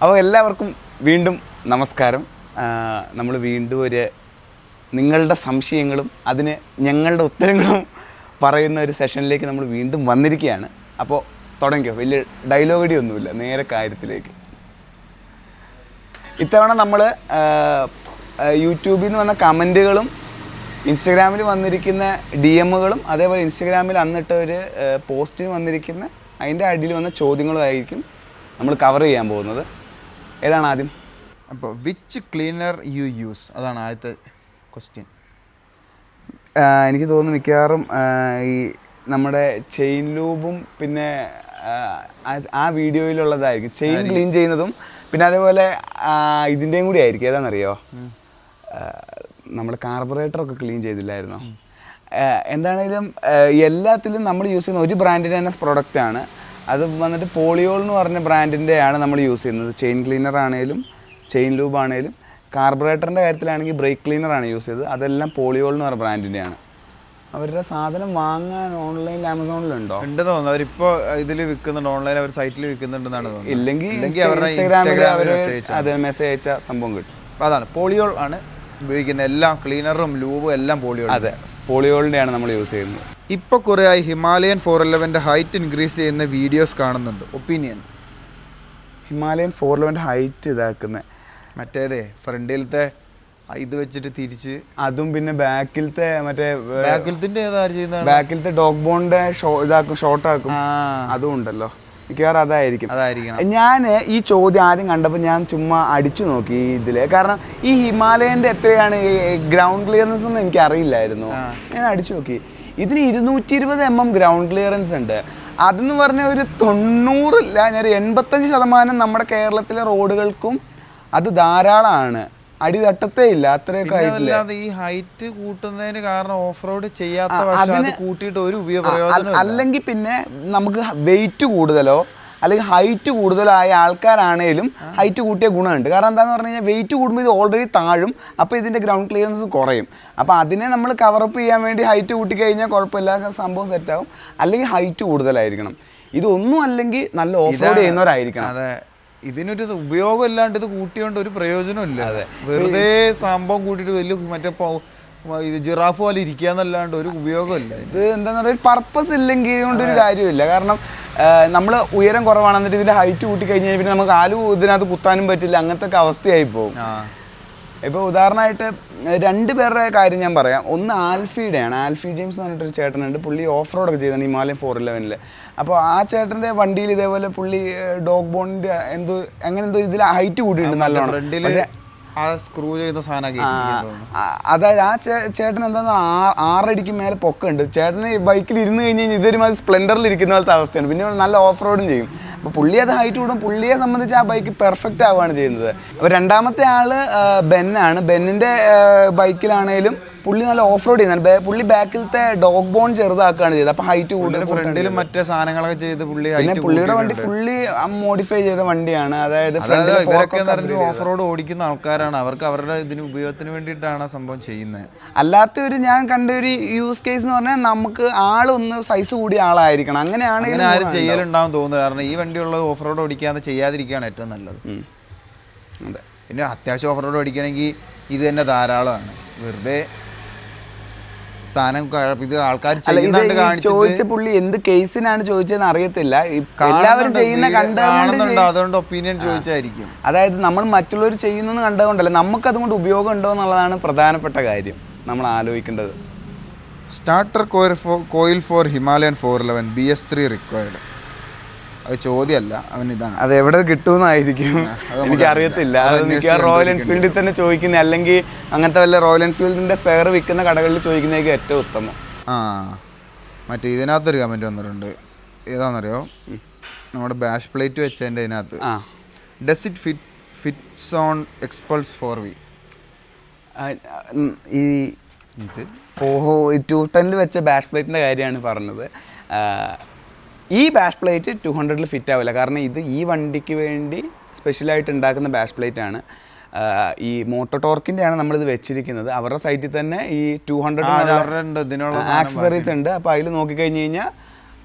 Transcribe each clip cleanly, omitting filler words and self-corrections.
അപ്പോൾ എല്ലാവർക്കും വീണ്ടും നമസ്കാരം. നമ്മൾ വീണ്ടും നിങ്ങളുടെ സംശയങ്ങളും അതിന് ഞങ്ങളുടെ ഉത്തരങ്ങളും പറയുന്ന ഒരു സെഷനിലേക്ക് നമ്മൾ വീണ്ടും വന്നിരിക്കുകയാണ്. അപ്പോൾ തുടങ്ങിയോ, വലിയ ഡയലോഗടി ഒന്നുമില്ല, നേരെ കാര്യത്തിലേക്ക്. ഇത്തവണ നമ്മൾ യൂട്യൂബിൽ നിന്ന് വന്ന കമൻറ്റുകളും ഇൻസ്റ്റഗ്രാമിൽ വന്നിരിക്കുന്ന DM-കളും അതേപോലെ ഇൻസ്റ്റഗ്രാമിൽ അന്നിട്ട് ഒരു പോസ്റ്റിന് വന്നിരിക്കുന്ന അതിൻ്റെ അടിയിൽ വന്ന ചോദ്യങ്ങളുമായിരിക്കും നമ്മൾ കവർ ചെയ്യാൻ പോകുന്നത്. ഏതാണ് ആദ്യം? അപ്പോൾ വിച്ച് ക്ലീനർ യു യൂസ്, അതാണ് ആദ്യത്തെ ക്വസ്റ്റ്യൻ. എനിക്ക് തോന്നുന്നു മിക്കവാറും ഈ നമ്മുടെ ചെയിൻ ലൂബും പിന്നെ ആ വീഡിയോയിലുള്ളതായിരിക്കും. ചെയിൻ ക്ലീൻ ചെയ്യുന്നതും പിന്നെ അതേപോലെ ഇതിൻ്റെയും കൂടി ആയിരിക്കും. ഏതാണെന്നറിയോ, നമ്മൾ കാർബറേറ്ററൊക്കെ ക്ലീൻ ചെയ്തില്ലായിരുന്നോ? എന്താണേലും എല്ലാത്തിലും നമ്മൾ യൂസ് ചെയ്യുന്ന ഒരു ബ്രാൻഡിൻ്റെ തന്നെ പ്രൊഡക്റ്റാണ്. അത് വന്നിട്ട് പോളിയോൾ എന്ന് പറഞ്ഞ ബ്രാൻഡിൻ്റെയാണ് നമ്മൾ യൂസ് ചെയ്യുന്നത്. ചെയിൻ ക്ലീനർ ആണെങ്കിലും ചെയിൻ ലൂബ് ആണെങ്കിലും. കാർബറേറ്ററിൻ്റെ കാര്യത്തിലാണെങ്കിൽ ബ്രേക്ക് ക്ലീനറാണ് യൂസ് ചെയ്തത്. അതെല്ലാം പോളിയോൾ എന്ന് പറഞ്ഞ ബ്രാൻഡിൻ്റെയാണ്. അവരുടെ സാധനം വാങ്ങാൻ ഓൺലൈനിൽ ആമസോണിലുണ്ടോ? ഉണ്ടെന്ന് തോന്നുന്നു. അവരിപ്പോൾ ഇതിൽ വിൽക്കുന്നുണ്ട്, ഓൺലൈൻ അവർ സൈറ്റിൽ വിൽക്കുന്നുണ്ടെന്നാണ് തോന്നുന്നത്. ഇല്ലെങ്കിൽ ഇൻസ്റ്റാഗ്രാമിൽ അവർ അത് മെസ്സേജ് അയച്ച സംഭവം കിട്ടും. അതാണ് പോളിയോൾ ആണ് ഉപയോഗിക്കുന്നത്. എല്ലാം ക്ലീനറും ലൂബും എല്ലാം പോളിയോൾ. അതെ, പോളിയോളിൻ്റെയാണ് നമ്മൾ യൂസ് ചെയ്യുന്നത്. ഇപ്പോൾ കുറേയായി ഹിമാലയൻ 411 ഹൈറ്റ് ഇൻക്രീസ് ചെയ്യുന്ന വീഡിയോസ് കാണുന്നുണ്ട്. ഒപ്പീനിയൻ? ഹിമാലയൻ 411 ഹൈറ്റ് ഇതാക്കുന്നത് മറ്റേതേ ഫ്രണ്ടിലത്തെ ഇത് വെച്ചിട്ട് തിരിച്ച് അതും പിന്നെ ബാക്കിലത്തെ മറ്റേ ബാക്കിലത്തെ ഏതാ ചെയ്യുന്നത്? ബാക്കിലത്തെ ഡോഗ് ബോണിന്റെ ഇതാക്കും, ഷോർട്ടാക്കും. അതും ഉണ്ടല്ലോ, മിക്കവാറും അതായിരിക്കും. ഞാൻ ഈ ചോദ്യം ആദ്യം കണ്ടപ്പോൾ ഞാൻ ചുമ്മാ അടിച്ചു നോക്കി ഇതിൽ. കാരണം ഈ ഹിമാലയൻ്റെ എത്രയാണ് ഗ്രൗണ്ട് ക്ലിയറൻസ് എന്ന് എനിക്ക് അറിയില്ലായിരുന്നു. ഞാൻ അടിച്ചു നോക്കി, ഇതിന് 220 mm ഗ്രൗണ്ട് ക്ലിയറൻസ് ഉണ്ട്. അതെന്ന് പറഞ്ഞാൽ ഒരു 90 ഞാൻ 85% നമ്മുടെ കേരളത്തിലെ റോഡുകൾക്കും അത് ധാരാളമാണ്. അടി തട്ടത്തേ ഇല്ല, അത്രയൊക്കെ ആയിട്ടില്ല. ഈ ഹൈറ്റ് കൂട്ടുന്നതിന് കാരണം ഓഫ് റോഡ് ചെയ്യാത്ത കൂട്ടിയിട്ട് ഒരു ഉപയോഗം. അല്ലെങ്കിൽ പിന്നെ നമുക്ക് വെയിറ്റ് കൂടുതലോ അല്ലെങ്കിൽ ഹൈറ്റ് കൂടുതലായ ആൾക്കാരാണേലും ഹൈറ്റ് കൂട്ടിയ ഗുണമുണ്ട്. കാരണം എന്താണെന്ന് പറഞ്ഞു കഴിഞ്ഞാൽ വെയിറ്റ് കൂടുമ്പോൾ ഇത് ഓൾറെഡി താഴും, അപ്പോൾ ഇതിൻ്റെ ഗ്രൗണ്ട് ക്ലിയറൻസ് കുറയും. അപ്പോൾ അതിനെ നമ്മൾ കവറപ്പ് ചെയ്യാൻ വേണ്ടി ഹൈറ്റ് കൂട്ടിക്കഴിഞ്ഞാൽ കുഴപ്പമില്ല, സംഭവം സെറ്റാവും. അല്ലെങ്കിൽ ഹൈറ്റ് കൂടുതലായിരിക്കണം. ഇതൊന്നും അല്ലെങ്കിൽ നല്ല ഓഫ് റോഡ് ചെയ്യുന്നവരായിരിക്കണം. അതെ, ഇതിനൊരു ഉപയോഗം ഇല്ലാണ്ട് ഇത് കൂട്ടിയോണ്ട് ഒരു പ്രയോജനമില്ല. അതെ, വെറുതെ സംഭവം കൂട്ടിയിട്ട് വലിയ മറ്റേ ഇത് ജിറാഫ് പോലെ ഇരിക്കാന്നല്ലാണ്ട് ഒരു ഉപയോഗമില്ല. ഇത് എന്താണെന്ന് പറയുക, പർപ്പസ് ഇല്ലെങ്കിൽ കൊണ്ടൊരു കാര്യമില്ല. കാരണം നമ്മൾ ഉയരം കുറവാണ്, എന്നിട്ട് ഇതിൻ്റെ ഹൈറ്റ് കൂട്ടി കഴിഞ്ഞ് കഴിഞ്ഞാൽ പിന്നെ നമുക്ക് കാല് ഇതിനകത്ത് കുത്താനും പറ്റില്ല, അങ്ങനത്തെ ഒക്കെ അവസ്ഥയായി പോകും. ഇപ്പോൾ ഉദാഹരണമായിട്ട് 2 പേരുടെ കാര്യം ഞാൻ പറയാം. ഒന്ന് ആൽഫിയുടെയാണ്. ആൽഫി ജെയിംസ് എന്ന് പറഞ്ഞിട്ടൊരു ചേട്ടനുണ്ട്. പുള്ളി ഓഫ് റോഡൊക്കെ ചെയ്താണ് ഹിമാലയൻ 411. അപ്പോൾ ആ ചേട്ടൻ്റെ വണ്ടിയിൽ ഇതേപോലെ പുള്ളി ഡോഗ് ബോണിൻ്റെ അങ്ങനെ എന്തോ ഇതിൽ ഹൈറ്റ് കൂട്ടിയിട്ടുണ്ട് നല്ലോണം. പക്ഷേ സ്ക്രൂ ചെയ്യുന്ന സാധനം, അതായത് ആ ചേട്ടൻ എന്താണെന്ന് പറഞ്ഞാൽ 6 അടിക്ക് മേലെ പൊക്കമുണ്ട്. ചേട്ടന് ബൈക്കിൽ ഇരുന്ന് കഴിഞ്ഞ് കഴിഞ്ഞാൽ ഇതൊരുമാതിരി സ്പ്ലെൻഡറിൽ ഇരിക്കുന്ന പോലത്തെ അവസ്ഥയാണ്. പിന്നെ നല്ല ഓഫ് റോഡും ചെയ്യും. അപ്പോൾ പുള്ളി അത് ഹൈറ്റ് കൂടും. പുള്ളിയെ സംബന്ധിച്ച് ആ ബൈക്ക് പെർഫെക്റ്റ് ആവുകയാണ് ചെയ്യുന്നത്. അപ്പോൾ രണ്ടാമത്തെ ആൾ ബെന്നാണ്. ബെന്നിൻ്റെ ബൈക്കിലാണേലും പുള്ളി നല്ല ഓഫ് റോഡ് ചെയ്യുന്നത്. പുള്ളി ബാക്കിലത്തെ ഡോഗ് ബോൺ ചെറുതാക്കുകയാണ് ചെയ്തത്. അപ്പോൾ ഹൈറ്റ് കൂടുതൽ, ഫ്രണ്ടിലും മറ്റേ സാധനങ്ങളൊക്കെ ചെയ്ത് പുള്ളിയുടെ വണ്ടി ഫുള്ളി മോഡിഫൈ ചെയ്ത വണ്ടിയാണ്. അതായത് ഓഫ് റോഡ് ഓടിക്കുന്ന ആൾക്കാരാണ്, അവർക്ക് അവരുടെ ഇതിന് ഉപയോഗത്തിന് വേണ്ടിയിട്ടാണ് സംഭവം ചെയ്യുന്നത്. അല്ലാത്തൊരു ഞാൻ കണ്ട ഒരു യൂസ് കേസ് എന്ന് പറഞ്ഞാൽ നമുക്ക് ആളൊന്ന് സൈസ് കൂടിയ ആളായിരിക്കണം. അങ്ങനെയാണ് ആരും ചെയ്യലുണ്ടാവും തോന്നുന്നത്. കാരണം ഈ വണ്ടിയുള്ളത് ഓഫ് റോഡ് ഓടിക്കാതെ ചെയ്യാതിരിക്കുകയാണ് ഏറ്റവും നല്ലത്. അതെ, പിന്നെ അത്യാവശ്യം ഓഫ് റോഡ് ഓടിക്കണമെങ്കിൽ ഇത് തന്നെ ധാരാളമാണ്. വെറുതെ സാധനം ഇത് ആൾക്കാർ ചോദിച്ച പുള്ളി എന്ത് കേസിനാണ് ചോദിച്ചതെന്ന് അറിയത്തില്ല. എല്ലാവരും ചെയ്യുന്ന കണ്ടുകൊണ്ട് അതുകൊണ്ട് ഒപ്പീനിയൻ ചോദിച്ചായിരിക്കും. അതായത് നമ്മൾ മറ്റുള്ളവർ ചെയ്യുന്നത് കണ്ടുകൊണ്ടല്ല, നമുക്ക് അതുകൊണ്ട് ഉപയോഗം ഉണ്ടോ എന്നുള്ളതാണ് പ്രധാനപ്പെട്ട കാര്യം നമ്മൾ ആലോചിക്കേണ്ടത്. Starter coil for Himalayan 411 BS3 required. അത് ചോദ്യമല്ല, അവൻ ഇതാണ്. അത് എവിടെ കിട്ടുമെന്നായിരിക്കും എനിക്കറിയത്തില്ല. അത് മിക്ക റോയൽ എൻഫീൽഡിൽ തന്നെ ചോദിക്കുന്നത്, അല്ലെങ്കിൽ അങ്ങനത്തെ വല്ല റോയൽ എൻഫീൽഡിൻ്റെ സ്പെയർ വിൽക്കുന്ന കടകളിൽ ചോദിക്കുന്നതായിരിക്കും ഏറ്റവും ഉത്തമം. മറ്റേ ഇതിനകത്തൊരു കമൻറ്റ് വന്നിട്ടുണ്ട്. ഏതാണെന്നറിയോ, നമ്മുടെ ബാഷ് പ്ലേറ്റ് വെച്ചതിൻ്റെ ഇതിനകത്ത് does it fits on Xpulse 4V. ഈ 210 വെച്ച ബാഷ് പ്ലേറ്റിൻ്റെ കാര്യമാണ് പറഞ്ഞത്. ഈ ബാഷ് പ്ലേറ്റ് 200-ൽ ഫിറ്റ് ആവില്ല. കാരണം ഇത് ഈ വണ്ടിക്ക് വേണ്ടി സ്പെഷ്യലായിട്ട് ഉണ്ടാക്കുന്ന ബാഷ് പ്ലേറ്റ് ആണ്. ഈ മോട്ടോ ടോർക്കിൻ്റെയാണ് നമ്മളിത് വെച്ചിരിക്കുന്നത്. അവരുടെ സൈറ്റിൽ തന്നെ ഈ 200 ആക്സസറീസ് ഉണ്ട്. അപ്പോൾ അതിൽ നോക്കിക്കഴിഞ്ഞ് കഴിഞ്ഞാൽ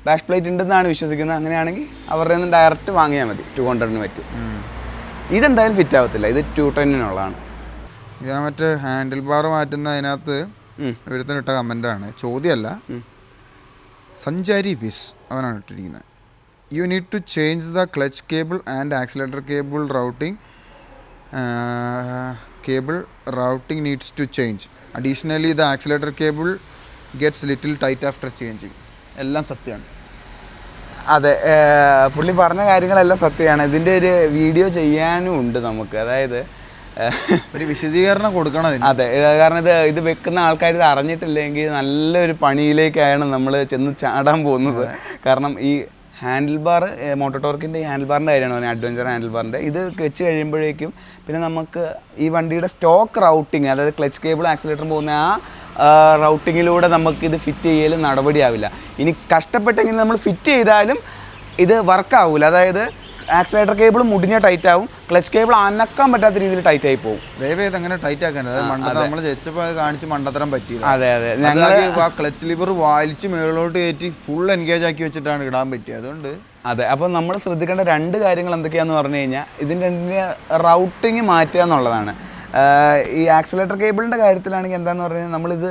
ബാഷ് പ്ലേറ്റ് ഉണ്ടെന്നാണ് വിശ്വസിക്കുന്നത്. അങ്ങനെയാണെങ്കിൽ അവരുടെ നിന്ന് ഡയറക്റ്റ് വാങ്ങിയാൽ മതി. 200-ന് പറ്റും. ഇതെന്തായാലും ഫിറ്റ് ആവത്തില്ല, ഇത് 210-നുള്ളതാണ്. ഞാൻ മറ്റേ ഹാൻഡിൽ ബാർ മാറ്റുന്ന അതിനകത്ത് ഒരുത്തനിട്ട കമൻ്റാണ്, ചോദ്യമല്ല. സഞ്ചാരി വിസ് അവനാണ് ഇട്ടിരിക്കുന്നത്. You need to change the clutch cable and accelerator cable routing needs to change. Additionally the accelerator cable gets little tight after changing. എല്ലാം സത്യമാണ്. അതെ, പുള്ളി പറഞ്ഞ കാര്യങ്ങളെല്ലാം സത്യമാണ്. ഇതിൻ്റെ ഒരു വീഡിയോ ചെയ്യാനും ഉണ്ട് നമുക്ക്, അതായത് ഒരു വിശദീകരണം കൊടുക്കണം. അതെ, കാരണം ഇത് വെക്കുന്ന ആൾക്കാർ ഇത് അറിഞ്ഞിട്ടില്ലെങ്കിൽ നല്ലൊരു പണിയിലേക്കാണ് നമ്മൾ ചെന്ന് ചാടാൻ പോകുന്നത്. കാരണം ഈ ഹാൻഡിൽ ബാർ, മോട്ടോടോർക്കിൻ്റെ ഈ ഹാൻഡിൽ ബാറിൻ്റെ കാര്യമാണ് പറഞ്ഞത്, അഡ്വഞ്ചർ ഹാൻഡിൽ ബാറിൻ്റെ. ഇത് വെച്ച് കഴിയുമ്പോഴേക്കും പിന്നെ നമുക്ക് ഈ വണ്ടിയുടെ സ്റ്റോക്ക് റൗട്ടിങ്, അതായത് ക്ലച്ച് കേബിൾ ആക്സിലേറ്റർ പോകുന്ന ആ റൗട്ടിങ്ങിലൂടെ നമുക്കിത് ഫിറ്റ് ചെയ്യൽ നടപടിയാവില്ല. ഇനി കഷ്ടപ്പെട്ടെങ്കിൽ നമ്മൾ ഫിറ്റ് ചെയ്താലും ഇത് വർക്കാവില്ല. അതായത് ആക്സിലേറ്റർ കേബിൾ മുടിഞ്ഞ ടൈറ്റ് ആവും, ക്ലച്ച് കേബിൾ അനക്കാൻ പറ്റാത്ത രീതിയിൽ ടൈറ്റ് ആയി പോകും. ദയവേത് അങ്ങനെ ടൈറ്റ് ആക്കേണ്ടത്, നമ്മൾ ജയിച്ചപ്പോൾ കാണിച്ച് മണ്ടത്തരം പറ്റിയത്. അതെ അതെ, ഞങ്ങൾ ആ ക്ലച്ച് ലിവർ വലിച്ച് മേളിലോട്ട് കയറ്റി ഫുൾ എൻഗേജ് ആക്കി വെച്ചിട്ടാണ് ഇടാൻ പറ്റിയത്. അതുകൊണ്ട് അതെ, അപ്പോൾ നമ്മൾ ശ്രദ്ധിക്കേണ്ട 2 കാര്യങ്ങൾ എന്തൊക്കെയാണെന്ന് പറഞ്ഞു കഴിഞ്ഞാൽ, ഇതിൻ്റെ റൗട്ടിങ് മാറ്റുക എന്നുള്ളതാണ്. ഈ ആക്സിലേറ്റർ കേബിളിൻ്റെ കാര്യത്തിലാണെങ്കിൽ എന്താണെന്ന് പറഞ്ഞു കഴിഞ്ഞാൽ, നമ്മളിത്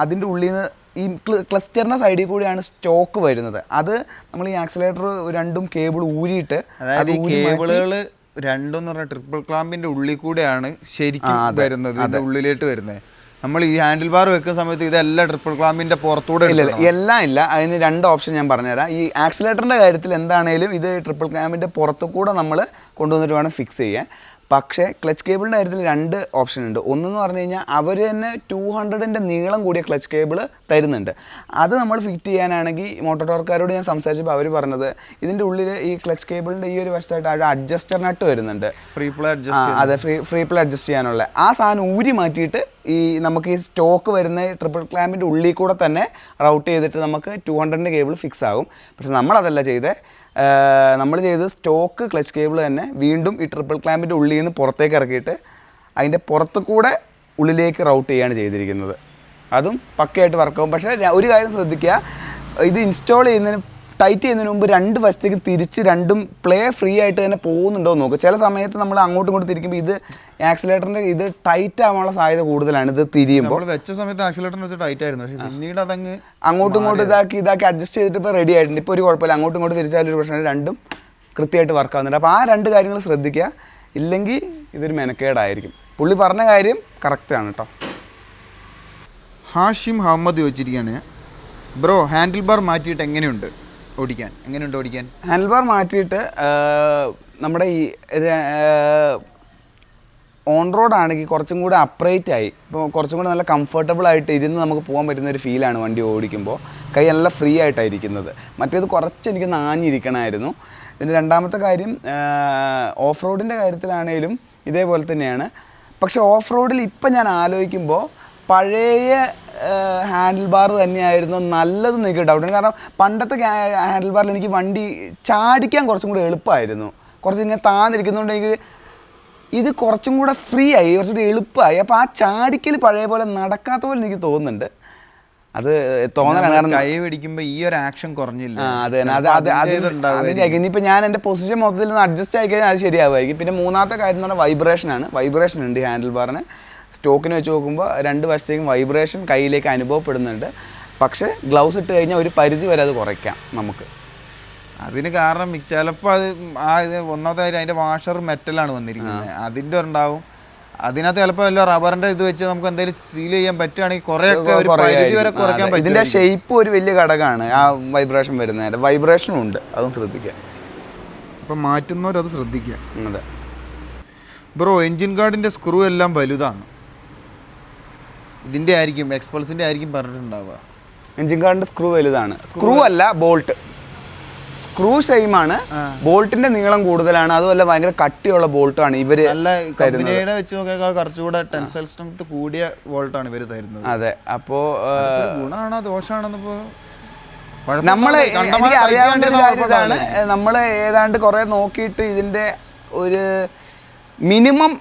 അതിൻ്റെ ഉള്ളിൽ നിന്ന് ഈ ക്ലസ്റ്ററിൻ്റെ സൈഡിൽ കൂടിയാണ് സ്റ്റോക്ക് വരുന്നത്. അത് നമ്മൾ ഈ ആക്സിലേറ്റർ 2 കേബിൾ ഊരിയിട്ട്, അതായത് ഈ കേബിളുകൾ 2 എന്ന് പറഞ്ഞാൽ ട്രിപ്പിൾ ക്ലാമ്പിൻ്റെ ഉള്ളിൽ കൂടെയാണ് ശരിക്കും വരുന്നത്, ഇതിൻ്റെ ഉള്ളിലേക്ക് വരുന്നത്. നമ്മൾ ഈ ഹാൻഡിൽ ബാർ വെക്കുന്ന സമയത്ത് ഇതെല്ലാം ട്രിപ്പിൾ ക്ലാമ്പിൻ്റെ പുറത്തൂടെ എല്ലാം ഇല്ല. അതിന് 2 ഓപ്ഷൻ ഞാൻ പറഞ്ഞുതരാം. ഈ ആക്സിലേറ്ററിൻ്റെ കാര്യത്തിൽ എന്താണേലും ഇത് ട്രിപ്പിൾ ക്ലാമ്പിൻ്റെ പുറത്തു കൂടെ നമ്മൾ കൊണ്ടുവന്നിട്ട് വേണം ഫിക്സ് ചെയ്യാൻ. പക്ഷേ ക്ലച്ച് കേബിളിൻ്റെ കാര്യത്തിൽ 2 ഓപ്ഷൻ ഉണ്ട്. ഒന്നെന്ന് പറഞ്ഞു കഴിഞ്ഞാൽ അവർ തന്നെ 200-ൻ്റെ നീളം കൂടിയ ക്ലച്ച് കേബിൾ തരുന്നുണ്ട്. അത് നമ്മൾ ഫിറ്റ് ചെയ്യാനാണെങ്കിൽ മോട്ടോടോർക്കാരോട് ഞാൻ സംസാരിച്ചപ്പോൾ അവർ പറഞ്ഞത്, ഇതിൻ്റെ ഉള്ളിൽ ഈ ക്ലച്ച് കേബിളിൻ്റെ ഈ ഒരു വശത്തായിട്ട് അവിടെ അഡ്ജസ്റ്റർ നട്ട് വരുന്നുണ്ട്, ഫ്രീ പ്ലേ അഡ്ജസ്റ്റ്. അതെ, ഫ്രീ പ്ലേ അഡ്ജസ്റ്റ് ചെയ്യാനുള്ള ആ സാധനം ഊരി മാറ്റിയിട്ട് ഈ നമുക്ക് ഈ സ്റ്റോക്ക് വരുന്ന ട്രിപ്പിൾ ക്ലാമ്പിൻ്റെ ഉള്ളിൽ കൂടെ തന്നെ റൗട്ട് ചെയ്തിട്ട് നമുക്ക് 200-ൻ്റെ കേബിൾ ഫിക്സ് ആകും. പക്ഷെ നമ്മളതല്ല ചെയ്തത്. നമ്മൾ ചെയ്തത് സ്റ്റോക്ക് ക്ലച്ച് കേബിൾ തന്നെ വീണ്ടും ഈ ട്രിപ്പിൾ ക്ലാമ്പിൻ്റെ ഉള്ളിൽ നിന്ന് പുറത്തേക്ക് ഇറക്കിയിട്ട് അതിൻ്റെ പുറത്ത് കൂടെ ഉള്ളിലേക്ക് റൗട്ട് ചെയ്യുകയാണ് ചെയ്തിരിക്കുന്നത്. അതും പക്കയായിട്ട് വർക്കാവും. പക്ഷേ ഒരു കാര്യം ശ്രദ്ധിക്കുക, ഇത് ഇൻസ്റ്റാൾ ചെയ്യുന്നതിന് ടൈറ്റ് ചെയ്യുന്നതിന് മുമ്പ് 2 വശത്തേക്ക് തിരിച്ച് 2ഉം പ്ലേ ഫ്രീ ആയിട്ട് തന്നെ പോകുന്നുണ്ടോ എന്ന് നോക്കുക. ചില സമയത്ത് നമ്മൾ അങ്ങോട്ടും ഇങ്ങോട്ടും തിരിക്കുമ്പോൾ ഇത് ആക്സിലേറ്ററിൻ്റെ ഇത് ടൈറ്റ് ആവാനുള്ള സാധ്യത കൂടുതലാണ്. ഇത് തിരിയുമ്പോൾ വെച്ച സമയത്ത് ആക്സിലേറ്ററിന് വെച്ച് ടൈറ്റ് ആയിരുന്നു, പക്ഷേ പിന്നീട് അതങ്ങ് അങ്ങോട്ടും ഇങ്ങോട്ടും ഇതാക്കി അഡ്ജസ്റ്റ് ചെയ്തിട്ട് ഇപ്പോൾ റെഡി ആയിട്ടുണ്ട്. ഇപ്പോൾ ഒരു കുഴപ്പമില്ല, അങ്ങോട്ടും ഇങ്ങോട്ടും തിരിച്ചാലും ഒരു പ്രശ്നമാണ്, 2ഉം കൃത്യമായിട്ട് വർക്കാവുന്നുണ്ട്. അപ്പോൾ ആ 2 കാര്യങ്ങൾ ശ്രദ്ധിക്കുക, ഇല്ലെങ്കിൽ ഇതൊരു മെനക്കേടായിരിക്കും. പുള്ളി പറഞ്ഞ കാര്യം കറക്റ്റാണ് കേട്ടോ. ഹാഷിം മുഹമ്മദ് ചോദിച്ചിരിക്കുകയാണ്, ബ്രോ ഹാൻഡിൽ ബാർ മാറ്റിയിട്ട് എങ്ങനെയുണ്ട് ഓടിക്കാൻ? ഹാൻഡിൽ ബാർ മാറ്റിയിട്ട് നമ്മുടെ ഈ ഓൺ റോഡ് ആണെങ്കിൽ കുറച്ചും കൂടെ അപ്രൈറ്റ് ആയി, ഇപ്പോൾ കുറച്ചും കൂടെ നല്ല കംഫർട്ടബിൾ ആയിട്ട് ഇരുന്ന് നമുക്ക് പോകാൻ പറ്റുന്ന ഒരു ഫീലാണ് വണ്ടി ഓടിക്കുമ്പോൾ. കൈ നല്ല ഫ്രീ ആയിട്ടായിരിക്കുന്നത്. മറ്റേത് കുറച്ച് എനിക്ക് നാഞ്ഞിരിക്കണമായിരുന്നു. പിന്നെ 2ാമത്തെ കാര്യം, ഓഫ് റോഡിൻ്റെ കാര്യത്തിലാണേലും ഇതേപോലെ തന്നെയാണ്. പക്ഷേ ഓഫ് റോഡിൽ ഇപ്പം ഞാൻ ആലോചിക്കുമ്പോൾ പഴയ ഹാൻഡിൽ ബാർ തന്നെയായിരുന്നു നല്ലതെന്ന് എനിക്ക് ഡൗട്ടുണ്ട്. കാരണം പണ്ടത്തെ ഹാൻഡിൽ ബാറിൽ എനിക്ക് വണ്ടി ചാടിക്കാൻ കുറച്ചും കൂടെ എളുപ്പമായിരുന്നു. കുറച്ച് ഇങ്ങനെ താന്നിരിക്കുന്നതുകൊണ്ട് എനിക്ക് ഇത് കുറച്ചും കൂടെ ഫ്രീ ആയി, കുറച്ചുകൂടി എളുപ്പമായി. അപ്പോൾ ആ ചാടിക്കൽ പഴയ പോലെ നടക്കാത്ത പോലെ എനിക്ക് തോന്നുന്നുണ്ട്. അത് തോന്നലാണ്, കാരണം കൈ പിടിക്കുമ്പോൾ ഈ ഒരു ആക്ഷൻ കുറഞ്ഞില്ല. ഇനിയിപ്പോൾ ഞാൻ എൻ്റെ പൊസിഷൻ മൊത്തത്തിൽ നിന്ന് അഡ്ജസ്റ്റ് ആയി കഴിഞ്ഞാൽ അത് ശരിയാവുമായിരിക്കും. പിന്നെ 3ാമത്തെ കാര്യം എന്ന് പറഞ്ഞാൽ വൈബ്രേഷനാണ്. വൈബ്രേഷൻ ഉണ്ട് ഹാൻഡിൽ ബാറിന്. സ്റ്റോക്കിന് വെച്ച് നോക്കുമ്പോൾ 2 വശത്തേക്കും വൈബ്രേഷൻ കയ്യിലേക്ക് അനുഭവപ്പെടുന്നുണ്ട്. പക്ഷേ ഗ്ലൗസ് ഇട്ട് കഴിഞ്ഞാൽ ഒരു പരിധി വരെ അത് കുറയ്ക്കാം നമുക്ക്. അതിന് കാരണം ചിലപ്പോൾ അത് ഒന്നാമത്തെ കാര്യം അതിൻ്റെ വാഷർ മെറ്റലാണ് വന്നിരിക്കുന്നത്, അതിൻ്റെ ഉണ്ടാവും. അതിനകത്ത് ചിലപ്പോൾ വല്ല റബ്ബറിൻ്റെ ഇത് വെച്ച് നമുക്ക് എന്തെങ്കിലും സീൽ ചെയ്യാൻ പറ്റുകയാണെങ്കിൽ കുറേയൊക്കെ ഒരു പരിധി വരെ കുറയ്ക്കാൻ പറ്റും. ഇതിൻ്റെ ഷേപ്പ് ഒരു വലിയ ഘടകമാണ് ആ വൈബ്രേഷൻ വരുന്നതിൻ്റെ. വൈബ്രേഷനും ഉണ്ട്, അതും ശ്രദ്ധിക്കുക. അപ്പം മാറ്റുന്നവരത് ശ്രദ്ധിക്കുക. അതെ ബ്രോ, എൻജിൻ ഗാർഡിൻ്റെ സ്ക്രൂ എല്ലാം വലുതാണ്, ഇതിൻ്റെ ആയിരിക്കും എക്സ്പൾസിൻ്റെ ആയിരിക്കും പറഞ്ഞിട്ടുണ്ടാവുക. എൻജിൻ ഗാർഡിൻ്റെ സ്ക്രൂ വലുതാണ്. സ്ക്രൂ അല്ല, ബോൾട്ട്. സ്ക്രൂ സെയിമാണ്, ബോൾട്ടിന്റെ നീളം കൂടുതലാണ്. അതുമല്ല ഭയങ്കര കട്ടിയുള്ള ബോൾട്ടാണ് ഇവര് കമ്പനിയുടെ വെച്ച് നോക്കിയാൽ കുറച്ചുകൂടെ ടെൻസൈൽ സ്ട്രെങ്ത് കൂടിയ ബോൾട്ടാണ് ഇവര് തരുന്നത്. അതെ, അപ്പോ ഗുണമാണോ ദോഷമാണെന്നിപ്പോ നമ്മള് എനിക്ക് അറിയാവേണ്ട ഒരു കാര്യം ഇതാണ്. നമ്മൾ ഏതാണ്ട് കുറെ നോക്കിയിട്ട് ഇതിന്റെ ഒരു മിനിമം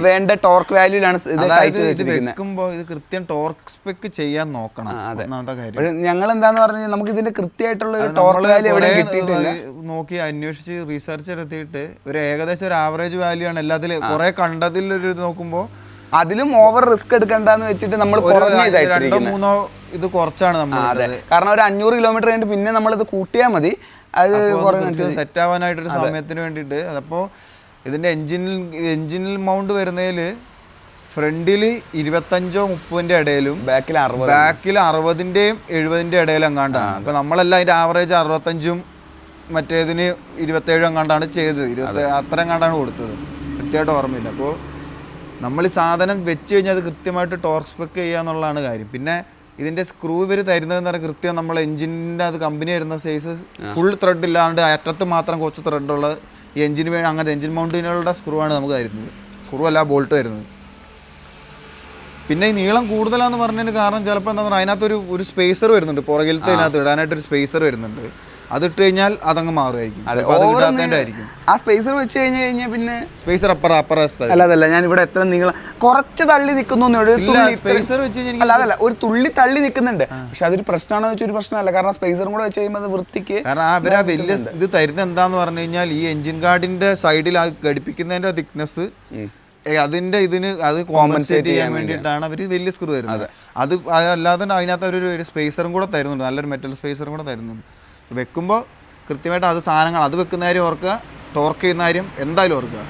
വേണ്ട ടോർക്ക് വാല്യൂലാണ് ഇത് ടൈറ്റ് വെച്ചിരിക്കുന്നത്. വെക്കുമ്പോൾ ഇത് കൃത്യം ടോർക്ക് സ്പെക്ക് ചെയ്യാൻ നോക്കണം. ഒന്നാമത്തെ കാര്യം ഞങ്ങൾ എന്താന്ന് പറഞ്ഞാൽ നമുക്ക് ഇതിന്റെ കൃത്യമായിട്ടുള്ള ടോർക്ക് വാല്യൂ എവിടെ കിട്ടിയിട്ടില്ല. നോക്കി അന്വേഷിച്ച് റീസെർച്ച് നടത്തിയിട്ട് ഒരു ഏകദേശം ഒരു ആവറേജ് വാല്യൂ ആണ് എല്ലാത്തിലും. കുറെ കണ്ടതിൽ ഒരു ഇത് നോക്കുമ്പോൾ അതിലും ഓവർ റിസ്ക് എടുക്കണ്ടെന്ന് വെച്ചിട്ട് നമ്മൾ 2-3 ഇത് കുറച്ചാണ് നമ്മൾ. അതെ, കാരണം ഒരു 500 കിലോമീറ്റർ കഴിഞ്ഞിട്ട് പിന്നെ നമ്മളിത് കൂട്ടിയാൽ മതി. അത് സെറ്റ് ആവാനായിട്ടൊരു സമയത്തിന് വേണ്ടിയിട്ട്. അതപ്പോൾ ഇതിൻ്റെ എൻജിനിൽ മൗണ്ട് വരുന്നതിൽ ഫ്രണ്ടിൽ 25-30 ഇടയിലും ബാക്കിൽ 60-ൻ്റെയും 70-ൻ്റെ ഇടയിലും എങ്ങാണ്ടാണ്. അപ്പോൾ നമ്മളെല്ലാം അതിൻ്റെ ആവറേജ് 65-ഉം മറ്റേതിന് 27 എങ്ങാണ്ടാണ് ചെയ്തത്. 20 അത്ര എങ്ങാണ്ടാണ് കൊടുത്തത്, കൃത്യമായിട്ട് ഓർമ്മയില്ല. അപ്പോൾ നമ്മൾ ഈ സാധനം വെച്ച് കഴിഞ്ഞാൽ അത് കൃത്യമായിട്ട് ടോർക്ക് സ്പെക്ക് ചെയ്യുക എന്നുള്ളതാണ് കാര്യം. പിന്നെ ഇതിൻ്റെ സ്ക്രൂ ഇവർ തരുന്നതെന്ന് പറഞ്ഞാൽ കൃത്യം നമ്മൾ എഞ്ചിൻ്റെ അത് കമ്പനി വരുന്ന സൈസ് ഫുൾ ത്രെഡ് ഇല്ലാണ്ട് അറ്റത്ത് മാത്രം കുറച്ച് ത്രെഡുള്ള ഈ എഞ്ചിന് വേണ്ടി അങ്ങനത്തെ എഞ്ചിൻ മൗണ്ടിനുള്ള സ്ക്രൂ ആണ് നമുക്ക് തരുന്നത്. സ്ക്രൂ അല്ല ബോൾട്ട് തരുന്നത്. പിന്നെ ഈ നീളം കൂടുതലാന്ന് പറഞ്ഞതിന് കാരണം ചിലപ്പോൾ എന്താ പറയുക, അതിനകത്തൊരു ഒരു സ്പേസർ വരുന്നുണ്ട്, പുറകിലത്തെ അതിനകത്ത് ഇടാനായിട്ടൊരു സ്പേസർ വരുന്നുണ്ട്. അതിട്ട് കഴിഞ്ഞാൽ അതങ്ങ് മാറുമായിരിക്കും. ആ സ്പേസർ വെച്ച് കഴിഞ്ഞാൽ പിന്നെ സ്പേസർ അല്ല ഞാൻ ഇവിടെ എത്ര നീളം കുറച്ച് തള്ളി നിൽക്കുന്നു. സ്പേസർ വെച്ച് കഴിഞ്ഞാൽ അതല്ല, ഒരു തുള്ളി തള്ളി നിൽക്കുന്നുണ്ട്. പക്ഷെ അതൊരു പ്രശ്നമാണെന്ന് വെച്ചാൽ ഒരു പ്രശ്നമല്ല, കാരണം സ്പേസറും കൂടെ വെച്ച് കഴിയുമ്പോൾ അത് വൃത്തിക്ക്. കാരണം അവരാ വലിയ ഇത് തരുന്നത് എന്താന്ന് പറഞ്ഞു കഴിഞ്ഞാൽ ഈ എഞ്ചിൻ ഗാർഡിന്റെ സൈഡിൽ ഘടിപ്പിക്കുന്നതിന്റെ തിക്നെസ് അതിന്റെ ഇതിന് അത് കോമ്പൻസേറ്റ് ചെയ്യാൻ വേണ്ടിയിട്ടാണ് അവർ വലിയ സ്ക്രൂ തരുന്നത്. അത് അല്ലാതെ അതിനകത്ത് ഒരു സ്പേസറും കൂടെ തരുന്നുണ്ട്, നല്ലൊരു മെറ്റൽ സ്പേസറും കൂടെ തരുന്നുണ്ട്. വെക്കുമ്പോൾ കൃത്യമായിട്ട് അത് സാധനങ്ങൾ അത് വെക്കുന്ന കാര്യം ഓർക്കുക, ടോർക്ക് ചെയ്യുന്ന കാര്യം എന്തായാലും ഓർക്കുക.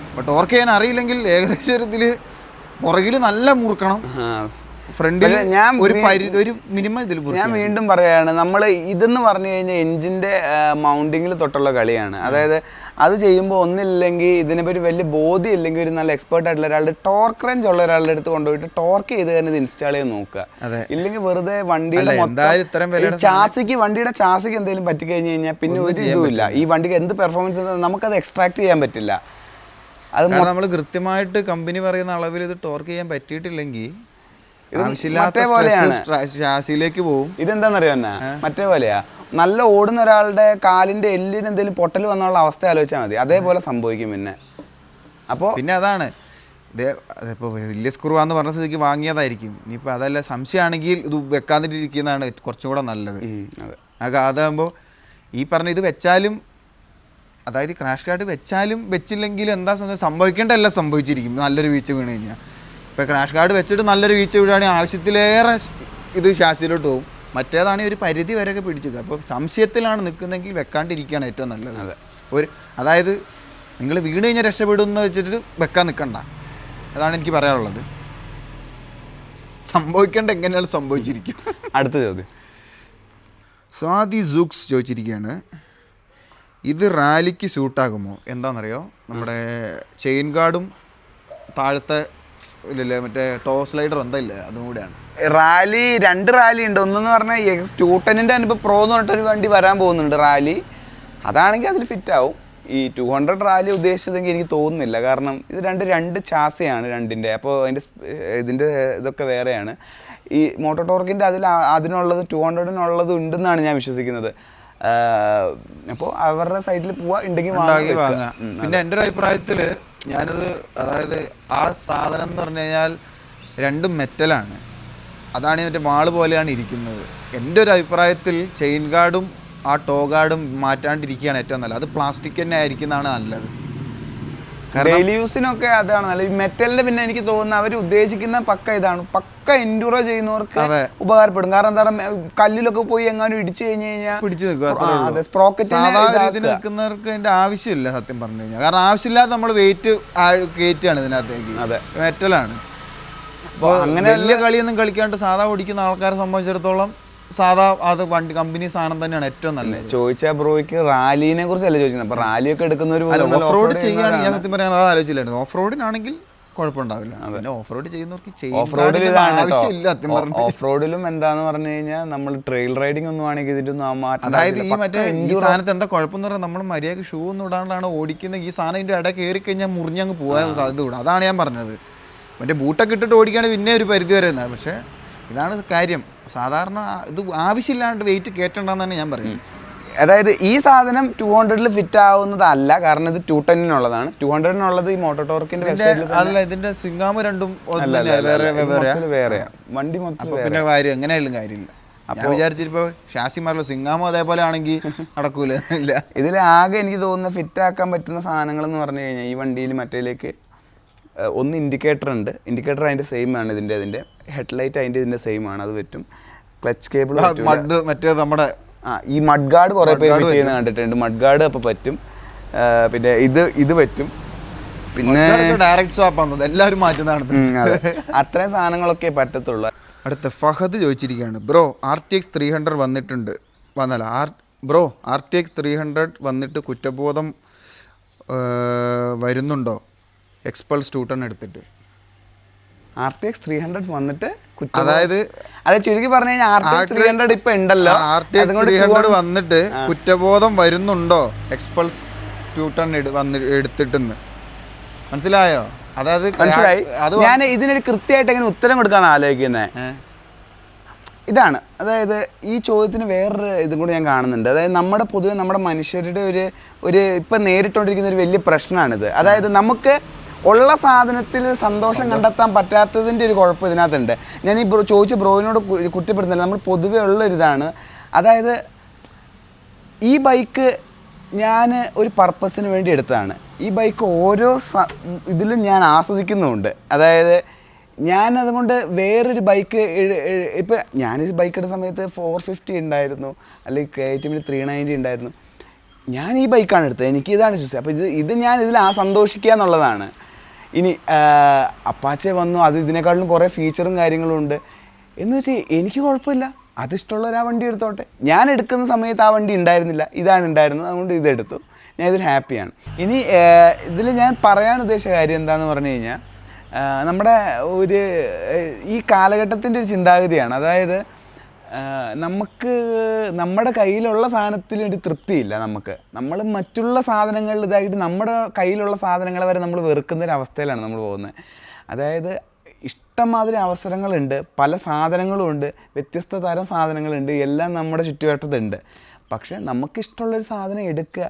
അപ്പോൾ ടോർക്ക് ചെയ്യാൻ അറിയില്ലെങ്കിൽ ഏകദേശം ഒരു ഇതിൽ പുറകിൽ നല്ല മുറുക്കണം, ഫ്രണ്ടിൽ ഒരു മിനിമം ഇതിൽ. ഞാൻ വീണ്ടും പറയുകയാണ്, നമ്മൾ ഇതെന്ന് പറഞ്ഞു കഴിഞ്ഞാൽ എഞ്ചിൻ്റെ മൗണ്ടിങ്ങിൽ തൊട്ടുള്ള കളിയാണ്. അതായത് അത് ചെയ്യുമ്പോൾ ഒന്നില്ലെങ്കിൽ ഇതിനെപ്പറ്റി വലിയ ബോധ്യം ഇല്ലെങ്കിൽ ഒരു നല്ല എക്സ്പേർട്ട് ആയിട്ടുള്ള ഒരാളുടെ ടോർക്ക് റേഞ്ച് ഉള്ള ഒരാളുടെ അടുത്ത് കൊണ്ടുപോയിട്ട് ടോർക്ക് ചെയ്ത് തന്നെ ഇത് ഇൻസ്റ്റാൾ ചെയ്ത് നോക്കുക. ഇല്ലെങ്കിൽ വെറുതെ വണ്ടിയുടെ വണ്ടിയുടെ ചാസിക്ക് എന്തെങ്കിലും പറ്റിക്കഴിഞ്ഞ് കഴിഞ്ഞാൽ പിന്നെ ഒരു ഇതുമില്ല. ഈ വണ്ടിക്ക് എന്ത് പെർഫോമൻസ് നമുക്കത് എക്സ്ട്രാക്ട് ചെയ്യാൻ പറ്റില്ല. അത് നമ്മൾ കൃത്യമായിട്ട് കമ്പനി പറയുന്ന അളവിൽ ഇത് ടോർക്ക് ചെയ്യാൻ പറ്റിയിട്ടില്ലെങ്കിൽ ാസിലേക്ക് പോകും. ഇതെന്താന്നറിയോ തന്നെ, മറ്റേ പോലെയാ, നല്ല ഓടുന്ന ഒരാളുടെ കാലിന്റെ എല്ലിന് എന്തെങ്കിലും പൊട്ടൽ വന്നുള്ള അവസ്ഥ ആലോചിച്ചാൽ മതി, അതേപോലെ സംഭവിക്കും. പിന്നെ അതാണ് അതിപ്പോൾ വലിയ സ്ക്രൂവാന്ന് പറഞ്ഞ സ്ഥിതിക്ക് വാങ്ങിയതായിരിക്കും. ഇനിയിപ്പോൾ അതല്ല സംശയമാണെങ്കിൽ ഇത് വെക്കാതിരിക്കുന്നതാണ് കുറച്ചും കൂടെ നല്ലത്. അതാകുമ്പോൾ ഈ പറഞ്ഞ ഇത് വെച്ചാലും, അതായത് ക്രാഷ് ഗാർഡ് വെച്ചാലും വെച്ചില്ലെങ്കിലും എന്താ സംഭവിക്കേണ്ട എല്ലാം സംഭവിച്ചിരിക്കും നല്ലൊരു വീഴ്ച വീണ് കഴിഞ്ഞാൽ. ഇപ്പോൾ ക്രാഷ് ഗാർഡ് വെച്ചിട്ട് നല്ലൊരു വീഴ്ച വീഴുകയാണെങ്കിൽ ആവശ്യത്തിലേറെ ഇത് ഷാസിലോട്ട് പോകും. മറ്റേതാണെങ്കിൽ ഒരു പരിധി വരെയൊക്കെ പിടിച്ചേക്കുക. അപ്പോൾ സംശയത്തിലാണ് നിൽക്കുന്നതെങ്കിൽ വെക്കാണ്ടിരിക്കുകയാണ് ഏറ്റവും നല്ലത്. അതായത് നിങ്ങൾ വീണ് കഴിഞ്ഞാൽ രക്ഷപ്പെടുമെന്ന് വെച്ചിട്ട് വെക്കാൻ നിൽക്കണ്ട, അതാണ് എനിക്ക് പറയാനുള്ളത്. സംഭവിക്കേണ്ട എങ്ങനെയാണ് സംഭവിച്ചിരിക്കും. അടുത്ത ചോദ്യം സ്വാതി സൂക്സ് ചോദിച്ചിരിക്കുകയാണ്, ഇത് റാലിക്ക് സ്യൂട്ടാകുമോ? എന്താണെന്നറിയോ, നമ്മുടെ ചെയിൻ ഗാർഡും താഴത്തെ ഇല്ലല്ലേ മറ്റേ ടോ സ്ലൈഡർ എന്താ ഇല്ലേ, അതും കൂടെയാണ്. റാലി 2 റാലി ഉണ്ട്. ഒന്നെന്ന് പറഞ്ഞാൽ സ്കൂട്ടനിൻ്റെ അനുഭവം പ്രോ എന്ന് പറഞ്ഞിട്ടൊരു വണ്ടി വരാൻ പോകുന്നുണ്ട് റാലി. അതാണെങ്കിൽ അതിൽ ഫിറ്റ് ആവും. ഈ 200 റാലി ഉദ്ദേശിച്ചതെങ്കിൽ എനിക്ക് തോന്നുന്നില്ല, കാരണം ഇത് രണ്ട് ചാസിയാണ് രണ്ടിൻ്റെ. അപ്പോൾ ഇതിൻ്റെ ഇതൊക്കെ വേറെയാണ്. ഈ മോട്ടോ ടോർക്കിൻ്റെ അതിനുള്ളത് 200-നുള്ളത് ഉണ്ടെന്നാണ് ഞാൻ വിശ്വസിക്കുന്നത്. അപ്പോൾ അവരുടെ സൈറ്റിൽ പോവാ ഉണ്ടെങ്കിൽ വാങ്ങാം. പിന്നെ എൻ്റെ ഒരു അഭിപ്രായത്തിൽ ഞാനത്, അതായത് ആ സാധനം എന്ന് പറഞ്ഞു കഴിഞ്ഞാൽ രണ്ടും മെറ്റലാണ്, അതാണ് മറ്റേ വാള് പോലെയാണ് ഇരിക്കുന്നത്. എൻ്റെ ഒരു അഭിപ്രായത്തിൽ ചെയിൻ ഗാർഡും ആ ടോ ഗാർഡും മാറ്റാണ്ടിരിക്കുകയാണ് ഏറ്റവും നല്ലത്. അത് പ്ലാസ്റ്റിക് തന്നെ ആയിരിക്കുന്നതാണ് നല്ലത്. ഡെയിലി യൂസിനൊക്കെ അതാണ് നല്ലത്. മെറ്റലിന്റെ പിന്നെ എനിക്ക് തോന്നുന്നു അവർ ഉദ്ദേശിക്കുന്ന പക്ക ഇതാണ്, പക്ക എൻഡ്യൂറോ ചെയ്യുന്നവർക്ക് ഉപകാരപ്പെടും. കാരണം എന്താ പറയുക, കല്ലിലൊക്കെ പോയി എങ്ങാനും ഇടിച്ചു കഴിഞ്ഞ് കഴിഞ്ഞാൽ പിടിച്ചു നിൽക്കുന്നവർക്ക് അതിന്റെ ആവശ്യമില്ല സത്യം പറഞ്ഞു കഴിഞ്ഞാൽ. കാരണം ആവശ്യമില്ലാതെ നമ്മൾ വെയിറ്റ് കയറ്റുകയാണ് ഇതിനകത്തേക്ക്. മെറ്റലാണ്. അപ്പോൾ അങ്ങനെ വലിയ കളിയൊന്നും കളിക്കാണ്ട് സാധാ ഓടിക്കുന്ന ആൾക്കാരെ സംബന്ധിച്ചിടത്തോളം സാധാ അത് വണ്ടി കമ്പനി സാധനം തന്നെയാണ് ഏറ്റവും നല്ലത്. ചോദിച്ചാൽ ബ്രോയ്ക്ക് റാലിനെ കുറിച്ചല്ലേ ചോദിച്ചത്? അപ്പൊ റാലിയൊക്കെ എടുക്കുന്ന ഓഫ് റോഡ് ചെയ്യുകയാണെങ്കിൽ ഞാൻ സത്യം പറയാൻ അത് ആലോചിച്ചില്ലായിരുന്നു. ഓഫ് റോഡിനാണെങ്കിൽ കുഴപ്പമുണ്ടാവില്ല. പിന്നെ ഓഫ് റോഡ് ചെയ്യുന്നവർക്ക് ഓഫ് റോഡിലും എന്താന്ന് പറഞ്ഞു കഴിഞ്ഞാൽ നമ്മൾ ട്രെയിൽ റൈഡിംഗ് ഒന്നും ആണെങ്കിൽ ഇതിന്റെ അതായത് ഈ മറ്റേ ഈ സാധനത്ത് എന്താ കുഴപ്പമെന്ന് പറഞ്ഞാൽ നമ്മൾ മര്യാദക്ക് ഷൂ ഒന്നും ഇടാണ്ടാണ് ഓടിക്കുന്നത്. ഈ സാധനം ഇതിന്റെ ഇട കയറി കഴിഞ്ഞാൽ മുറിഞ്ഞങ്ങ് പോകാൻ സാധ്യത കൂടാ. അതാണ് ഞാൻ പറഞ്ഞത്. മറ്റേ ബൂട്ടൊക്കെ ഇട്ടിട്ട് ഓടിക്കുകയാണെങ്കിൽ പിന്നെ ഒരു പരിധി വരെ തന്നെ. പക്ഷേ ഇതാണ് കാര്യം. സാധാരണ ഇത് ആവശ്യമില്ലാണ്ട് വെയിറ്റ് കയറ്റണ്ടെന്നാണ് ഞാൻ പറയുന്നത്. അതായത് ഈ സാധനം 200 ഫിറ്റ് ആവുന്നതല്ല, കാരണം ഇത് 210-നുള്ളതാണ്. 200-നുള്ളത് ഈ മോട്ടോടോർക്കിന്റെ അല്ല, ഇതിന്റെ സ്വിങ്ങാമ് രണ്ടും വേറെയാ, വണ്ടി മൊത്തം പിന്നെ കാര്യം എങ്ങനെയായാലും കാര്യമില്ല. അപ്പൊ വിചാരിച്ചിപ്പോ ഷാസിമാരല്ലോ സിംഗാമോ അതേപോലെ ആണെങ്കിൽ നടക്കൂല. ഇല്ല, ഇതിൽ ആകെ എനിക്ക് തോന്നുന്ന ഫിറ്റ് ആക്കാൻ പറ്റുന്ന സാധനങ്ങൾ എന്ന് പറഞ്ഞു കഴിഞ്ഞാൽ ഈ വണ്ടിയിൽ മറ്റേലേക്ക് ഒന്ന് ഇൻഡിക്കേറ്റർ ഉണ്ട്. ഇൻഡിക്കേറ്റർ അതിൻ്റെ സെയിം ആണ്, ഇതിൻ്റെ ഹെഡ്ലൈറ്റ് ഇതിൻ്റെ സെയിം ആണ്, അത് പറ്റും. ക്ലച്ച് കേബിൾ മറ്റേ നമ്മുടെ ഈ മഡ് ഗാർഡ് കുറേ പേര് ഫിറ്റ് ചെയ്യുന്ന കണ്ടിട്ടുണ്ട്. മഡ് ഗാർഡ് അപ്പോൾ പറ്റും. പിന്നെ ഇത് പറ്റും. പിന്നെ ഡയറക്റ്റ് സ്വാപ്പ് എല്ലാവരും മാറ്റുന്നതാണ്. അത്രയും സാധനങ്ങളൊക്കെ പറ്റത്തുള്ളൂ. അടുത്ത ഫഹദ് ചോദിച്ചിരിക്കുകയാണ്, ബ്രോ RTX 300 വന്നിട്ടുണ്ട് ബ്രോ RTX 300 വന്നിട്ട് കുറ്റബോധം വരുന്നുണ്ടോ എക്സ്പൾസ് 210 എടുത്തിട്ട്? RTX 300 വന്നിട്ട് അതായത് ചുരുക്കി പറഞ്ഞു കഴിഞ്ഞാൽ RTX 300 ഇപ്പൊ ഉണ്ടല്ലോ, RTX 300 വന്നിട്ട് കുറ്റബോധം വരുന്നുണ്ടോ എക്സ്പൾസ് 210 എടുത്തിട്ടെന്ന് മനസ്സിലായോ? അതായത് മനസ്സിലായി. ഞാൻ ഇതിനൊരു കൃത്യമായിട്ട് എങ്ങനെ ഉത്തരം കൊടുക്കാന്ന് ആലോചിക്കുന്നത് ഇതാണ്. അതായത് ഈ ചോദ്യത്തിന് വേറൊരു ഇതും കൂടി ഞാൻ കാണുന്നുണ്ട്. അതായത് പൊതുവെ നമ്മുടെ മനുഷ്യരുടെ ഒരു ഇപ്പം നേരിട്ടുകൊണ്ടിരിക്കുന്ന ഒരു വലിയ പ്രശ്നമാണിത്. അതായത് നമുക്ക് ഉള്ള സാധനത്തിൽ സന്തോഷം കണ്ടെത്താൻ പറ്റാത്തതിൻ്റെ ഒരു കുഴപ്പം ഇതിനകത്തുണ്ട്. ഞാൻ ഈ ചോദിച്ച ബ്രോയിനോട് കുറ്റപ്പെടുന്നില്ല, നമ്മൾ പൊതുവെ ഉള്ളൊരിതാണ്. അതായത് ഈ ബൈക്ക് ഞാൻ ഒരു പർപ്പസിന് വേണ്ടി എടുത്തതാണ്. ഈ ബൈക്ക് ഓരോ ഇതിലും ഞാൻ ആസ്വദിക്കുന്നുമുണ്ട്. അതായത് ഞാൻ അതുകൊണ്ട് വേറൊരു ബൈക്ക് ഇപ്പം ഞാനൊരു ബൈക്ക് എടുത്ത സമയത്ത് 450 ഉണ്ടായിരുന്നു, അല്ലെങ്കിൽ KTM 390 ഉണ്ടായിരുന്നു. ഞാൻ ഈ ബൈക്കാണ് എടുത്തത്, എനിക്ക് ഇതാണ് ചൂസ്. അപ്പോൾ ഇത് ഞാൻ ഇതിൽ സന്തോഷിക്കുക എന്നുള്ളതാണ്. ഇനി അപ്പാച്ചെ വന്നു, അത് ഇതിനേക്കാളും കുറേ ഫീച്ചറും കാര്യങ്ങളും ഉണ്ട് എന്ന് വെച്ചാൽ എനിക്ക് കുഴപ്പമില്ല, അതിഷ്ടമുള്ളവർ ആ വണ്ടി എടുത്തോട്ടെ. ഞാൻ എടുക്കുന്ന സമയത്ത് ആ വണ്ടി ഉണ്ടായിരുന്നില്ല, ഇതാണ് ഉണ്ടായിരുന്നത്, അതുകൊണ്ട് ഇതെടുത്തു. ഞാൻ ഇതിൽ ഹാപ്പിയാണ്. ഇനി ഇതിൽ ഞാൻ പറയാൻ ഉദ്ദേശിച്ച കാര്യം എന്താണെന്ന് പറഞ്ഞു കഴിഞ്ഞാൽ, നമ്മുടെ ഈ കാലഘട്ടത്തിൻ്റെ ഒരു ചിന്താഗതിയാണ്. അതായത് നമുക്ക് നമ്മുടെ കയ്യിലുള്ള സാധനത്തിൽ ഒരു തൃപ്തിയില്ല. നമ്മൾ മറ്റുള്ള സാധനങ്ങളിൽ ഇതായിട്ട് നമ്മുടെ കയ്യിലുള്ള സാധനങ്ങളെ വരെ നമ്മൾ വെറുക്കുന്നൊരവസ്ഥയിലാണ് നമ്മൾ പോകുന്നത്. അതായത് ഇഷ്ടംമാതിരി അവസരങ്ങളുണ്ട്, പല സാധനങ്ങളും ഉണ്ട്, വ്യത്യസ്ത തരം സാധനങ്ങളുണ്ട്, എല്ലാം നമ്മുടെ ചുറ്റുവട്ടത്തുണ്ട്. പക്ഷേ നമുക്കിഷ്ടമുള്ളൊരു സാധനം എടുക്കുക,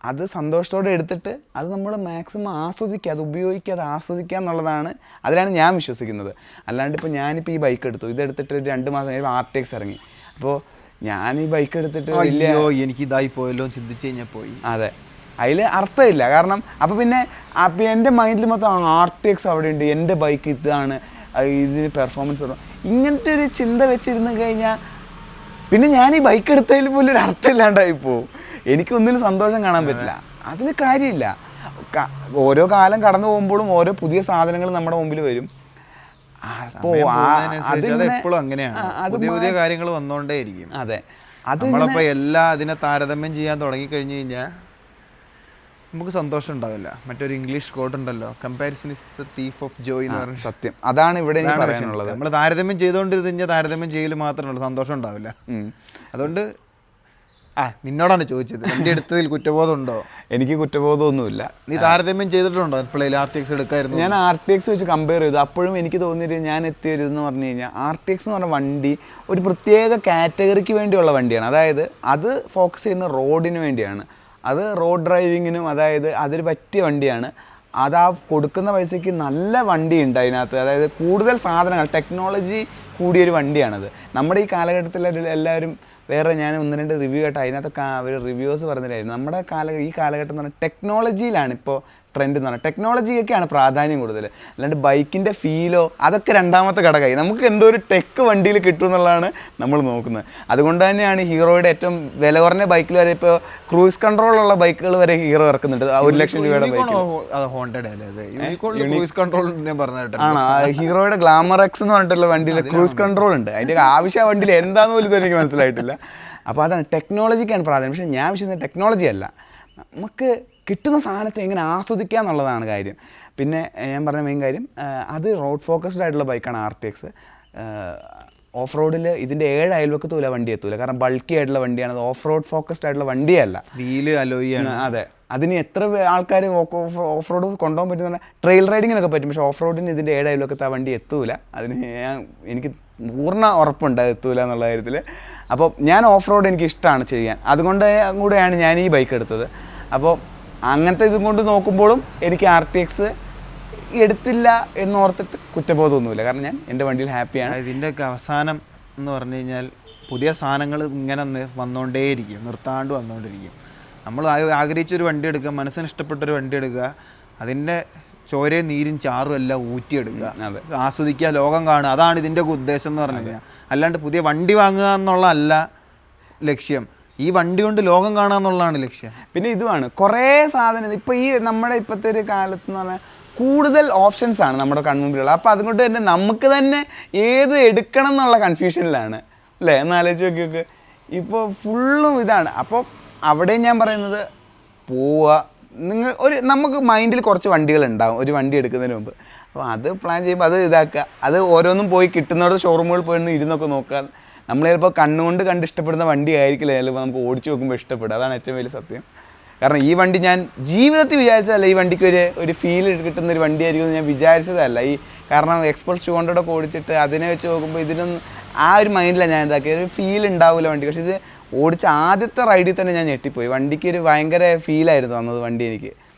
അത് സന്തോഷത്തോടെ എടുത്തിട്ട് അത് നമ്മൾ മാക്സിമം ആസ്വദിക്കുക, അത് ഉപയോഗിക്കുക, അത് ആസ്വദിക്കുക എന്നുള്ളതാണ്. അതിലാണ് ഞാൻ വിശ്വസിക്കുന്നത്. അല്ലാണ്ട് ഇപ്പോൾ ഞാനിപ്പോൾ ഈ ബൈക്ക് എടുത്തു, ഇതെടുത്തിട്ട് 2 മാസം കഴിഞ്ഞപ്പോൾ RTX ഇറങ്ങി. അപ്പോൾ ഞാൻ ഈ ബൈക്ക് എടുത്തിട്ട് എനിക്ക് ഇതായി പോയല്ലോ ചിന്തിച്ച് കഴിഞ്ഞാൽ പോയി. അതെ, അതിൽ അർത്ഥമില്ല. കാരണം അപ്പോൾ എൻ്റെ മൈൻഡിൽ മൊത്തം RTX അവിടെ ഉണ്ട്, എൻ്റെ ബൈക്ക് ഇതാണ്, ഇതിന് പെർഫോമൻസ് വരും, ഇങ്ങനത്തെ ഒരു ചിന്ത വെച്ചിരുന്ന് കഴിഞ്ഞാൽ പിന്നെ ഞാൻ ഈ ബൈക്ക് എടുത്തതിൽ പോലും ഒരു അർത്ഥമില്ലാണ്ടായി പോവും. എനിക്കൊന്നിലും സന്തോഷം കാണാൻ പറ്റില്ല, അതിൽ കാര്യമില്ല. ഓരോ കാലം കടന്നു പോകുമ്പോഴും ഓരോ പുതിയ സാധനങ്ങൾ നമ്മുടെ മുമ്പിൽ വരും. അപ്പോൾ എപ്പോഴും അങ്ങനെയാണ്, പുതിയ കാര്യങ്ങൾ വന്നുകൊണ്ടേയിരിക്കും. അതെ, നമ്മളിപ്പോൾ എല്ലാം അതിനെ താരതമ്യം ചെയ്യാൻ തുടങ്ങിക്കഴിഞ്ഞ് കഴിഞ്ഞാൽ നമുക്ക് സന്തോഷം ഉണ്ടാവില്ല. മറ്റൊരു ഇംഗ്ലീഷ് കോട്ട് ഉണ്ടല്ലോ, comparison is the thief of Joy എന്ന് പറഞ്ഞ സത്യം. അതാണ് ഇവിടെ എനിക്ക് പറയാനുള്ളത്. നമ്മൾ താരതമ്യം ചെയ്തുകൊണ്ടിരുന്ന താരതമ്യം ചെയ്യൽ മാത്രമേ സന്തോഷം ഉണ്ടാവില്ല. അതുകൊണ്ട് നിന്നോടാണ് ചോദിച്ചത്, വണ്ടി എടുത്തതിൽ കുറ്റബോധം ഉണ്ടോ? എനിക്ക് കുറ്റബോധമൊന്നുമില്ല. നീ താരതമ്യം ചെയ്തിട്ടുണ്ടോ എപ്പോഴേലും RTX എടുക്കായിരുന്നു? ഞാൻ RTX വെച്ച് കമ്പയർ ചെയ്തു. അപ്പോഴും എനിക്ക് തോന്നിയിട്ട് ഞാൻ എത്തിയൊരിതെന്ന് പറഞ്ഞു കഴിഞ്ഞാൽ, RTX എന്ന് പറഞ്ഞ വണ്ടി ഒരു പ്രത്യേക കാറ്റഗറിക്ക് വേണ്ടിയുള്ള വണ്ടിയാണ്. അതായത് അത് ഫോക്കസ് ചെയ്യുന്ന റോഡിന് വേണ്ടിയാണ്, അത് റോഡ് ഡ്രൈവിങ്ങിനും, അതായത് അതിന് പറ്റിയ വണ്ടിയാണ്. അത് കൊടുക്കുന്ന പൈസയ്ക്ക് നല്ല വണ്ടിയുണ്ട് അതിനകത്ത്. അതായത് കൂടുതൽ സാധനങ്ങൾ, ടെക്നോളജി കൂടിയൊരു വണ്ടിയാണത്. നമ്മുടെ ഈ കാലഘട്ടത്തിൽ എല്ലാവരും വേറെ ഞാൻ 1-2 റിവ്യൂ കേട്ടോ, അതിനകത്തൊക്കെ അവർ റിവ്യൂസ് പറഞ്ഞിട്ടായിരുന്നു. നമ്മുടെ ഈ കാലഘട്ടം എന്ന് പറഞ്ഞാൽ ടെക്നോളജിയിലാണ് ഇപ്പോൾ ട്രെൻഡ് എന്ന് പറഞ്ഞാൽ, ടെക്നോളജിയൊക്കെയാണ് പ്രാധാന്യം കൂടുതൽ. അല്ലാണ്ട് ബൈക്കിൻ്റെ ഫീലോ അതൊക്കെ രണ്ടാമത്തെ ഘടകമായി. നമുക്ക് എന്തോ ഒരു ടെക്ക് വണ്ടിയിൽ കിട്ടും എന്നുള്ളതാണ് നമ്മൾ നോക്കുന്നത്. അതുകൊണ്ട് തന്നെയാണ് ഹീറോയുടെ ഏറ്റവും വില കുറഞ്ഞ ബൈക്കിൽ വരെ ഇപ്പോൾ ക്രൂയിസ് കൺട്രോളുള്ള ബൈക്കുകൾ വരെ ഹീറോ ഇറക്കുന്നുണ്ട്. 1 ലക്ഷം രൂപയുടെ ബൈക്ക് ആണ്. ഹീറോയുടെ ഗ്ലാമർ എക്സ് എന്ന് പറഞ്ഞിട്ടുള്ള വണ്ടിയിൽ ക്രൂയിസ് കൺട്രോൾ ഉണ്ട്. അതിൻ്റെ ആവശ്യം ആ വണ്ടിയിൽ എന്താന്ന് പോലും എനിക്ക് മനസ്സിലായിട്ടില്ല. അപ്പോൾ അതാണ്, ടെക്നോളജിക്കാണ് പ്രാധാന്യം. പക്ഷേ ഞാൻ വിശ്വസിക്കുന്ന ടെക്നോളജി അല്ല, നമുക്ക് കിട്ടുന്ന സാധനത്തെ എങ്ങനെ ആസ്വദിക്കുക എന്നുള്ളതാണ് കാര്യം. പിന്നെ ഞാൻ പറഞ്ഞ മെയിൻ കാര്യം, അത് റോഡ് ഫോക്കസ്ഡ് ആയിട്ടുള്ള ബൈക്കാണ് RTX. ഓഫ് റോഡിൽ ഇതിൻ്റെ 7 അയൽവക്കത്തുമില്ല വണ്ടി എത്തൂല, കാരണം ബൾക്കി ആയിട്ടുള്ള വണ്ടിയാണ്. അത് ഓഫ് റോഡ് ഫോക്കസ്ഡ് ആയിട്ടുള്ള വണ്ടിയല്ല, വീല് അലോയിയാണ്. അതെ, അതിന് എത്ര ആൾക്കാർ ഓഫ് റോഡ് കൊണ്ടുപോകാൻ പറ്റുന്ന ട്രെയിൽ റൈഡിങ്ങിനൊക്കെ പറ്റും. പക്ഷേ ഓഫ് റോഡിന് ഇതിൻ്റെ 7 അയൽവക്കത്ത് ആ വണ്ടി എത്തൂല. അതിന് എനിക്ക് പൂർണ്ണ ഉറപ്പുണ്ട് അത് എത്തൂല എന്നുള്ള കാര്യത്തിൽ. അപ്പോൾ ഞാൻ ഓഫ് റോഡ് എനിക്ക് ഇഷ്ടമാണ് ചെയ്യാൻ, അതുകൊണ്ട് കൂടെയാണ് ഞാൻ ഈ ബൈക്ക് എടുത്തത്. അപ്പോൾ അങ്ങനത്തെ ഇതും കൊണ്ട് നോക്കുമ്പോഴും എനിക്ക് RTX എടുത്തില്ല എന്നോർത്തിട്ട് കുറ്റബോധമൊന്നുമില്ല, കാരണം ഞാൻ എൻ്റെ വണ്ടിയിൽ ഹാപ്പിയാണ്. ഇതിൻ്റെയൊക്കെ അവസാനം എന്ന് പറഞ്ഞു കഴിഞ്ഞാൽ പുതിയ സാധനങ്ങൾ ഇങ്ങനെ വന്നുകൊണ്ടേയിരിക്കും, നിർത്താണ്ട് വന്നുകൊണ്ടിരിക്കും. നമ്മൾ ആഗ്രഹിച്ചൊരു വണ്ടി എടുക്കുക, മനസ്സിന് ഇഷ്ടപ്പെട്ടൊരു വണ്ടി എടുക്കുക, അതിൻ്റെ ചോരയും നീരും ചാറും എല്ലാം ഊറ്റിയെടുക്കുക, ആസ്വദിക്കുക, ലോകം കാണുക. അതാണ് ഇതിൻ്റെ ഉദ്ദേശം എന്ന് പറഞ്ഞു കഴിഞ്ഞാൽ. അല്ലാണ്ട് പുതിയ വണ്ടി വാങ്ങുക എന്നുള്ളതല്ല ലക്ഷ്യം, ഈ വണ്ടി കൊണ്ട് ലോകം കാണുക എന്നുള്ളതാണ് ലക്ഷ്യം. പിന്നെ ഇതുമാണ് കുറേ സാധനം ഇപ്പോൾ ഈ നമ്മുടെ ഇപ്പോഴത്തെ ഒരു കാലത്ത് എന്ന് പറഞ്ഞാൽ കൂടുതൽ ഓപ്ഷൻസ് ആണ് നമ്മുടെ കൺമുമ്പിലുള്ള. അപ്പോൾ അതുകൊണ്ട് തന്നെ നമുക്ക് തന്നെ ഏത് എടുക്കണം എന്നുള്ള കൺഫ്യൂഷനിലാണ് അല്ലേ, എന്നാലോചിച്ച് നോക്കിയൊക്കെ. ഇപ്പോൾ ഫുള്ളും ഇതാണ്. അപ്പോൾ അവിടെയും ഞാൻ പറയുന്നത് പോവുക, നമുക്ക് മൈൻഡിൽ കുറച്ച് വണ്ടികളുണ്ടാവും ഒരു വണ്ടി എടുക്കുന്നതിന് മുമ്പ്. അപ്പോൾ അത് പ്ലാൻ ചെയ്യുമ്പോൾ അത് ഇതാക്കുക, അത് ഓരോന്നും പോയി കിട്ടുന്നവരുടെ ഷോറൂമുകളിൽ പോയി ഇരുന്നൊക്കെ നോക്കാൻ. നമ്മൾ ചിലപ്പോൾ കണ്ണുകൊണ്ട് കണ്ട് ഇഷ്ടപ്പെടുന്ന വണ്ടി ആയിരിക്കില്ല ചിലപ്പോൾ നമുക്ക് ഓടിച്ച് നോക്കുമ്പോൾ ഇഷ്ടപ്പെടുക. അതാണ് ഏറ്റവും വലിയ സത്യം. കാരണം ഈ വണ്ടി ഞാൻ ജീവിതത്തിൽ വിചാരിച്ചതല്ല, ഈ വണ്ടിക്ക് ഒരു ഫീൽ കിട്ടുന്ന ഒരു വണ്ടിയായിരിക്കും ഞാൻ വിചാരിച്ചതല്ല. കാരണം എക്സ്പൾസ് 200 ഒക്കെ ഓടിച്ചിട്ട് അതിനെ വെച്ച് നോക്കുമ്പോൾ ഇതിനൊന്നും ആ ഒരു മൈൻഡിലാണ് ഞാൻ ഇതാക്കിയത്. ഒരു ഫീൽ ഉണ്ടാവില്ല വണ്ടി. പക്ഷേ ഇത് ഓടിച്ച ആദ്യത്തെ റൈഡിൽ തന്നെ ഞാൻ ഞെട്ടിപ്പോയി. വണ്ടിക്ക് ഒരു ഭയങ്കര ഫീലായിരുന്നു തന്നത് വണ്ടി എനിക്ക്.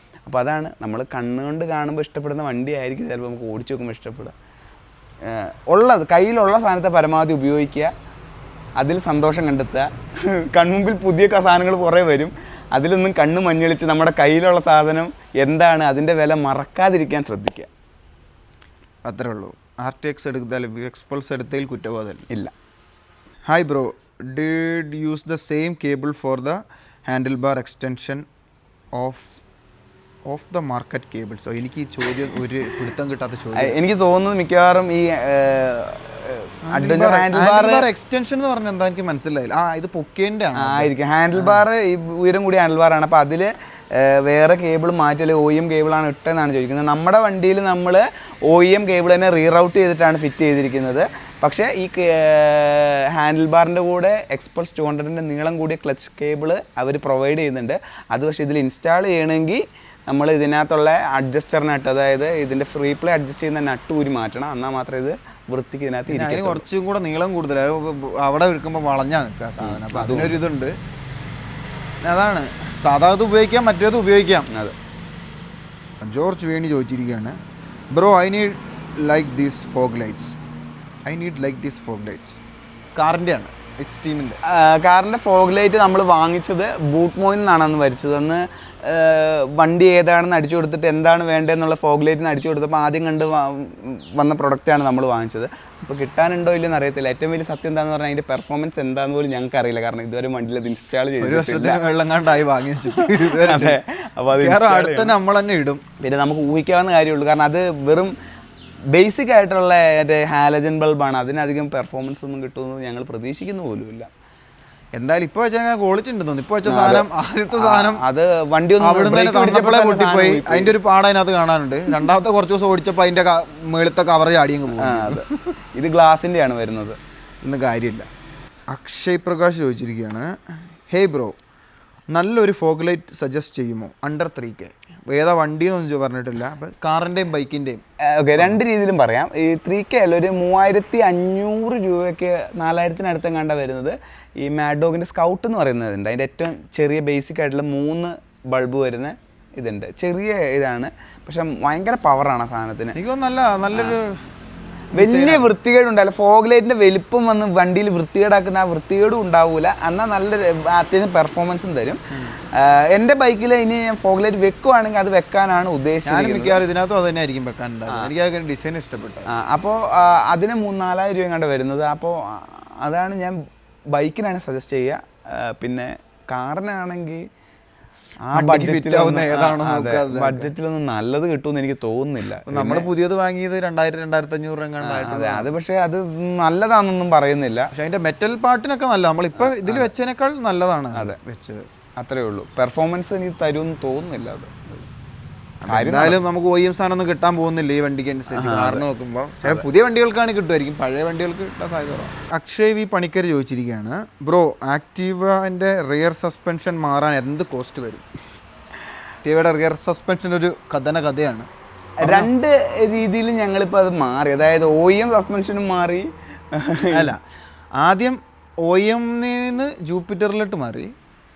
അപ്പോൾ അതാണ് നമ്മൾ കണ്ണുകൊണ്ട് കാണുമ്പോൾ ഇഷ്ടപ്പെടുന്ന വണ്ടി ആയിരിക്കും ചിലപ്പോൾ നമുക്ക് ഓടിച്ച് നോക്കുമ്പോൾ ഇഷ്ടപ്പെടുക. ഉള്ളത് കയ്യിലുള്ള സാധനത്തെ പരമാവധി ഉപയോഗിക്കുക, അതിൽ സന്തോഷം കണ്ടെത്തുക. കൺമുമ്പിൽ പുതിയ സാധനങ്ങൾ കുറേ വരും, അതിലൊന്നും കണ്ണ് മഞ്ഞളിച്ച് നമ്മുടെ കയ്യിലുള്ള സാധനം എന്താണ് അതിൻ്റെ വില മറക്കാതിരിക്കാൻ ശ്രദ്ധിക്കുക. അത്രേ ഉള്ളൂ. RTX എടുത്താൽ എക്സ്പൾസ് എടുത്തതിൽ കുറ്റബോധമില്ല. ഇല്ല. Hi bro, did use the same cable for the handle bar extension of the market cables? എനിക്ക് ഈ ചോദ്യം ഒരു പിടുത്തം കിട്ടാത്ത ചോദ്യം. എനിക്ക് തോന്നുന്നത് മിക്കവാറും ഈ ഹാൻഡിൽ ബാർ എക്സ്റ്റൻഷൻ എന്ന് പറഞ്ഞാൽ എന്താ എനിക്ക് മനസ്സിലായില്ല. ഇത് പൊക്കേൻ്റെ ആയിരിക്കും. ഹാൻഡിൽ ബാർ ഈ ഉയരം കൂടിയ ഹാൻഡിൽ ബാറാണ്. അപ്പോൾ അതിൽ വേറെ കേബിൾ മാറ്റി, അല്ലെങ്കിൽ OEM കേബിളാണ് ഇട്ടെന്നാണ് ചോദിക്കുന്നത്. നമ്മുടെ വണ്ടിയിൽ നമ്മൾ OEM കേബിൾ തന്നെ റീറൗട്ട് ചെയ്തിട്ടാണ് ഫിറ്റ് ചെയ്തിരിക്കുന്നത്. പക്ഷേ ഈ ഹാൻഡിൽ ബാറിൻ്റെ കൂടെ എക്സ്പൾസ് 200ൻ്റെ നീളം കൂടിയ ക്ലച്ച് കേബിൾ അവർ പ്രൊവൈഡ് ചെയ്യുന്നുണ്ട്. അത് പക്ഷേ ഇതിൽ ഇൻസ്റ്റാൾ ചെയ്യണമെങ്കിൽ നമ്മൾ ഇതിനകത്തുള്ള അഡ്ജസ്റ്ററിനട്ട്, അതായത് ഇതിൻ്റെ ഫ്രീ പ്ലേ അഡ്ജസ്റ്റ് ചെയ്യുന്ന നട്ട് ഊരി മാറ്റണം. എന്നാൽ മാത്രമേ ഇത് വൃത്തിക്ക് ഇതിനകത്ത് ഇരിക്കും. കുറച്ചും കൂടെ നീളം കൂടുതലാണ്, അവിടെ എടുക്കുമ്പോൾ വളഞ്ഞാൽ നിൽക്കുക സാധനം. അപ്പോൾ അതിനൊരിതുണ്ട്. അതാണ് സാധാ ഇത് ഉപയോഗിക്കാം, മറ്റേത് ഉപയോഗിക്കാം. അതെ. ജോർജ് വേണി ചോദിച്ചിരിക്കുകയാണ്, bro I need like these fog lights. കാറിൻ്റെയാണ്, എക്സ്ട്രീമിൻ്റെ കാറിൻ്റെ ഫോഗ് ലൈറ്റ് നമ്മൾ വാങ്ങിച്ചത് ബൂട്ട് മോയിൽ നിന്നാണ് അന്ന് വരച്ചത്. അന്ന് വണ്ടി ഏതാണെന്ന് അടിച്ചു കൊടുത്തിട്ട് എന്താണ് വേണ്ടതെന്നുള്ള ഫോഗ് ലൈറ്റിന് അടിച്ചു കൊടുത്തപ്പോൾ ആദ്യം കണ്ട് വന്ന പ്രൊഡക്റ്റാണ് നമ്മൾ വാങ്ങിച്ചത്. അപ്പോൾ കിട്ടാനുണ്ടോ ഇല്ലെന്ന് അറിയത്തില്ല. ഏറ്റവും വലിയ സത്യം എന്താണെന്ന് പറഞ്ഞാൽ അതിൻ്റെ പെർഫോമൻസ് എന്താണെന്ന് പോലും ഞങ്ങൾക്ക് അറിയില്ല. കാരണം ഇതുവരെ വണ്ടിയിൽ അത് ഇൻസ്റ്റാൾ ചെയ്തിട്ടില്ല. വെള്ളങ്ങാണ്ടായി വാങ്ങി വെച്ചിട്ട്. അതെ. അപ്പോൾ അത് അടുത്ത് നമ്മൾ തന്നെ ഇടും. പിന്നെ നമുക്ക് ഊഹിക്കാവുന്ന കാര്യമുള്ളൂ. കാരണം അത് വെറും ബേസിക് ആയിട്ടുള്ള ഹാലജൻ ബൾബാണ്. അതിനധികം പെർഫോമൻസ് ഒന്നും കിട്ടുമെന്ന് ഞങ്ങൾ പ്രതീക്ഷിക്കുന്ന പോലുമില്ല. എന്തായാലും ഇപ്പോൾ വെച്ചാൽ ക്വാളിറ്റി ഉണ്ട് തോന്നുന്നു. ഇപ്പോൾ വെച്ച സാധനം, ആദ്യത്തെ സാധനം അത് വണ്ടി പൊട്ടിപ്പോയി. അതിൻ്റെ ഒരു പാട അതിനകത്ത് കാണാനുണ്ട്. രണ്ടാമത്തെ കുറച്ച് ദിവസം ഓടിച്ചപ്പോൾ അതിൻ്റെ മേളത്തെ കവർ ചാടിയങ്ങ് പോകും. ഇത് ഗ്ലാസിൻ്റെയാണ് വരുന്നത്. ഇന്ന് കാര്യമില്ല. അക്ഷയ് പ്രകാശ് ചോദിച്ചിരിക്കുകയാണ്, ഹേയ് ബ്രോ, നല്ലൊരു ഫോഗ് ലൈറ്റ് സജസ്റ്റ് ചെയ്യുമോ അണ്ടർ 3K? ഏതാ വണ്ടിയെന്നൊന്നും പറഞ്ഞിട്ടില്ല. അപ്പം കാറിൻ്റെയും ബൈക്കിൻ്റെയും. ഓക്കെ, രണ്ട് രീതിയിലും പറയാം. ഈ 3K അല്ല, ഒരു 3500 രൂപയ്ക്ക് 4000-നടുത്തും കണ്ട വരുന്നത് ഈ മാഡ്ഡോഗിൻ്റെ സ്കൗട്ട് എന്ന് പറയുന്നതുണ്ട്. അതിൻ്റെ ഏറ്റവും ചെറിയ ബേസിക് ആയിട്ടുള്ള 3 ബൾബ് വരുന്ന ഇതുണ്ട്. ചെറിയ ഇതാണ്, പക്ഷെ ഭയങ്കര പവറാണ് ആ സാധനത്തിന്. എനിക്ക് നല്ലൊരു വലിയ വൃത്തികേടുണ്ടാവില്ല. ഫോഗ് ലൈറ്റിൻ്റെ വലിപ്പം വന്ന് വണ്ടിയിൽ വൃത്തികേടാക്കുന്ന ആ വൃത്തികേടും ഉണ്ടാവില്ല. എന്നാൽ നല്ലൊരു അത്യാവശ്യം പെർഫോമൻസും തരും. എൻ്റെ ബൈക്കിൽ ഇനി ഞാൻ ഫോഗ് ലൈറ്റ് വെക്കുവാണെങ്കിൽ അത് വെക്കാനാണ് ഉദ്ദേശിച്ചത്. മിക്കവാറും ഇതിനകത്തും അത് തന്നെ ആയിരിക്കും വെക്കാനുണ്ടാവും. എനിക്ക് ഡിസൈൻ ഇഷ്ടപ്പെട്ടു. അപ്പോൾ അതിന് 3-4000 രൂപ കണ്ട് വരുന്നത്. അപ്പോൾ അതാണ് ഞാൻ ബൈക്കിനാണ് സജസ്റ്റ് ചെയ്യുക. പിന്നെ കാറിനാണെങ്കിൽ ആ ബഡ്ജറ്റിലൊന്നും നല്ലത് കിട്ടുമെന്ന് എനിക്ക് തോന്നുന്നില്ല. നമ്മൾ പുതിയത് വാങ്ങിയത് 2000-2500 രൂപ. അത് പക്ഷേ അത് നല്ലതാണെന്നൊന്നും പറയുന്നില്ല. പക്ഷെ അതിന്റെ മെറ്റൽ പാർട്ടിനൊക്കെ നല്ല, നമ്മളിപ്പോൾ ഇതിൽ വെച്ചതിനേക്കാൾ നല്ലതാണ് അതെ വെച്ചത്. അത്രേ ഉള്ളൂ. പെർഫോമൻസ് എനിക്ക് തരുമെന്ന് തോന്നുന്നില്ല. അത് എന്തായാലും നമുക്ക് OEM സാധനമൊന്നും കിട്ടാൻ പോകുന്നില്ല ഈ വണ്ടിക്ക് അനുസരിച്ച്. കാരണം നോക്കുമ്പോൾ ചില പുതിയ വണ്ടികൾക്കാണ് കിട്ടുമായിരിക്കും, പഴയ വണ്ടികൾക്ക് കിട്ടാൻ സാധ്യത. അക്ഷയ് വി പണിക്കർ ചോദിച്ചിരിക്കുകയാണ്, ബ്രോ ആക്റ്റീവൻ്റെ റിയർ സസ്പെൻഷൻ മാറാൻ എന്ത് കോസ്റ്റ് വരും? ആക്റ്റീവയുടെ റിയർ സസ്പെൻഷൻ ഒരു കഥയാണ്. രണ്ട് രീതിയിലും ഞങ്ങളിപ്പോൾ അത് മാറി. അതായത് OEM സസ്പെൻഷനും മാറി, അല്ല, ആദ്യം OEM-ന്ന് ജൂപ്പിറ്ററിലോട്ട് മാറി,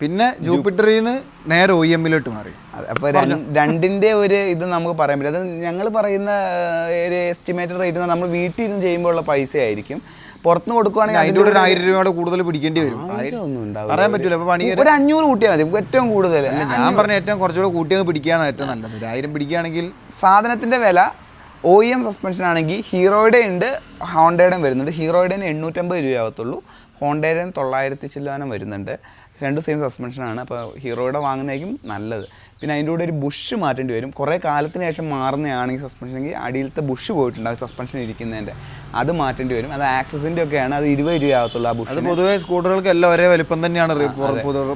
പിന്നെ ജൂപ്പിറ്ററിൽ നിന്ന് നേരെ OEM-ലോട്ട് മാറി. അപ്പോൾ രണ്ടിൻ്റെ ഒരു ഇത് നമുക്ക് പറയാൻ പറ്റില്ല. അത് ഞങ്ങൾ പറയുന്ന ഒരു എസ്റ്റിമേറ്റഡ് റേറ്റ് നമ്മൾ വീട്ടിൽ ഇരുന്ന് ചെയ്യുമ്പോൾ ഉള്ള പൈസ ആയിരിക്കും. പുറത്തുനിന്ന് കൊടുക്കുവാണെങ്കിൽ അതിൻ്റെ കൂടെ ഒരു 1000 രൂപയുടെ കൂടുതൽ പിടിക്കേണ്ടി വരും. പറയാൻ പറ്റില്ല. അപ്പോൾ പണി ഒരു 500 കൂട്ടിയാൽ മതി ഏറ്റവും കൂടുതൽ. ഞാൻ പറഞ്ഞ ഏറ്റവും കുറച്ചുകൂടെ കൂട്ടിയൊക്കെ പിടിക്കാനാണ് ഏറ്റവും നല്ലത്. 1000 പിടിക്കുകയാണെങ്കിൽ സാധനത്തിൻ്റെ വില OEM സസ്പെൻഷൻ ആണെങ്കിൽ ഹീറോയുടെ ഉണ്ട്, ഹോണ്ടയുടെയും വരുന്നുണ്ട്. ഹീറോയുടെ 850 രൂപയാവത്തുള്ളൂ, ഹോണ്ടയുടെ 900 ചില്ലാനം വരുന്നുണ്ട്. രണ്ട് സെയിം സസ്പെൻഷനാണ്. അപ്പോൾ ഹീറോയുടെ വാങ്ങുന്നതായിരിക്കും നല്ലത്. പിന്നെ അതിൻ്റെ കൂടെ ഒരു ബുഷ് മാറ്റേണ്ടി വരും. കുറേ കാലത്തിന് ശേഷം മാറുന്നതാണെങ്കിൽ സസ്പെൻഷനെങ്കിൽ അടിയിലത്തെ ബുഷ് പോയിട്ടുണ്ടാകും സസ്പെൻഷൻ ഇരിക്കുന്നതിൻ്റെ, അത് മാറ്റേണ്ടി വരും. അത് ആക്സസിൻ്റെ ഒക്കെയാണ്, അത് 20 രൂപയാവത്തുള്ളൂ ആ ബുഷ്. അത് പൊതുവേ സ്കൂട്ടറുകൾക്ക് എല്ലാം ഒരേ വലിപ്പം തന്നെയാണ്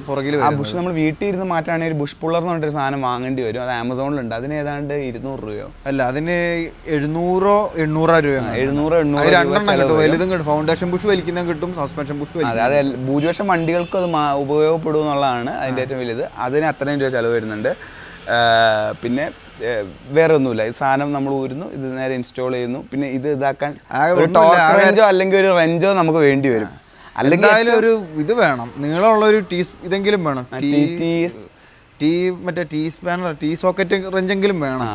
പുറകിൽ. ആ ബുഷ് നമ്മൾ വീട്ടിൽ ഇരുന്ന് മാറ്റുകയാണെങ്കിൽ ഒരു ബുഷ് പുള്ളർ എന്ന് പറഞ്ഞിട്ടൊരു സാധനം വാങ്ങേണ്ടി വരും. അത് ആമസോണിലുണ്ട്. അതിന് ഏതാണ്ട് 200 രൂപയോ അല്ല, അതിന് 700-800 രൂപ. 700-800 രണ്ടെണ്ണം കിട്ടും. വലുതും കിട്ടും, ഫൗണ്ടേഷൻ ബുഷ് വലിക്കുന്ന കിട്ടും, സസ്പെൻഷൻ ബുഷ്. അതെ, ഭൂരിപക്ഷം വണ്ടികൾക്കും അത് ഉപയോഗപ്പെടും എന്നുള്ളതാണ് അതിൻ്റെ ഏറ്റവും വലുത്. അതിന് അത്രയും രൂപ ചിലവ് വരുന്നുണ്ട്. പിന്നെ വേറെ ഒന്നുമില്ല. ഈ സാധനം നമ്മൾ ഊരുന്നു, ഇത് നേരെ ഇൻസ്റ്റാൾ ചെയ്യുന്നു. പിന്നെ ഇത് ഇതാക്കാൻ റെഞ്ചോ അല്ലെങ്കിൽ ഒരു റെഞ്ചോ നമുക്ക് വേണ്ടി വരും. അല്ലെങ്കിൽ ഒരു ഇത് വേണം, നീളമുള്ള ഒരു ഇതെങ്കിലും വേണം, മറ്റേ ടീ സോക്കറ്റ് റെഞ്ചെങ്കിലും വേണം.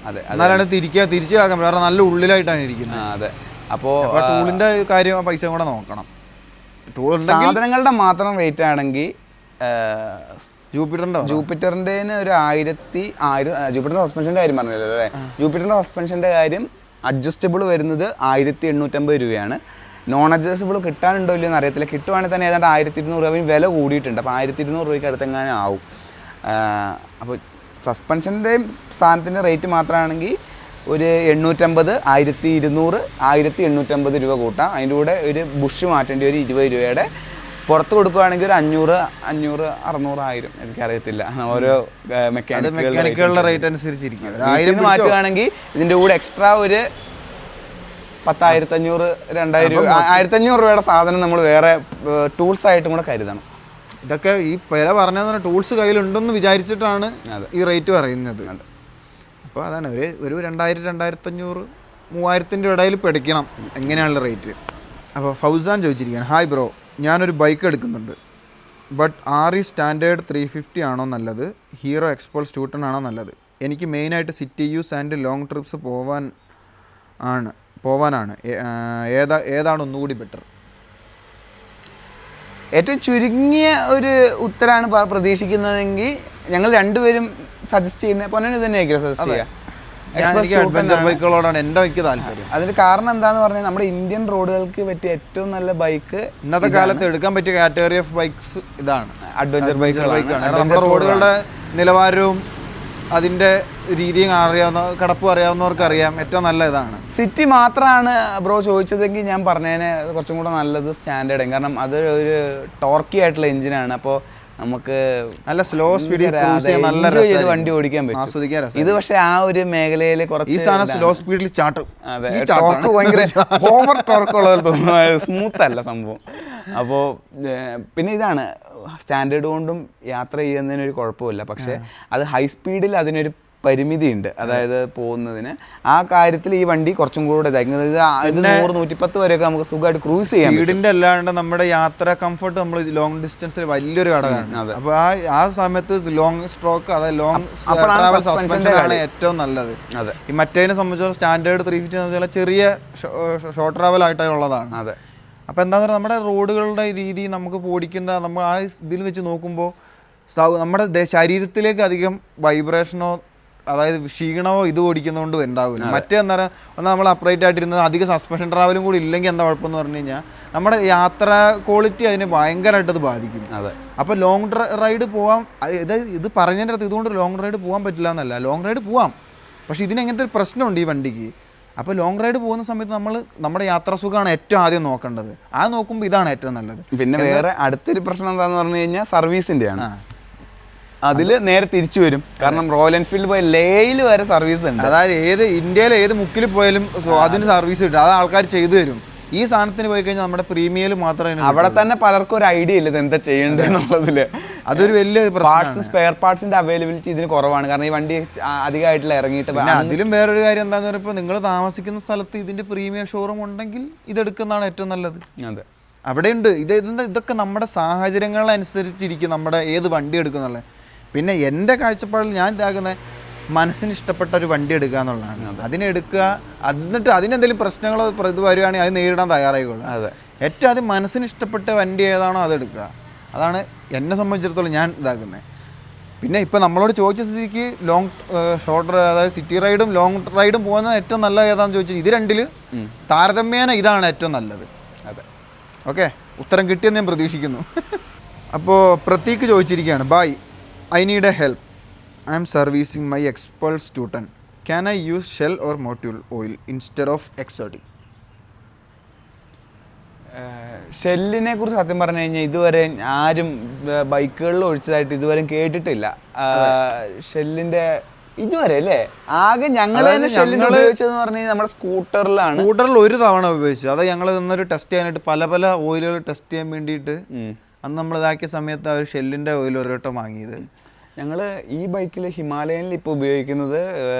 അതെ, എന്നാലാണ് തിരിച്ചു ആക്കാൻ. വേറെ നല്ല ഉള്ളിലായിട്ടാണ് ഇരിക്കുന്നത്. അതെ. അപ്പോൾ ടൂളിൻ്റെ കാര്യം പൈസ കൂടെ നോക്കണം. സാധനങ്ങളുടെ മാത്രം റേറ്റ് ആണെങ്കിൽ ജൂപ്പിറ്ററിൻ്റെ ഒരു 1000 ജൂപ്പിറ്ററിൻ്റെ സസ്പെൻഷൻ്റെ കാര്യം പറഞ്ഞല്ലോ അല്ലേ. ജൂപ്പിറ്ററിൻ്റെ സസ്പെൻഷൻ്റെ കാര്യം അഡ്ജസ്റ്റബിൾ വരുന്നത് 1850 രൂപയാണ്. നോൺ അഡ്ജസ്റ്റബിൾ കിട്ടാനുണ്ടോ ഇല്ലയോ എന്ന് അറിയത്തില്ല. കിട്ടുവാണെങ്കിൽ തന്നെ ഏതാണ്ട് 1200 രൂപ വില കൂടിയിട്ടുണ്ട്. അപ്പോൾ 1200 രൂപയ്ക്ക് അടുത്തെങ്ങാനും ആവും. അപ്പോൾ സസ്പെൻഷൻ്റെയും സാധനത്തിൻ്റെ റേറ്റ് മാത്രമാണെങ്കിൽ ഒരു 850, 1200, 1850 രൂപ കൂട്ടാം. അതിൻ്റെ കൂടെ ഒരു ബുഷ് മാറ്റേണ്ടി ഒരു 20 രൂപയുടെ. പുറത്ത് കൊടുക്കുകയാണെങ്കിൽ ഒരു 500, 600, 1000 എനിക്കറിയത്തില്ല. ഓരോ മെക്കാനിക്കുകളുടെ റേറ്റ് അനുസരിച്ചിരിക്കും. 1000 മാറ്റുകയാണെങ്കിൽ ഇതിൻ്റെ കൂടെ എക്സ്ട്രാ ഒരു 10,500, 2000 രൂപ, 1500 രൂപയുടെ സാധനം നമ്മൾ വേറെ ടൂൾസ് ആയിട്ടും കൂടെ കരുതണം. ഇതൊക്കെ ഈ വില പറഞ്ഞ ടൂൾസ് കയ്യിലുണ്ടെന്ന് വിചാരിച്ചിട്ടാണ് ഈ റേറ്റ് പറയുന്നത്. അപ്പോൾ അതാണ് ഒരു 2000, 2500, 3000-ൻ്റെ ഇടയിൽ പഠിക്കണം എങ്ങനെയാണുള്ള റേറ്റ്. അപ്പോൾ ഫൗസാൻ ചോദിച്ചിരിക്കുകയാണ്, ഹായ് ബ്രോ, ഞാനൊരു ബൈക്ക് എടുക്കുന്നുണ്ട്. ബട്ട് RE സ്റ്റാൻഡേർഡ് 350 ആണോ നല്ലത്, ഹീറോ എക്സ്പൾസ് 210 ആണോ നല്ലത്? എനിക്ക് മെയിനായിട്ട് city use and long TRIPS പോവാനാണ്. ഏതാണ് ഒന്നുകൂടി ബെറ്റർ? ഏറ്റവും ചുരുങ്ങിയ ഒരു ഉത്തരമാണ് പ്രതീക്ഷിക്കുന്നതെങ്കിൽ ഞങ്ങൾ രണ്ടുപേരും സജസ്റ്റ് ചെയ്യുന്നത് പൊന്നന് തന്നെയായിരിക്കും സജസ്റ്റ് ചെയ്യുക. ബൈക്കുകളോടാണ് എനിക്ക് താല്പര്യം. അതിന്റെ കാരണം എന്താന്ന് പറഞ്ഞാൽ നമ്മുടെ ഇന്ത്യൻ റോഡുകൾക്ക് പറ്റിയ ഏറ്റവും നല്ല ബൈക്ക് ഇന്നത്തെ കാലത്ത് എടുക്കാൻ പറ്റിയ കാറ്റഗറി ഓഫ് ബൈക്സ് ഇതാണ്, അഡ്വഞ്ചർ ബൈക്കുകളാണ്. നമ്മുടെ റോഡുകളുടെ നിലവാരവും അതിന്റെ രീതിയും കിടപ്പും അറിയാവുന്നവർക്ക് അറിയാം. ഏറ്റവും നല്ല ഇതാണ്. സിറ്റി മാത്രമാണ് ബ്രോ ചോദിച്ചതെങ്കിൽ ഞാൻ പറഞ്ഞതിന് കുറച്ചും കൂടെ നല്ലത് സ്റ്റാൻഡേർഡ്. കാരണം അത് ഒരു ടോർക്കി ആയിട്ടുള്ള എഞ്ചിനാണ്. അപ്പോൾ നമുക്ക് നല്ല സ്ലോ സ്പീഡിൽ വണ്ടി ഓടിക്കാൻ പറ്റും. ഇത് പക്ഷെ ആ ഒരു മേഖലയിൽ കുറച്ച് സ്ലോ സ്പീഡിൽ ചാട്ടും. അതെ, ടോർക്ക് ഭയങ്കര ഓവർ ടോർക്ക് ഉള്ള പോലെ തോന്നുന്നു, സ്മൂത്ത് അല്ല സംഭവം. അപ്പോൾ പിന്നെ ഇതാണ്, സ്റ്റാൻഡേർഡ് കൊണ്ടും യാത്ര ചെയ്യുന്നതിനൊരു കുഴപ്പമില്ല. പക്ഷെ അത് ഹൈ സ്പീഡിൽ അതിനൊരു പരിമിതിയുണ്ട്. അതായത് പോകുന്നതിന് ആ കാര്യത്തിൽ ഈ വണ്ടി കുറച്ചും കൂടെ ഇതായിരിക്കും. 100-110 വരെയൊക്കെ നമുക്ക് സുഖമായിട്ട് ക്രൂസ് ചെയ്യാം. സ്പീഡിന്റെ അല്ലാണ്ട് നമ്മുടെ യാത്ര കംഫർട്ട് നമ്മൾ ലോങ് ഡിസ്റ്റൻസിൽ വലിയൊരു ഘടകമാണ്. അപ്പോൾ ആ സമയത്ത് ലോങ് സ്ട്രോക്ക്, അതായത് ലോങ് ട്രാവൽ ഏറ്റവും നല്ലത്. അതെ, ഈ മറ്റേതിനെ സംബന്ധിച്ചോളം സ്റ്റാൻഡേർഡ് 350 എന്ന് വെച്ചാൽ ചെറിയ ഷോർട്ട് ട്രാവൽ ആയിട്ടുള്ളതാണ്. അതെ. അപ്പോൾ എന്താ പറയുക, നമ്മുടെ റോഡുകളുടെ രീതി നമുക്ക് ഓടിക്കുന്ന നമ്മൾ ആ ഇതിൽ വെച്ച് നോക്കുമ്പോൾ നമ്മുടെ ശരീരത്തിലേക്ക് അധികം വൈബ്രേഷനോ അതായത് ക്ഷീണമോ ഇത് ഓടിക്കുന്നതുകൊണ്ട് ഉണ്ടാവില്ല. മറ്റേ എന്താ പറയുക, നമ്മൾ അപ്രൈറ്റ് ആയിട്ടിരുന്നത് അധികം സസ്പെൻഷൻ ട്രാവലും കൂടി ഇല്ലെങ്കിൽ എന്താ കുഴപ്പമെന്ന് പറഞ്ഞു കഴിഞ്ഞാൽ നമ്മുടെ യാത്ര ക്വാളിറ്റി അതിനെ ഭയങ്കരമായിട്ട് അത് ബാധിക്കും. അതെ. അപ്പോൾ ലോങ് റൈഡ് പോകാം, ഇത് പറഞ്ഞതിൻ്റെ അടുത്ത് ഇതുകൊണ്ട് ലോങ് റൈഡ് പോകാൻ പറ്റില്ല എന്നല്ല, ലോങ് റൈഡ് പോവാം. പക്ഷേ ഇതിനെങ്ങനത്തെ ഒരു പ്രശ്നമുണ്ട് ഈ വണ്ടിക്ക്. അപ്പോൾ ലോങ് റൈഡ് പോകുന്ന സമയത്ത് നമ്മൾ നമ്മുടെ യാത്രാസുഖമാണ് ഏറ്റവും ആദ്യം നോക്കേണ്ടത്. ആ നോക്കുമ്പോൾ ഇതാണ് ഏറ്റവും നല്ലത്. പിന്നെ വേറെ അടുത്തൊരു പ്രശ്നം എന്താണെന്ന് പറഞ്ഞു കഴിഞ്ഞാൽ സർവീസിൻ്റെയാണ്. അതിൽ നേരെ തിരിച്ചു വരും. കാരണം റോയൽ എൻഫീൽഡ് പോയ ലേയിൽ വരെ സർവീസ് ഉണ്ട്. അതായത് ഇന്ത്യയിലെ ഏത് മുക്കിൽ പോയാലും അതിന് സർവീസ് കിട്ടും. അത് ആൾക്കാർ ചെയ്തു തരും. ഈ സാധനത്തിന് പോയി കഴിഞ്ഞാൽ നമ്മുടെ പ്രീമിയയിൽ മാത്രമേ അവിടെ തന്നെ പലർക്കും ഒരു ഐഡിയ ഇല്ല എന്താ ചെയ്യേണ്ടതെന്നുള്ളതിൽ. അതൊരു വലിയ പാർട്സ് സ്പെയർ പാർട്സിന്റെ അവൈലബിലിറ്റി ഇതിന് കുറവാണ്. കാരണം ഈ വണ്ടി അധികമായിട്ടില്ല ഇറങ്ങിയിട്ട്. പിന്നെ അതിലും വേറൊരു കാര്യം എന്താണെന്ന് പറയുമ്പോൾ നിങ്ങൾ താമസിക്കുന്ന സ്ഥലത്ത് ഇതിന്റെ പ്രീമിയം ഷോറൂം ഉണ്ടെങ്കിൽ ഇതെടുക്കുന്നതാണ് ഏറ്റവും നല്ലത്. അതെ, അവിടെയുണ്ട്. ഇതൊക്കെ നമ്മുടെ സാഹചര്യങ്ങളനുസരിച്ചിരിക്കും നമ്മുടെ ഏത് വണ്ടി എടുക്കുന്നുള്ളത്. പിന്നെ എൻ്റെ കാഴ്ചപ്പാടിൽ ഞാൻ ഇതാക്കുന്നത് മനസ്സിന് ഇഷ്ടപ്പെട്ട ഒരു വണ്ടി എടുക്കുക എന്നുള്ളതാണ്. അതിനെടുക്കുക, എന്നിട്ട് അതിനെന്തെങ്കിലും പ്രശ്നങ്ങളോ ഇത് വരികയാണെങ്കിൽ അത് നേരിടാൻ തയ്യാറായിക്കൊള്ളും. അതെ, ഏറ്റവും ആദ്യം മനസ്സിന് ഇഷ്ടപ്പെട്ട വണ്ടി ഏതാണോ അതെടുക്കുക. അതാണ് എന്നെ സംബന്ധിച്ചിടത്തോളം ഞാൻ ഇതാക്കുന്നത്. പിന്നെ ഇപ്പോൾ നമ്മളോട് ചോദിച്ച സ്ഥിതിക്ക് ഷോർട്ട് അതായത് സിറ്റി റൈഡും ലോങ് റൈഡും പോകുന്നത് ഏറ്റവും നല്ല ഏതാണെന്ന് ചോദിച്ചാൽ ഇത് രണ്ടിൽ താരതമ്യേന ഇതാണ് ഏറ്റവും നല്ലത്. അതെ, ഓക്കെ, ഉത്തരം കിട്ടിയെന്ന് ഞാൻ പ്രതീക്ഷിക്കുന്നു. അപ്പോൾ പ്രതീക് ചോദിച്ചിരിക്കുകയാണ്, ബായ്, I need a help. I am servicing my Expulse 210. Can I use Shell or Motul oil instead of exotic? ഷെല്ലിനെ കുറിച്ച് സത്യം പറഞ്ഞു കഴിഞ്ഞാൽ ഇതുവരെ ആരും ബൈക്കുകളിൽ ഒഴിച്ചതായിട്ട് ഇതുവരെ കേട്ടിട്ടില്ല. ഷെല്ലിന്റെ ഇതുവരെ അല്ലേ ആകെ ഞങ്ങൾ ഷെല്ലിനെ ഉപയോഗിച്ചതെന്ന് പറഞ്ഞു കഴിഞ്ഞാൽ നമ്മുടെ സ്കൂട്ടറിൽ ഒരു തവണ ഉപയോഗിച്ചു. അത് ഞങ്ങൾ ഇന്നൊരു ടെസ്റ്റ് ചെയ്യാനായിട്ട് പല ഓയിലുകൾ ടെസ്റ്റ് ചെയ്യാൻ വേണ്ടിയിട്ട് അന്ന് നമ്മൾ ഇതാക്കിയ സമയത്ത് ആ ഒരു ഷെല്ലിന്റെ ഓയിൽ ഒരു വട്ടം വാങ്ങിയത്. ഞങ്ങൾ ഈ ബൈക്കിൽ ഹിമാലയനിൽ ഇപ്പോൾ ഉപയോഗിക്കുന്നത്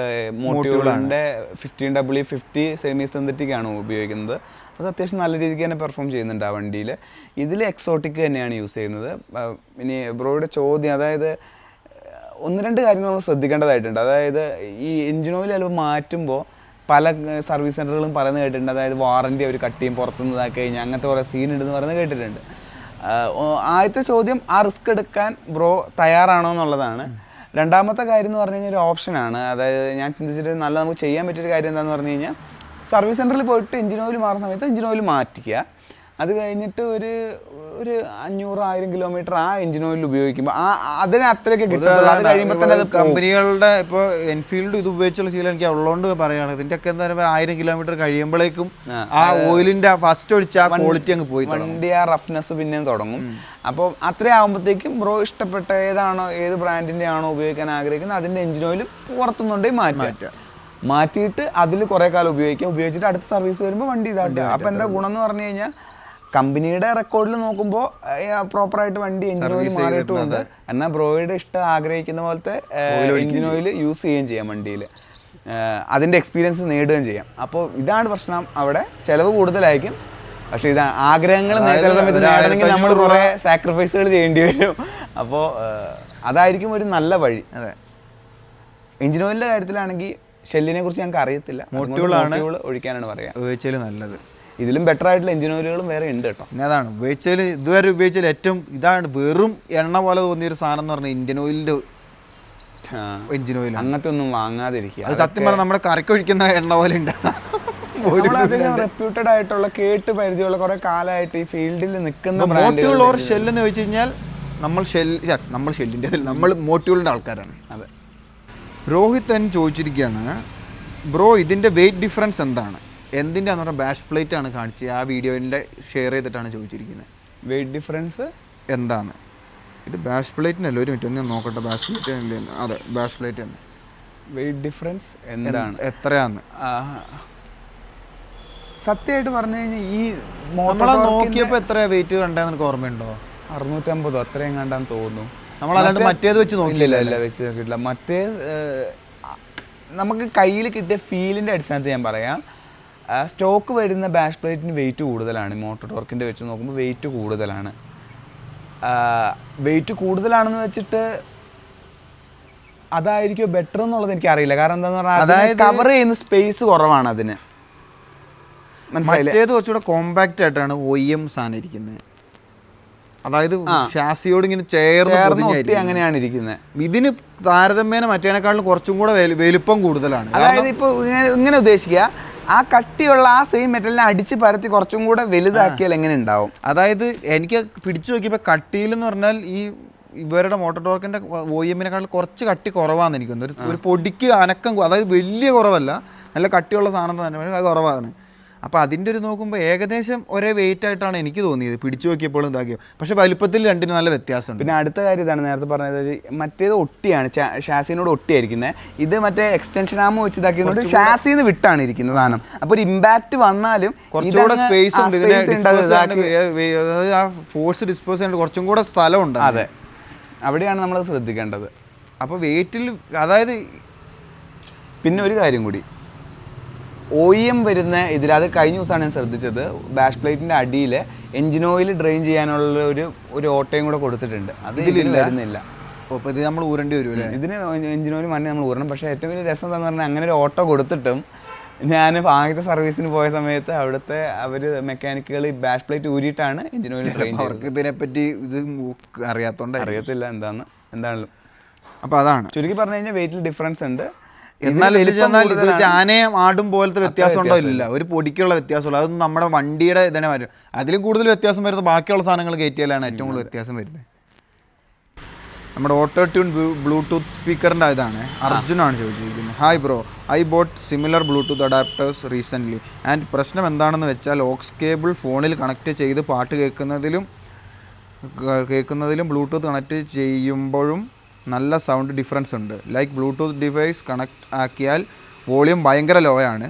മോട്യൂളിൻ്റെ 15W50 സെമി സിന്തറ്റിക് ആണ് ഉപയോഗിക്കുന്നത്. അത് അത്യാവശ്യം നല്ല രീതിക്ക് തന്നെ പെർഫോം ചെയ്യുന്നുണ്ട് ആ വണ്ടിയിൽ. ഇതിൽ എക്സോട്ടിക് തന്നെയാണ് യൂസ് ചെയ്യുന്നത്. ഇനി ബ്രോയുടെ ചോദ്യം, അതായത് 1-2 കാര്യങ്ങൾ നമ്മൾ ശ്രദ്ധിക്കേണ്ടതായിട്ടുണ്ട്. അതായത് ഈ എഞ്ചിൻ ഓയിൽ ചിലപ്പോൾ മാറ്റുമ്പോൾ പല സർവീസ് സെൻ്ററുകളും പറയുന്നത് കേട്ടിട്ടുണ്ട്. അതായത് വാറൻറ്റി അവർ കട്ട് ചെയ്യും, പുറത്തുനിന്ന് ഇതാക്കി കഴിഞ്ഞാൽ അങ്ങനത്തെ കുറേ സീൻ ഉണ്ടെന്ന് പറയുന്നത് കേട്ടിട്ടുണ്ട്. ആദ്യത്തെ ചോദ്യം, ആ റിസ്ക് എടുക്കാൻ ബ്രോ തയ്യാറാണോ എന്നുള്ളതാണ്. രണ്ടാമത്തെ കാര്യം എന്ന് പറഞ്ഞു കഴിഞ്ഞാൽ ഒരു ഓപ്ഷനാണ്. അതായത് ഞാൻ ചിന്തിച്ചിട്ട് നല്ല നമുക്ക് ചെയ്യാൻ പറ്റിയൊരു കാര്യം എന്താണെന്ന് പറഞ്ഞു കഴിഞ്ഞാൽ സർവീസ് സെൻ്ററിൽ പോയിട്ട് എഞ്ചിൻ ഓയിൽ മാറുന്ന സമയത്ത് എഞ്ചിൻ ഓയിൽ മാറ്റിക്കുക. അത് കഴിഞ്ഞിട്ട് ഒരു 500-1000 കിലോമീറ്റർ ആ എഞ്ചിൻ ഓയിൽ ഉപയോഗിക്കുമ്പോൾ അതിന് അത്രയൊക്കെ കിട്ടും. അത് കഴിയുമ്പോൾ തന്നെ അത് കമ്പനികളുടെ ഇപ്പോൾ എൻഫീൽഡ് ഇത് ഉപയോഗിച്ചുള്ള ശീലം എനിക്ക് ഉള്ളതുകൊണ്ട് പറയുകയാണ്. ഇതിൻ്റെ ഒക്കെ എന്താ പറയുക 1000 കിലോമീറ്റർ കഴിയുമ്പോഴേക്കും ആ ഓയിലിൻ്റെ ഫസ്റ്റ് ഒഴിച്ച ആ ക്വാളിറ്റി അങ്ങ് പോയി, വണ്ടി ആ റഫ്നെസ് പിന്നെയും തുടങ്ങും. അപ്പോൾ അത്രയാകുമ്പോഴത്തേക്കും ബ്രോ ഇഷ്ടപ്പെട്ട ഏത് ബ്രാൻഡിൻ്റെ ആണോ ഉപയോഗിക്കാൻ ആഗ്രഹിക്കുന്നത് അതിൻ്റെ എഞ്ചിൻ ഓയിൽ പുറത്തുനിന്നുണ്ടെങ്കിൽ മാറ്റിയിട്ട് അതിൽ കുറേ കാലം ഉപയോഗിച്ചിട്ട് അടുത്ത സർവീസ് വരുമ്പോൾ വണ്ടി ഇതാക്കുക. അപ്പോൾ എന്താ ഗുണം എന്ന് പറഞ്ഞു കഴിഞ്ഞാൽ കമ്പനിയുടെ റെക്കോർഡിൽ നോക്കുമ്പോൾ പ്രോപ്പറായിട്ട് വണ്ടി എഞ്ചിൻ ഓയിൽ മാറിയിട്ടുമുണ്ട്. എന്നാൽ ബ്രോയുടെ ഇഷ്ടം ആഗ്രഹിക്കുന്ന പോലത്തെ എഞ്ചിൻ ഓയിൽ യൂസ് ചെയ്യുകയും ചെയ്യാം വണ്ടിയിൽ, അതിൻ്റെ എക്സ്പീരിയൻസ് നേടുകയും ചെയ്യാം. അപ്പോൾ ഇതാണ് പ്രശ്നം, അവിടെ ചിലവ് കൂടുതലായിരിക്കും. പക്ഷേ ഇത് ആഗ്രഹങ്ങൾ ചില സമയത്ത് നേടണമെങ്കിൽ നമ്മൾ കുറേ സാക്രിഫൈസുകൾ ചെയ്യേണ്ടി വരും. അപ്പോൾ അതായിരിക്കും ഒരു നല്ല വഴി. അതെ, എഞ്ചിൻ ഓയിലിൻ്റെ കാര്യത്തിലാണെങ്കിൽ ഷെല്ലിനെ കുറിച്ച് ഞങ്ങൾക്ക് അറിയത്തില്ല. മോട്യൂൾ ഒഴിക്കാനാണ് പറയുക. ഉപയോഗിച്ചാൽ നല്ലത്. ഇതിലും ബെറ്റർ ആയിട്ടുള്ള എഞ്ചിൻ ഓയിലുകളും വേറെ ഉണ്ട് കേട്ടോ. പിന്നെ അതാണ് ഇതുവരെ ഉപയോഗിച്ചാൽ ഏറ്റവും ഇതാണ് വെറും എണ്ണ പോലെ തോന്നിയൊരു സാധനം എന്ന് പറഞ്ഞാൽ ഇന്ത്യൻ ഓയിലിൻ്റെ എഞ്ചിൻ ഓയിൽ. അങ്ങനത്തെ ഒന്നും വാങ്ങാതിരിക്കുക. അത് സത്യം പറഞ്ഞാൽ നമ്മുടെ കറിക്കൊഴിക്കുന്ന എണ്ണ പോലെ ഉണ്ട്. റെപ്യൂട്ടഡ് ആയിട്ടുള്ള കേട്ട് പരിചയമുള്ള കുറെ കാലമായിട്ട് ഈ ഫീൽഡിൽ നിൽക്കുന്ന മോട്യൂൾ ഓർ ഷെൽ എന്ന് വെച്ച് കഴിഞ്ഞാൽ നമ്മൾ മോട്യൂളിൻ്റെ ആൾക്കാരാണ്. അതെ. രോഹിത് തന്നെ ചോദിച്ചിരിക്കുകയാണ്, ബ്രോ ഇതിൻ്റെ വെയിറ്റ് ഡിഫറൻസ് എന്താണ്? എന്തിൻ്റെ എന്ന് പറഞ്ഞാൽ ബാഷ് പ്ലേറ്റ് ആണ് കാണിച്ചത്. ആ വീഡിയോൻ്റെ ഷെയർ ചെയ്തിട്ടാണ് ചോദിച്ചിരിക്കുന്നത്. വെയിറ്റ് ഡിഫറൻസ് എന്താണ്? ഇത് ബാഷ് പ്ലേറ്റിനല്ല, ഒരു മിനിറ്റ് ഒന്ന് നോക്കട്ടെ. ബാഷ് പ്ലേറ്റ് അല്ലേ? അതെ, ബാഷ് പ്ലേറ്റ് തന്നെ. വെയിറ്റ് ഡിഫറൻസ് എന്താണ്, എത്രയാന്ന് സത്യമായിട്ട് പറഞ്ഞു കഴിഞ്ഞാൽ ഈ നമ്മളെ നോക്കിയപ്പോൾ എത്ര വെയിറ്റ് കണ്ടെന്ന് എനിക്ക് ഓർമ്മയുണ്ടോ? 650 അത്രയും കണ്ടാന്ന് തോന്നുന്നു. നമ്മളല്ലാണ്ട് മറ്റേത് വെച്ച് നോക്കിയില്ല. വെച്ച് നോക്കിയിട്ടില്ല. മറ്റേ നമുക്ക് കയ്യിൽ കിട്ടിയ ഫീലിൻ്റെ അടിസ്ഥാനത്തിൽ ഞാൻ പറയാം, സ്റ്റോക്ക് വരുന്ന ബാഷ് പ്ലേറ്റിന് വെയിറ്റ് കൂടുതലാണ്. മോട്ടോർ ടോർക്കിൻ്റെ വെച്ച് നോക്കുമ്പോൾ വെയിറ്റ് കൂടുതലാണ്. വെയിറ്റ് കൂടുതലാണെന്ന് വെച്ചിട്ട് അതായിരിക്കും ബെറ്റർ എന്നുള്ളത് എനിക്കറിയില്ല. കാരണം എന്താണെന്ന് പറഞ്ഞാൽ അതായത് കവർ ചെയ്യുന്ന സ്പേസ് കുറവാണ് അതിന്. മറ്റേത് കുറച്ചുകൂടെ കോമ്പാക്റ്റ് ആയിട്ടാണ് OEM സാധനം ഇരിക്കുന്നത്. അതായത് ഷാസിയോട് ഇങ്ങനെ ചേർന്ന് അങ്ങനെയാണ് ഇരിക്കുന്നത്. ഇതിന് താരതമ്യേന മറ്റേനേക്കാളും കുറച്ചും കൂടെ വലുപ്പം കൂടുതലാണ്. അതായത് ഇപ്പോൾ ഇങ്ങനെ ഉദ്ദേശിക്കുക, ആ കട്ടിയുള്ള ആ സെയിം മെറ്റലിനെ അടിച്ച് പരത്തി കുറച്ചും കൂടെ വലുതാക്കിയാൽ എങ്ങനെ ഉണ്ടാവും? അതായത് എനിക്ക് പിടിച്ചു നോക്കിയപ്പോൾ കട്ടിയിൽ എന്ന് പറഞ്ഞാൽ ഇവരുടെ മോട്ടോർ ടോർക്കിൻ്റെ OEM-നേക്കാളും കുറച്ച് കട്ടി കുറവാണെന്ന് എനിക്ക് തോന്നുന്നു. ഒരു പൊടിക്ക് അനക്കം, അതായത് വലിയ കുറവല്ല, നല്ല കട്ടിയുള്ള സാധനം തന്നെ, അത് കുറവാണ്. അപ്പോൾ അതിൻ്റെ ഒരു നോക്കുമ്പോൾ ഏകദേശം ഒരേ വെയിറ്റ് ആയിട്ടാണ് എനിക്ക് തോന്നിയത് പിടിച്ചു നോക്കിയപ്പോഴും ഇതാക്കിയോ. പക്ഷേ വലുപ്പത്തിൽ രണ്ടിനും നല്ല വ്യത്യാസമുണ്ട്. പിന്നെ അടുത്ത കാര്യം ഇതാണ് നേരത്തെ പറഞ്ഞത്, മറ്റേത് ഒട്ടിയാണ്, ഷാസിനോട് ഒട്ടിയായിരിക്കുന്നത്. ഇത് മറ്റേ എക്സ്റ്റൻഷൻ ആമ വെച്ച് ഇതാക്കിയതുകൊണ്ട് ഷാസിന്ന് വിട്ടാണ് ഇരിക്കുന്നത് സാധനം. അപ്പോൾ ഒരു ഇമ്പാക്റ്റ് വന്നാലും കുറച്ചുകൂടെ സ്പേസ് ഉണ്ട് ഇതിനെ, ആ ഫോഴ്സ് ഡിസ്പോസ് ചെയ്യാൻ കുറച്ചും കൂടെ സ്ഥലമുണ്ട്. അതെ, അവിടെയാണ് നമ്മൾ ശ്രദ്ധിക്കേണ്ടത്. അപ്പോൾ വെയിറ്റിൽ അതായത് പിന്നെ ഒരു കാര്യം കൂടി, OEM വരുന്ന ഇതിൽ, അത് കഴിഞ്ഞ ദിവസമാണ് ഞാൻ ശ്രദ്ധിച്ചത്, ബാഷ് പ്ലേറ്റിൻ്റെ അടിയിൽ എഞ്ചിൻ ഓയിൽ ഡ്രെയിൻ ചെയ്യാനുള്ള ഒരു ഓട്ടയും കൂടെ കൊടുത്തിട്ടുണ്ട്. അത് ഇതിൽ വരുന്നില്ല. അപ്പോൾ ഇത് നമ്മൾ ഊരേണ്ടി വരും അല്ലേ? ഇതിന് എഞ്ചിൻ ഓയിൽ മണ്ണി നമ്മൾ ഊരണം. പക്ഷേ ഏറ്റവും വലിയ രസം എന്താണെന്ന് പറഞ്ഞാൽ അങ്ങനെ ഒരു ഓട്ടോ കൊടുത്തിട്ടും ഞാൻ ആദ്യത്തെ സർവീസിന് പോയ സമയത്ത് അവിടുത്തെ അവർ മെക്കാനിക്കുകൾ ബാഷ് പ്ലേറ്റ് ഊരിയിട്ടാണ് എഞ്ചിൻ ഓയിൽ ഡ്രെയിൻ ചെയ്യുന്നത്. അവർക്ക് ഇതിനെപ്പറ്റി ഇത് അറിയത്തില്ല എന്താണല്ലോ. അപ്പോൾ അതാണ് ചുരുക്കി പറഞ്ഞു കഴിഞ്ഞാൽ വെയിറ്റിൽ ഡിഫറൻസ് ഉണ്ട്. എന്നാൽ ഇത് ആനയും ആടും പോലത്തെ വ്യത്യാസം ഉണ്ടോ? ഇല്ല, ഒരു പൊടിക്കുള്ള വ്യത്യാസമുള്ളൂ. അതൊന്നും നമ്മുടെ വണ്ടിയുടെ ഇതിനെ വരും. അതിലും കൂടുതൽ വ്യത്യാസം വരുന്നത് ബാക്കിയുള്ള സാധനങ്ങൾ കയറ്റിയാലാണ് ഏറ്റവും കൂടുതൽ വ്യത്യാസം വരുന്നത്. നമ്മുടെ ഓട്ടോ ട്യൂൺ ബ്ലൂടൂത്ത് സ്പീക്കറിൻ്റെ ഇതാണ്. അർജുനാണ് ചോദിച്ചിരിക്കുന്നത്. Hi bro, I boat similar Bluetooth adapters recently and പ്രശ്നം എന്താണെന്ന് വെച്ചാൽ ഓക്സ് കേബിൾ ഫോണിൽ കണക്ട് ചെയ്ത് പാട്ട് കേൾക്കുന്നതിലും ബ്ലൂടൂത്ത് കണക്ട് ചെയ്യുമ്പോഴും നല്ല സൗണ്ട് ഡിഫറൻസ് ഉണ്ട്. ലൈക്ക് ബ്ലൂടൂത്ത് ഡിവൈസ് കണക്ട് ആക്കിയാൽ വോളിയം ഭയങ്കര ലോ ആണ്.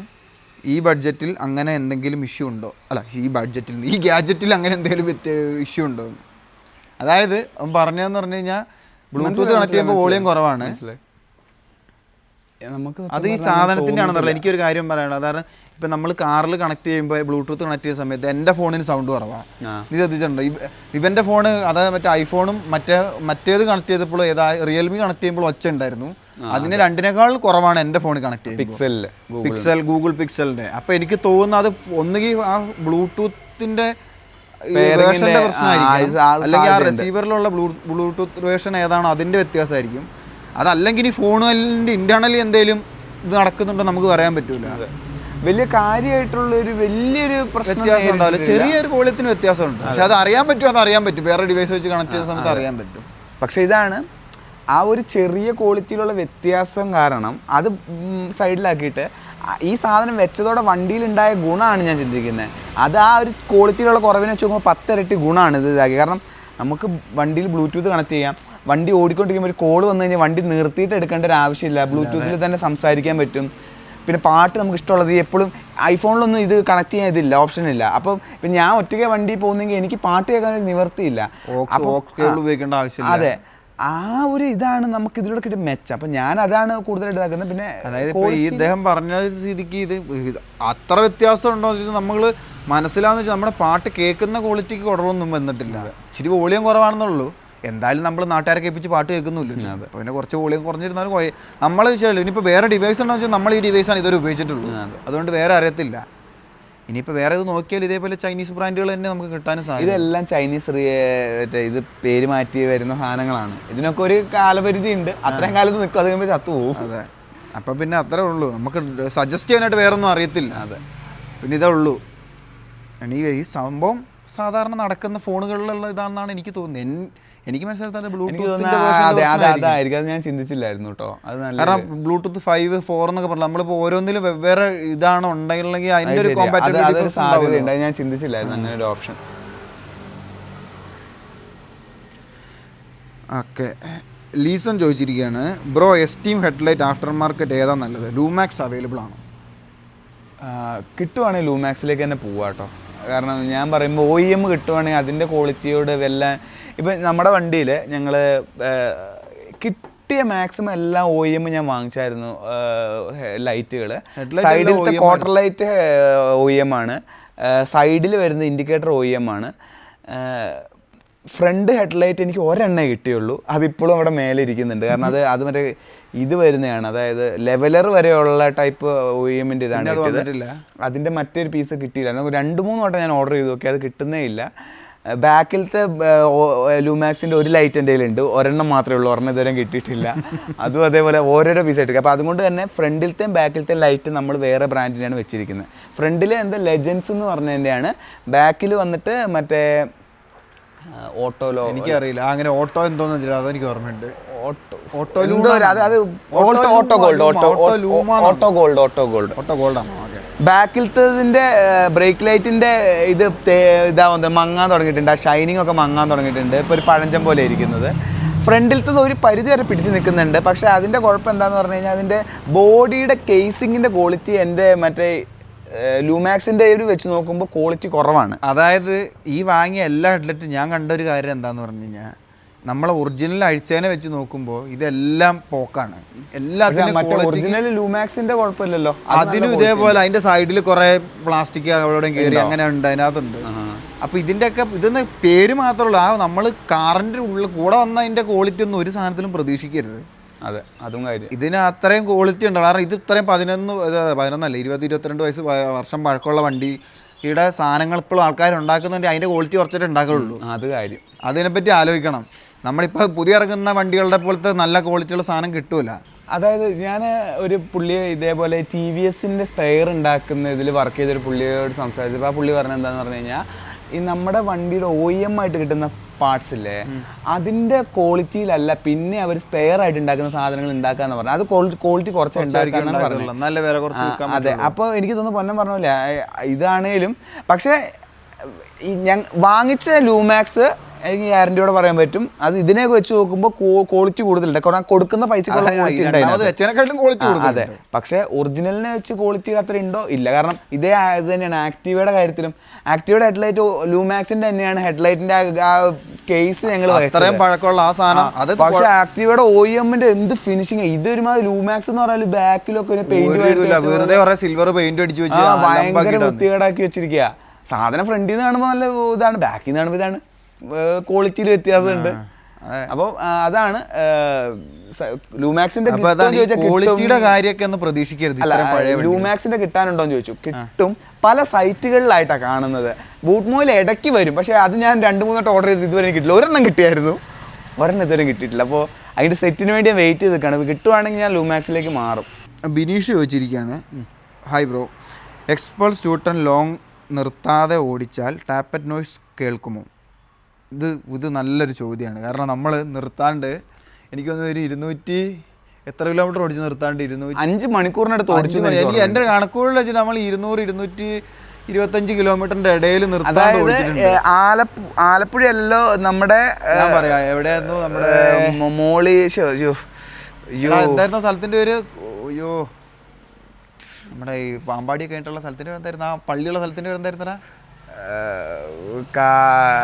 ഈ ബഡ്ജറ്റിൽ അങ്ങനെ എന്തെങ്കിലും ഇഷ്യൂ ഉണ്ടോ? അല്ല, ഈ ഗാഡ്ജറ്റിൽ അങ്ങനെ എന്തെങ്കിലും ഇഷ്യൂ ഉണ്ടോ? അതായത് അവൻ പറഞ്ഞതെന്ന് പറഞ്ഞു കഴിഞ്ഞാൽ ബ്ലൂടൂത്ത് കണക്ട് ചെയ്യുമ്പോൾ വോളിയം കുറവാണ്. അത് ഈ സാധനത്തിൻ്റെ ആണെന്നല്ല. എനിക്കൊരു കാര്യം പറയാനുള്ളത്, അതാണ് ഇപ്പം നമ്മൾ കാറിൽ കണക്ട് ചെയ്യുമ്പോൾ ബ്ലൂടൂത്ത് കണക്ട് ചെയ്യുന്ന സമയത്ത് എൻ്റെ ഫോണിന് സൗണ്ട് കുറവാണ്. നീ ശ്രദ്ധിച്ചിട്ടുണ്ടോ? ഇവൻ്റെ ഫോണ്, അതായത് മറ്റേ ഐഫോണും മറ്റേത് കണക്ട് ചെയ്തപ്പോൾ റിയൽമി കണക്ട് ചെയ്യുമ്പോൾ ഒച്ച ഉണ്ടായിരുന്നു. അതിന് രണ്ടിനേക്കാൾ കുറവാണ് എൻ്റെ ഫോണിൽ കണക്ട് ചെയ്യുന്നത്, ഗൂഗിൾ പിക്സലിൻ്റെ. അപ്പോൾ എനിക്ക് തോന്നുന്നത് അത് ഒന്നുകിൽ ആ ബ്ലൂടൂത്തിൻ്റെ വേർഷൻ്റെ പ്രശ്നമായിരിക്കും, അല്ലെങ്കിൽ ആ റിസീവറിലുള്ള ബ്ലൂടൂത്ത് വേർഷൻ ഏതാണോ അതിൻ്റെ വ്യത്യാസമായിരിക്കും. അതല്ലെങ്കിൽ ഈ ഫോണിൻ്റെ ഇന്റേണലി എന്തെങ്കിലും ഇത് നടക്കുന്നുണ്ടോ നമുക്ക് പറയാൻ പറ്റൂല. വലിയ കാര്യമായിട്ടുള്ള വലിയൊരു വ്യത്യാസം ഉണ്ടാവില്ല. ചെറിയൊരു വോളിയത്തിന് വ്യത്യാസമുണ്ട്, പക്ഷെ അത് അറിയാൻ പറ്റും. വേറെ ഡിവൈസ് വെച്ച് കണക്ട് ചെയ്ത സമയത്ത് അറിയാൻ പറ്റും. പക്ഷെ ഇതാണ് ആ ഒരു ചെറിയ ക്വാളിറ്റിയിലുള്ള വ്യത്യാസം കാരണം അത് സൈഡിലാക്കിയിട്ട് ഈ സാധനം വെച്ചതോടെ വണ്ടിയിലുണ്ടായ ഗുണമാണ് ഞാൻ ചിന്തിക്കുന്നത്. അത് ആ ഒരു ക്വാളിറ്റിയിലുള്ള കുറവിനെ വെച്ച് നോക്കുമ്പോൾ 10 ഇരട്ടി ഗുണമാണ് ഇത് ഇതാക്കി. കാരണം നമുക്ക് വണ്ടിയിൽ ബ്ലൂടൂത്ത് കണക്ട് ചെയ്യാം. വണ്ടി ഓടിക്കൊണ്ടിരിക്കുമ്പോൾ ഒരു കോൾ വന്നു കഴിഞ്ഞാൽ വണ്ടി നിർത്തിയിട്ട് എടുക്കേണ്ട ഒരു ആവശ്യമില്ല. ബ്ലൂടൂത്തിൽ തന്നെ സംസാരിക്കാൻ പറ്റും. പിന്നെ പാട്ട് നമുക്ക് ഇഷ്ടമുള്ളത്, എപ്പോഴും ഐഫോണിലൊന്നും ഇത് കണക്ട് ചെയ്യാൻ ഇതില്ല, ഓപ്ഷൻ ഇല്ല. അപ്പം ഇപ്പം ഞാൻ ഒറ്റയ്ക്ക് വണ്ടി പോകുന്നെങ്കിൽ എനിക്ക് പാട്ട് കേൾക്കാൻ ഒരു നിവർത്തിയില്ല. ഉപയോഗിക്കേണ്ട ആവശ്യമില്ല. അതെ, ആ ഒരു ഇതാണ് നമുക്ക് ഇതിലൂടെ കിട്ടിയ മെച്ചം. അപ്പം ഞാൻ അതാണ് കൂടുതലായിട്ട് ഇതാക്കുന്നത്. പിന്നെ അതായത് ഇപ്പോൾ ഈ ഇദ്ദേഹം പറഞ്ഞ സ്ഥിതിക്ക് ഇത് അത്ര വ്യത്യാസം ഉണ്ടോ എന്ന് വെച്ചാൽ നമ്മൾ മനസ്സിലാവുന്ന വെച്ചാൽ നമ്മുടെ പാട്ട് കേൾക്കുന്ന ക്വാളിറ്റിക്ക് കുറവൊന്നും വന്നിട്ടില്ല. ഇച്ചിരി വോളിയം കുറവാണെന്നുള്ളൂ. എന്തായാലും നമ്മൾ നാട്ടുകാരെ കേൾപ്പിച്ച് പാട്ട് കേൾക്കുന്നില്ല. അപ്പോൾ പിന്നെ കുറച്ച് വോളിയം കുറഞ്ഞിരുന്നാലും നമ്മളെ വിഷയമല്ലോ. ഇനിയിപ്പോൾ വേറെ ഡിവൈസ് ഉണ്ടോ വെച്ചാൽ നമ്മൾ ഈ ഡിവൈസാണ് ഇതുവരെ ഉപയോഗിച്ചിട്ടുള്ളൂ, അതുകൊണ്ട് വേറെ അറിയത്തില്ല. ഇനിയിപ്പോൾ വേറെ ഇത് നോക്കിയാൽ ഇതേപോലെ ചൈനീസ് ബ്രാൻഡുകൾ തന്നെ നമുക്ക് കിട്ടാനും സാധിക്കും. ഇതെല്ലാം ചൈനീസ് ഇത് പേര് മാറ്റി വരുന്ന സാധനങ്ങളാണ്. ഇതിനൊക്കെ ഒരു കാലപരിധി ഉണ്ട്. അത്രയും കാലത്ത് നിൽക്കും, അത് കഴിയുമ്പോൾ ചത്തുപോകും. അതെ, അപ്പം പിന്നെ അത്രേ ഉള്ളൂ. നമുക്ക് സജസ്റ്റ് ചെയ്യാനായിട്ട് വേറെ ഒന്നും അറിയത്തില്ല. അതെ, പിന്നെ ഇതേ ഉള്ളൂ. ഈ സംഭവം സാധാരണ നടക്കുന്ന ഫോണുകളിലുള്ള ഇതാണെന്നാണ് എനിക്ക് തോന്നുന്നത്. എനിക്ക് മനസ്സിലാക്കുന്നത് അതായിരിക്കും. അത് ഞാൻ ചിന്തിച്ചില്ലായിരുന്നു കേട്ടോ. അത് കാരണം ബ്ലൂടൂത്ത് 5, 4 എന്നൊക്കെ പറഞ്ഞു നമ്മളിപ്പോൾ ഓരോന്നിലും വെവ്വേറെ ഇതാണ് ഉണ്ടെങ്കിൽ അതിൻ്റെ ഒരു സാധ്യതയുണ്ട്. ഞാൻ ചിന്തിച്ചില്ലായിരുന്നു അങ്ങനെ ഒരു ഓപ്ഷൻ. ഓക്കെ, ലീസൺ ചോദിച്ചിരിക്കുകയാണ്, bro Esteem headlight after market ഏതാ നല്ലത്? ലൂമാക്സ് അവൈലബിൾ ആണോ? കിട്ടുവാണെങ്കിൽ ലൂമാക്സിലേക്ക് തന്നെ പോവാം കേട്ടോ. കാരണം ഞാൻ പറയുമ്പോൾ OEM കിട്ടുവാണെങ്കിൽ അതിൻ്റെ ക്വാളിറ്റിയോട് ഇപ്പം നമ്മുടെ വണ്ടിയിൽ ഞങ്ങൾ കിട്ടിയ മാക്സിമം എല്ലാം OEM ഞാൻ വാങ്ങിച്ചായിരുന്നു. ലൈറ്റുകൾ സൈഡിലത്തെ ക്വാർട്ടർ ലൈറ്റ് OEM ആണ്, സൈഡിൽ വരുന്ന ഇൻഡിക്കേറ്റർ OEM ആണ്. ഫ്രണ്ട് ഹെഡ്ലൈറ്റ് എനിക്ക് ഒരെണ്ണേ കിട്ടിയുള്ളൂ, അതിപ്പോഴും അവിടെ മേലെ ഇരിക്കുന്നുണ്ട്. കാരണം അത് മറ്റേ ഇത് വരുന്നതാണ്, അതായത് ലെവലർ വരെയുള്ള ടൈപ്പ് OEM-ൻ്റെ ഇതാണ് കിട്ടിയത്. അതിൻ്റെ മറ്റൊരു പീസ് കിട്ടിയില്ല. 2-3 വട്ടം ഞാൻ ഓർഡർ ചെയ്ത് നോക്കി, അത് കിട്ടുന്നേ ഇല്ല. ബാക്കിലത്തെ ലൂമാക്സിൻ്റെ ഒരു ലൈറ്റ് എൻ്റെ കയ്യിലുണ്ട്, ഒരെണ്ണം മാത്രമേ ഉള്ളൂ, ഒരെണ്ണം ഇതുവരെ കിട്ടിയിട്ടില്ല. അതും അതേപോലെ ഓരോരോ പീസ് ആയിട്ട്. അപ്പോൾ അതുകൊണ്ട് തന്നെ ഫ്രണ്ടിലത്തെയും ബാക്കിലത്തെയും ലൈറ്റ് നമ്മൾ വേറെ ബ്രാൻഡിനാണ് വെച്ചിരിക്കുന്നത്. ഫ്രണ്ടിൽ ലെജൻസ് എന്ന് പറഞ്ഞതിൻ്റെയാണ്, ബാക്കിൽ വന്നിട്ട് മറ്റേ ഓട്ടോലോ, എനിക്കറിയില്ല അങ്ങനെ ഓട്ടോ എന്തോന്ന് വെച്ചാൽ അതെനിക്ക് ഓർമ്മയുണ്ട്. ബാക്കിലത്തതിന്റെ ബ്രേക്ക് ലൈറ്റിന്റെ ഇത് ഇതാവുന്നത് മങ്ങാൻ തുടങ്ങിയിട്ടുണ്ട്, ആ ഷൈനിങ് ഒക്കെ മങ്ങാൻ തുടങ്ങിയിട്ടുണ്ട്. ഇപ്പോൾ ഒരു പഴഞ്ചം പോലെ ഇരിക്കുന്നത്. ഫ്രണ്ടിലത്തത് ഒരു പരിധി വരെ പിടിച്ച് നിൽക്കുന്നുണ്ട്. പക്ഷേ അതിൻ്റെ കുഴപ്പം എന്താണെന്ന് പറഞ്ഞു കഴിഞ്ഞാൽ അതിൻ്റെ ബോഡിയുടെ കേസിങ്ങിൻ്റെ ക്വാളിറ്റി എൻ്റെ മറ്റേ ലൂമാക്സിൻ്റെ ഒരു വെച്ച് നോക്കുമ്പോൾ ക്വാളിറ്റി കുറവാണ്. അതായത് ഈ വാങ്ങിയ എല്ലാ ഹെഡ്ലൈറ്റും ഞാൻ കണ്ട ഒരു കാര്യം എന്താണെന്ന് പറഞ്ഞു കഴിഞ്ഞാൽ, നമ്മളെ ഒറിജിനൽ അഴിച്ചതിനെ വെച്ച് നോക്കുമ്പോൾ ഇതെല്ലാം പോക്കാണ്. എല്ലാത്തിനും ഒറിജിനൽ ലൂമാക്സിന്റെ കുഴപ്പമില്ലല്ലോ, അതിനും ഇതേപോലെ അതിന്റെ സൈഡിൽ കുറെ പ്ലാസ്റ്റിക് അവിടെ കയറി അങ്ങനെ ഉണ്ട്, അതിനകത്തുണ്ട്. അപ്പൊ ഇതിന്റെയൊക്കെ ഇതെന്ന് പേര് മാത്രമല്ല, ആ നമ്മൾ കാറിന്റെ ഉള്ളിൽ കൂടെ വന്ന അതിന്റെ ക്വാളിറ്റി ഒന്നും ഒരു സാധനത്തിലും പ്രതീക്ഷിക്കരുത്. അതെ, അതും കാര്യം. ഇതിന് അത്രയും ക്വാളിറ്റി ഉണ്ട്. കാരണം ഇത് ഇത്രയും 11 22 വർഷം പഴക്കമുള്ള വണ്ടി ഇവിടെ സാധനങ്ങൾ ഇപ്പോഴും ആൾക്കാർ ഉണ്ടാക്കുന്നുണ്ട്, അതിന്റെ ക്വാളിറ്റി കുറച്ചിട്ട് ഉണ്ടാക്കുള്ളൂ. അത് കാര്യം. അതിനെപ്പറ്റി ആലോചിക്കണം. നമ്മളിപ്പോൾ പുതിയ ഇറങ്ങുന്ന വണ്ടികളുടെ പോലത്തെ നല്ല ക്വാളിറ്റിയുള്ള സാധനം കിട്ടൂല. അതായത് ഞാൻ ഒരു പുള്ളിയെ ഇതേപോലെ TVSന്റെ സ്പെയർ ഉണ്ടാക്കുന്ന ഇതിൽ വർക്ക് ചെയ്തൊരു പുള്ളിയോട് സംസാരിച്ചപ്പോൾ ആ പുള്ളി പറഞ്ഞത് എന്താണെന്ന് പറഞ്ഞു കഴിഞ്ഞാൽ, ഈ നമ്മുടെ വണ്ടിയുടെ OEM ആയിട്ട് കിട്ടുന്ന പാർട്സ് ഇല്ലേ, അതിന്റെ ക്വാളിറ്റിയിലല്ല പിന്നെ അവർ സ്പെയർ ആയിട്ട് ഉണ്ടാക്കുന്ന സാധനങ്ങൾ ഉണ്ടാക്കാന്ന് പറഞ്ഞു. അത് ക്വാളിറ്റി കുറച്ച് ഉണ്ടാക്കാന്നാണ് നല്ല വില കുറച്ച്. അതെ. അപ്പോൾ എനിക്ക് തോന്നുന്നു പൊന്നം പറഞ്ഞില്ല ഇതാണേലും. പക്ഷേ ഈ ഞാൻ വാങ്ങിച്ച ലൂമാക്സ് എനിക്ക് ഗ്യാരണ്ടിയോടെ പറയാൻ പറ്റും, അത് ഇതിനെയൊക്കെ വെച്ച് നോക്കുമ്പോൾ ക്വാളിറ്റി കൂടുതലുണ്ട്. കാരണം കൊടുക്കുന്ന പൈസക്കുള്ള ക്വാളിറ്റി ഉണ്ടായിരുന്നു. അതെ, പക്ഷേ ഒറിജിനലിനെ വെച്ച് ക്വാളിറ്റി അത്ര ഉണ്ടോ ഇല്ല. കാരണം ഇത് തന്നെയാണ് ആക്റ്റീവയുടെ കാര്യത്തിലും. ആക്റ്റീവയുടെ ഹെഡ്ലൈറ്റ് ലൂമാക്സിന്റെ തന്നെയാണ് ഹെഡ്ലൈറ്റിന്റെ ആ കേസ് ഞങ്ങൾ പഴക്കമുള്ള ആ സാധനം. പക്ഷെ ആക്റ്റീവയുടെ OEMന്റെ എന്ത് ഫിനിഷിംഗ്. ഇതൊരുമാതിരി ലൂമാക്സ് എന്ന് പറഞ്ഞാൽ ബാക്കിലൊക്കെ പെയിന്റ് സിൽവർ പെയിന്റ് അടിച്ചു വെച്ച് ഭയങ്കര വൃത്തികേടാക്കി വെച്ചിരിക്കുക. സാധനം ഫ്രണ്ടിൽ നിന്ന് കാണുമ്പോൾ നല്ല ഇതാണ്, ബാക്കിൽ നിന്ന് കാണുമ്പോൾ ഇതാണ്, ക്വാളിറ്റിയിൽ വ്യത്യാസമുണ്ട്. അപ്പോൾ അതാണ് ലൂമാക്സിന്റെ കാര്യമൊക്കെ ഒന്ന് പ്രതീക്ഷിക്കരുത്. ലൂമാക്സിന്റെ കിട്ടാനുണ്ടോന്ന് ചോദിച്ചു. കിട്ടും, പല സൈറ്റുകളിലായിട്ടാണ് കാണുന്നത്. ബൂട്ട്മോയിൽ ഇടയ്ക്ക് വരും, പക്ഷേ അത് ഞാൻ 2-3 ഓർഡർ ചെയ്ത് ഇതുവരെ കിട്ടില്ല. ഒരെണ്ണം കിട്ടിയായിരുന്നു, ഒരെണ്ണം ഇതുവരെ കിട്ടിയിട്ടില്ല. അപ്പോൾ അതിന്റെ സെറ്റിന് വേണ്ടി ഞാൻ വെയിറ്റ് ചെയ്ത് നിൽക്കുകയാണ്. കിട്ടുവാണെങ്കിൽ ഞാൻ ലൂമാക്സിലേക്ക് മാറും. ബിനീഷ് ചോദിച്ചിരിക്കുകയാണ്, ഹായ് ബ്രോ, എക്സ്പൾസ് 210 ലോങ് നിർത്താതെ ഓടിച്ചാൽ ടാപ്പറ്റ് നോയ്സ് കേൾക്കുമോ? ഇത് നല്ലൊരു ചോദ്യമാണ്. കാരണം നമ്മൾ നിർത്താണ്ട് എനിക്കൊന്ന് ഒരു 200 എത്ര കിലോമീറ്റർ ഓടിച്ച് നിർത്താണ്ട് 5 മണിക്കൂറിനടുത്ത് ഓടിച്ചു. എനിക്ക് എൻ്റെ കണക്കുകളിൽ വെച്ചിട്ട് നമ്മൾ 200-225 കിലോമീറ്ററിന്റെ ഇടയിൽ നിർത്താണ്ട്. ആലപ്പുഴയല്ലോ നമ്മുടെ പറയാ എവിടെയായിരുന്നു നമ്മുടെ എന്തായിരുന്നു സ്ഥലത്തിന്റെ ഒരു നമ്മുടെ ഈ പാമ്പാടിയൊക്കെ ആയിട്ടുള്ള സ്ഥലത്തിന്റെ എന്തായിരുന്നു, ആ പള്ളിയുള്ള സ്ഥലത്തിന്റെ എന്തായിരുന്നടാ?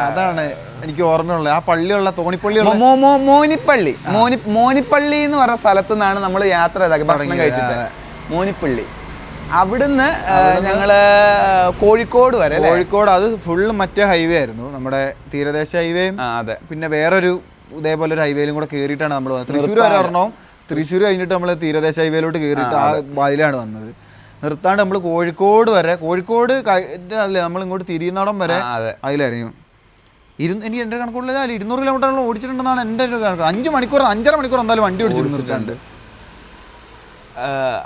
അതാണ് എനിക്ക് ഓർമ്മയുള്ളത്. ആ പള്ളിയുള്ള തോണിപ്പള്ളി മോനിപ്പള്ളി എന്ന് പറഞ്ഞ സ്ഥലത്തു നിന്നാണ് നമ്മൾ യാത്ര ചെയ്താൽ ഭക്ഷണം കഴിച്ചിട്ട്. മോനിപ്പള്ളി അവിടുന്ന് ഞങ്ങള് കോഴിക്കോട് വരെ. കോഴിക്കോട് അത് ഫുള്ള് മറ്റേ ഹൈവേ ആയിരുന്നു, നമ്മുടെ തീരദേശ ഹൈവേയും. അതെ, പിന്നെ വേറൊരു ഇതേപോലെ ഒരു ഹൈവേയിലും കൂടെ കയറിയിട്ടാണ് നമ്മൾ വന്നത്. തൃശ്ശൂർ വരെ ഒരെണ്ണം, തൃശ്ശൂർ കഴിഞ്ഞിട്ട് നമ്മൾ തീരദേശ ഹൈവേയിലോട്ട് കയറിയിട്ട് ആ വായിലാണ് വന്നത്. നിർത്താണ്ട് നമ്മൾ കോഴിക്കോട് വരെ, കോഴിക്കോട് അല്ലേ നമ്മൾ ഇങ്ങോട്ട് തിരിയുന്നിടം വരെ അതിലായിരുന്നു. എനിക്ക് എൻ്റെ കണക്കുള്ളത് 200 കിലോമീറ്ററോളം ഓടിച്ചിട്ടുണ്ടെന്നാണ് എൻ്റെ ഒരു കണക്ക്. 5 മണിക്കൂർ 5.5 മണിക്കൂർ എന്തായാലും വണ്ടി ഓടിച്ചിട്ടുണ്ട്.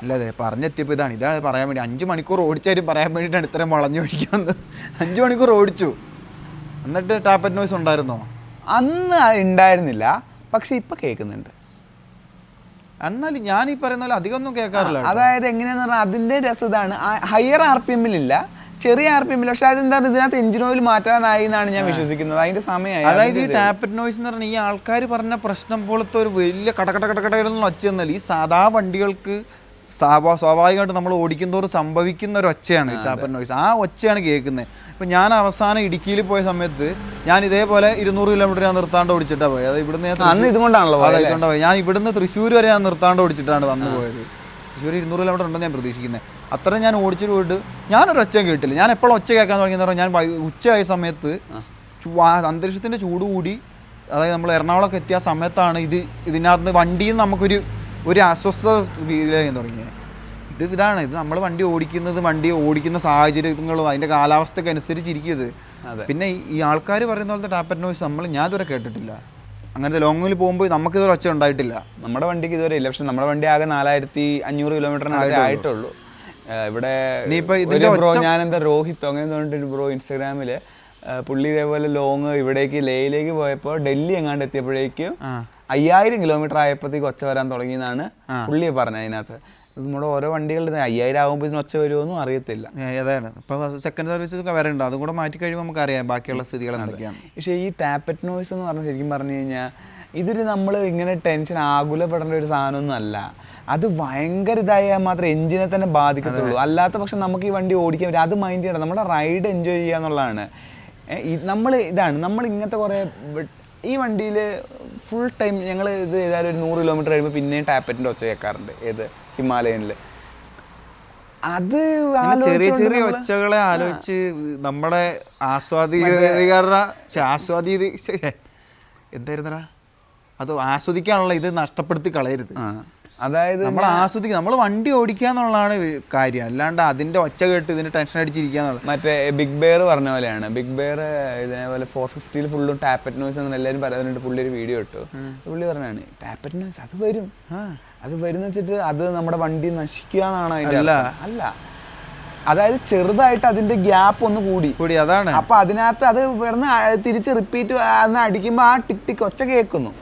അല്ലേ പറഞ്ഞെത്തിയപ്പോൾ ഇതാണ് പറയാൻ വേണ്ടി. 5 മണിക്കൂർ ഓടിച്ചാലും പറയാൻ വേണ്ടിയിട്ടാണ് ഇത്രയും വളഞ്ഞു ഓടിക്കുന്നത്. 5 മണിക്കൂർ ഓടിച്ചു. എന്നിട്ട് ടാപ്പറ്റ് നോയ്സ് ഉണ്ടായിരുന്നോ? അന്ന് ഉണ്ടായിരുന്നില്ല, പക്ഷെ ഇപ്പം കേൾക്കുന്നുണ്ട്. എന്നാലും ഞാൻ ഈ പറയുന്ന പോലെ അധികം ഒന്നും കേൾക്കാറില്ല. അതായത് എങ്ങനെയാന്ന് പറഞ്ഞാൽ അതിന്റെ രസം ഇതാണ്, ഹയർ RPM-ലില്ല, ചെറിയ RPM-ൽ. പക്ഷെ അതെന്താണ്, ഇതിനകത്ത് എഞ്ചിൻ ഓയിൽ മാറ്റാനായി എന്നാണ് ഞാൻ വിശ്വസിക്കുന്നത്. അതിന്റെ സമയമായി. അതായത് ഈ ടാപ്പറ്റ് നോയ്സ് എന്ന് പറഞ്ഞാൽ ഈ ആൾക്കാർ പറഞ്ഞ പ്രശ്നം പോലത്തെ ഒരു വലിയ കടകടകടകടകളൊന്നും ഒച്ചയൊന്നുമല്ല. ഈ സാധാ വണ്ടികൾക്ക് സ്വാഭാവികമായിട്ട് നമ്മൾ ഓടിക്കുന്നതോറും സംഭവിക്കുന്ന ഒരു ഒച്ചയാണ് ഈ ടാപ്പറ്റ് നോയ്സ്. ആ ഒച്ചയാണ് കേൾക്കുന്നത്. ഇപ്പം ഞാൻ അവസാനം ഇടുക്കിയിൽ പോയ സമയത്ത് ഞാൻ ഇതേപോലെ 200 കിലോമീറ്റർ ഞാൻ നിർത്താണ്ട് ഓടിച്ചിട്ടാണ് പോയത്. അത് ഇവിടുന്ന് ഇതുകൊണ്ടാണല്ലോ പോയി. ഞാൻ ഇവിടുന്ന് തൃശ്ശൂർ വരെ ഞാൻ നിർത്താണ്ട് ഓടിച്ചിട്ടാണ് വന്നു പോയത്. തൃശ്ശൂർ 200 കിലോമീറ്റർ ഉണ്ടെന്ന് ഞാൻ പ്രതീക്ഷിക്കുന്നത്. അത്രയും ഞാൻ ഓടിച്ചിട്ട് പോയിട്ട് ഞാനൊരു ഒച്ച കേട്ടില്ല. ഞാൻ എപ്പോഴും ഒച്ച കേൾക്കാൻ തുടങ്ങിയെന്ന് പറഞ്ഞാൽ ഞാൻ ഉച്ചയായ സമയത്ത് അന്തരീക്ഷത്തിൻ്റെ ചൂട് കൂടി, അതായത് നമ്മൾ എറണാകുളമൊക്കെ എത്തിയ സമയത്താണ് ഇതിനകത്ത് വണ്ടിയിൽ നിന്ന് നമുക്കൊരു അസ്വസ്ഥത ഫീൽ ചെയ്യാൻ തുടങ്ങിയത്. ഇതാണ് നമ്മൾ വണ്ടി ഓടിക്കുന്ന സാഹചര്യങ്ങളും അതിൻ്റെ കാലാവസ്ഥയ്ക്ക് അനുസരിച്ചിരിക്കുന്നത്. പിന്നെ ഈ ആൾക്കാർ പറയുന്ന പോലത്തെ ടാപ്പറ്റ് നോയ്സ് ഞാൻ ഇതുവരെ കേട്ടിട്ടില്ല. അങ്ങനത്തെ ലോങ്ങിൽ പോകുമ്പോൾ നമുക്കിതുവരെ ഒച്ച ഉണ്ടായിട്ടില്ല. നമ്മുടെ വണ്ടിക്ക് ഇതുവരെ ഇല്ല. പക്ഷെ നമ്മുടെ വണ്ടി ആകെ 4500 കിലോമീറ്ററിനകത്തേ ആയിട്ടുള്ളൂ. ഇവിടെ ബ്രോ, ഞാനെന്താ രോഹിത്തോ അങ്ങനെ തോന്നിട്ടൊരു ബ്രോ ഇൻസ്റ്റാഗ്രാമില്, പുള്ളി ഇതേപോലെ ലോങ് ഇവിടേക്ക് ലേയിലേക്ക് പോയപ്പോൾ ഡൽഹി എങ്ങാണ്ട് എത്തിയപ്പോഴേക്കും 5000 കിലോമീറ്റർ ആയപ്പോഴത്തേക്ക് ഒച്ച വരാൻ തുടങ്ങിയെന്നാണ് പുള്ളി പറഞ്ഞത്. അതിനകത്ത് നമ്മുടെ ഓരോ വണ്ടികളുടെ 5000 ആകുമ്പോൾ ഇതിന് ഒച്ച വരുമോന്നും അറിയത്തില്ല. അതാണ് ഇപ്പോൾ സെക്കൻഡ് സർവീസ് ഒക്കെ വരേണ്ട, അതും കൂടെ മാറ്റി കഴിയുമ്പോൾ നമുക്കറിയാം ബാക്കിയുള്ള സ്ഥിതികൾ എന്തൊക്കെയാണ്. പക്ഷേ ഈ ടാപ്പറ്റ് നോയ്സ് എന്ന് പറഞ്ഞാൽ ശരിക്കും പറഞ്ഞു കഴിഞ്ഞാൽ ഇതൊരു നമ്മൾ ഇങ്ങനെ ടെൻഷൻ ആകുലപ്പെടേണ്ട ഒരു സാധനമൊന്നും അല്ല. അത് ഭയങ്കര ഇതായാൽ മാത്രമേ എഞ്ചിനെ തന്നെ ബാധിക്കത്തുള്ളൂ. അല്ലാത്ത പക്ഷെ നമുക്ക് ഈ വണ്ടി ഓടിക്കാൻ പറ്റും. അത് മൈൻഡ് ചെയ്യണം, നമ്മുടെ റൈഡ് എൻജോയ് ചെയ്യുക എന്നുള്ളതാണ്. നമ്മൾ ഇങ്ങനത്തെ കുറേ ഈ വണ്ടിയിൽ ഫുൾ ടൈം ഞങ്ങൾ ഇത് ഏതായാലും ഒരു 100 കിലോമീറ്റർ കഴിയുമ്പോൾ പിന്നെയും ടാപ്പറ്റിൻ്റെ ഒച്ച കേൾക്കാറുണ്ട്. ഏത് ഹിമാലയനിൽ. അത് ചെറിയ ചെറിയ ഒച്ചകളെ ആലോചിച്ച് നമ്മുടെ എന്തായിരുന്നടാ അത് ആസ്വദിക്കാനുള്ള ഇത് നഷ്ടപ്പെടുത്തി കളയരുത്. അതായത് നമ്മൾ ആസ്വദിക്കുക, നമ്മൾ വണ്ടി ഓടിക്കുക എന്നുള്ളതാണ് കാര്യം, അല്ലാണ്ട് അതിന്റെ ഒച്ച കേട്ട് ഇതിന്റെ ടെൻഷൻ അടിച്ചിരിക്കുക എന്നുള്ളത്. മറ്റേ ബിഗ് ബെയർ പറഞ്ഞ പോലെയാണ്. ബിഗ് ബെയർ ഇതേപോലെ 450 ഫുള്ളും ടാപ്പറ്റ് നോയ്സ് എന്ന് എല്ലാവരും പറയുന്നുണ്ട്. പുള്ളി ഒരു വീഡിയോ ഇട്ടു. പുള്ളി പറഞ്ഞാണ് ടാപ്പറ്റ് നോയ്സ് അത് വരും, അത് വരുന്ന വെച്ചിട്ട് അത് നമ്മുടെ വണ്ടി നശിക്കുക എന്നാണ് അതിന്റെ അല്ല. അതായത് ചെറുതായിട്ട് അതിന്റെ ഗ്യാപ്പ് ഒന്ന് കൂടി അതാണ്. അപ്പൊ അതിനകത്ത് അത് വെറുതെ തിരിച്ച് റിപ്പീറ്റ് അടിക്കുമ്പോൾ ആ ടിക് ടിക് ഒച്ച കേൾക്കുന്നു.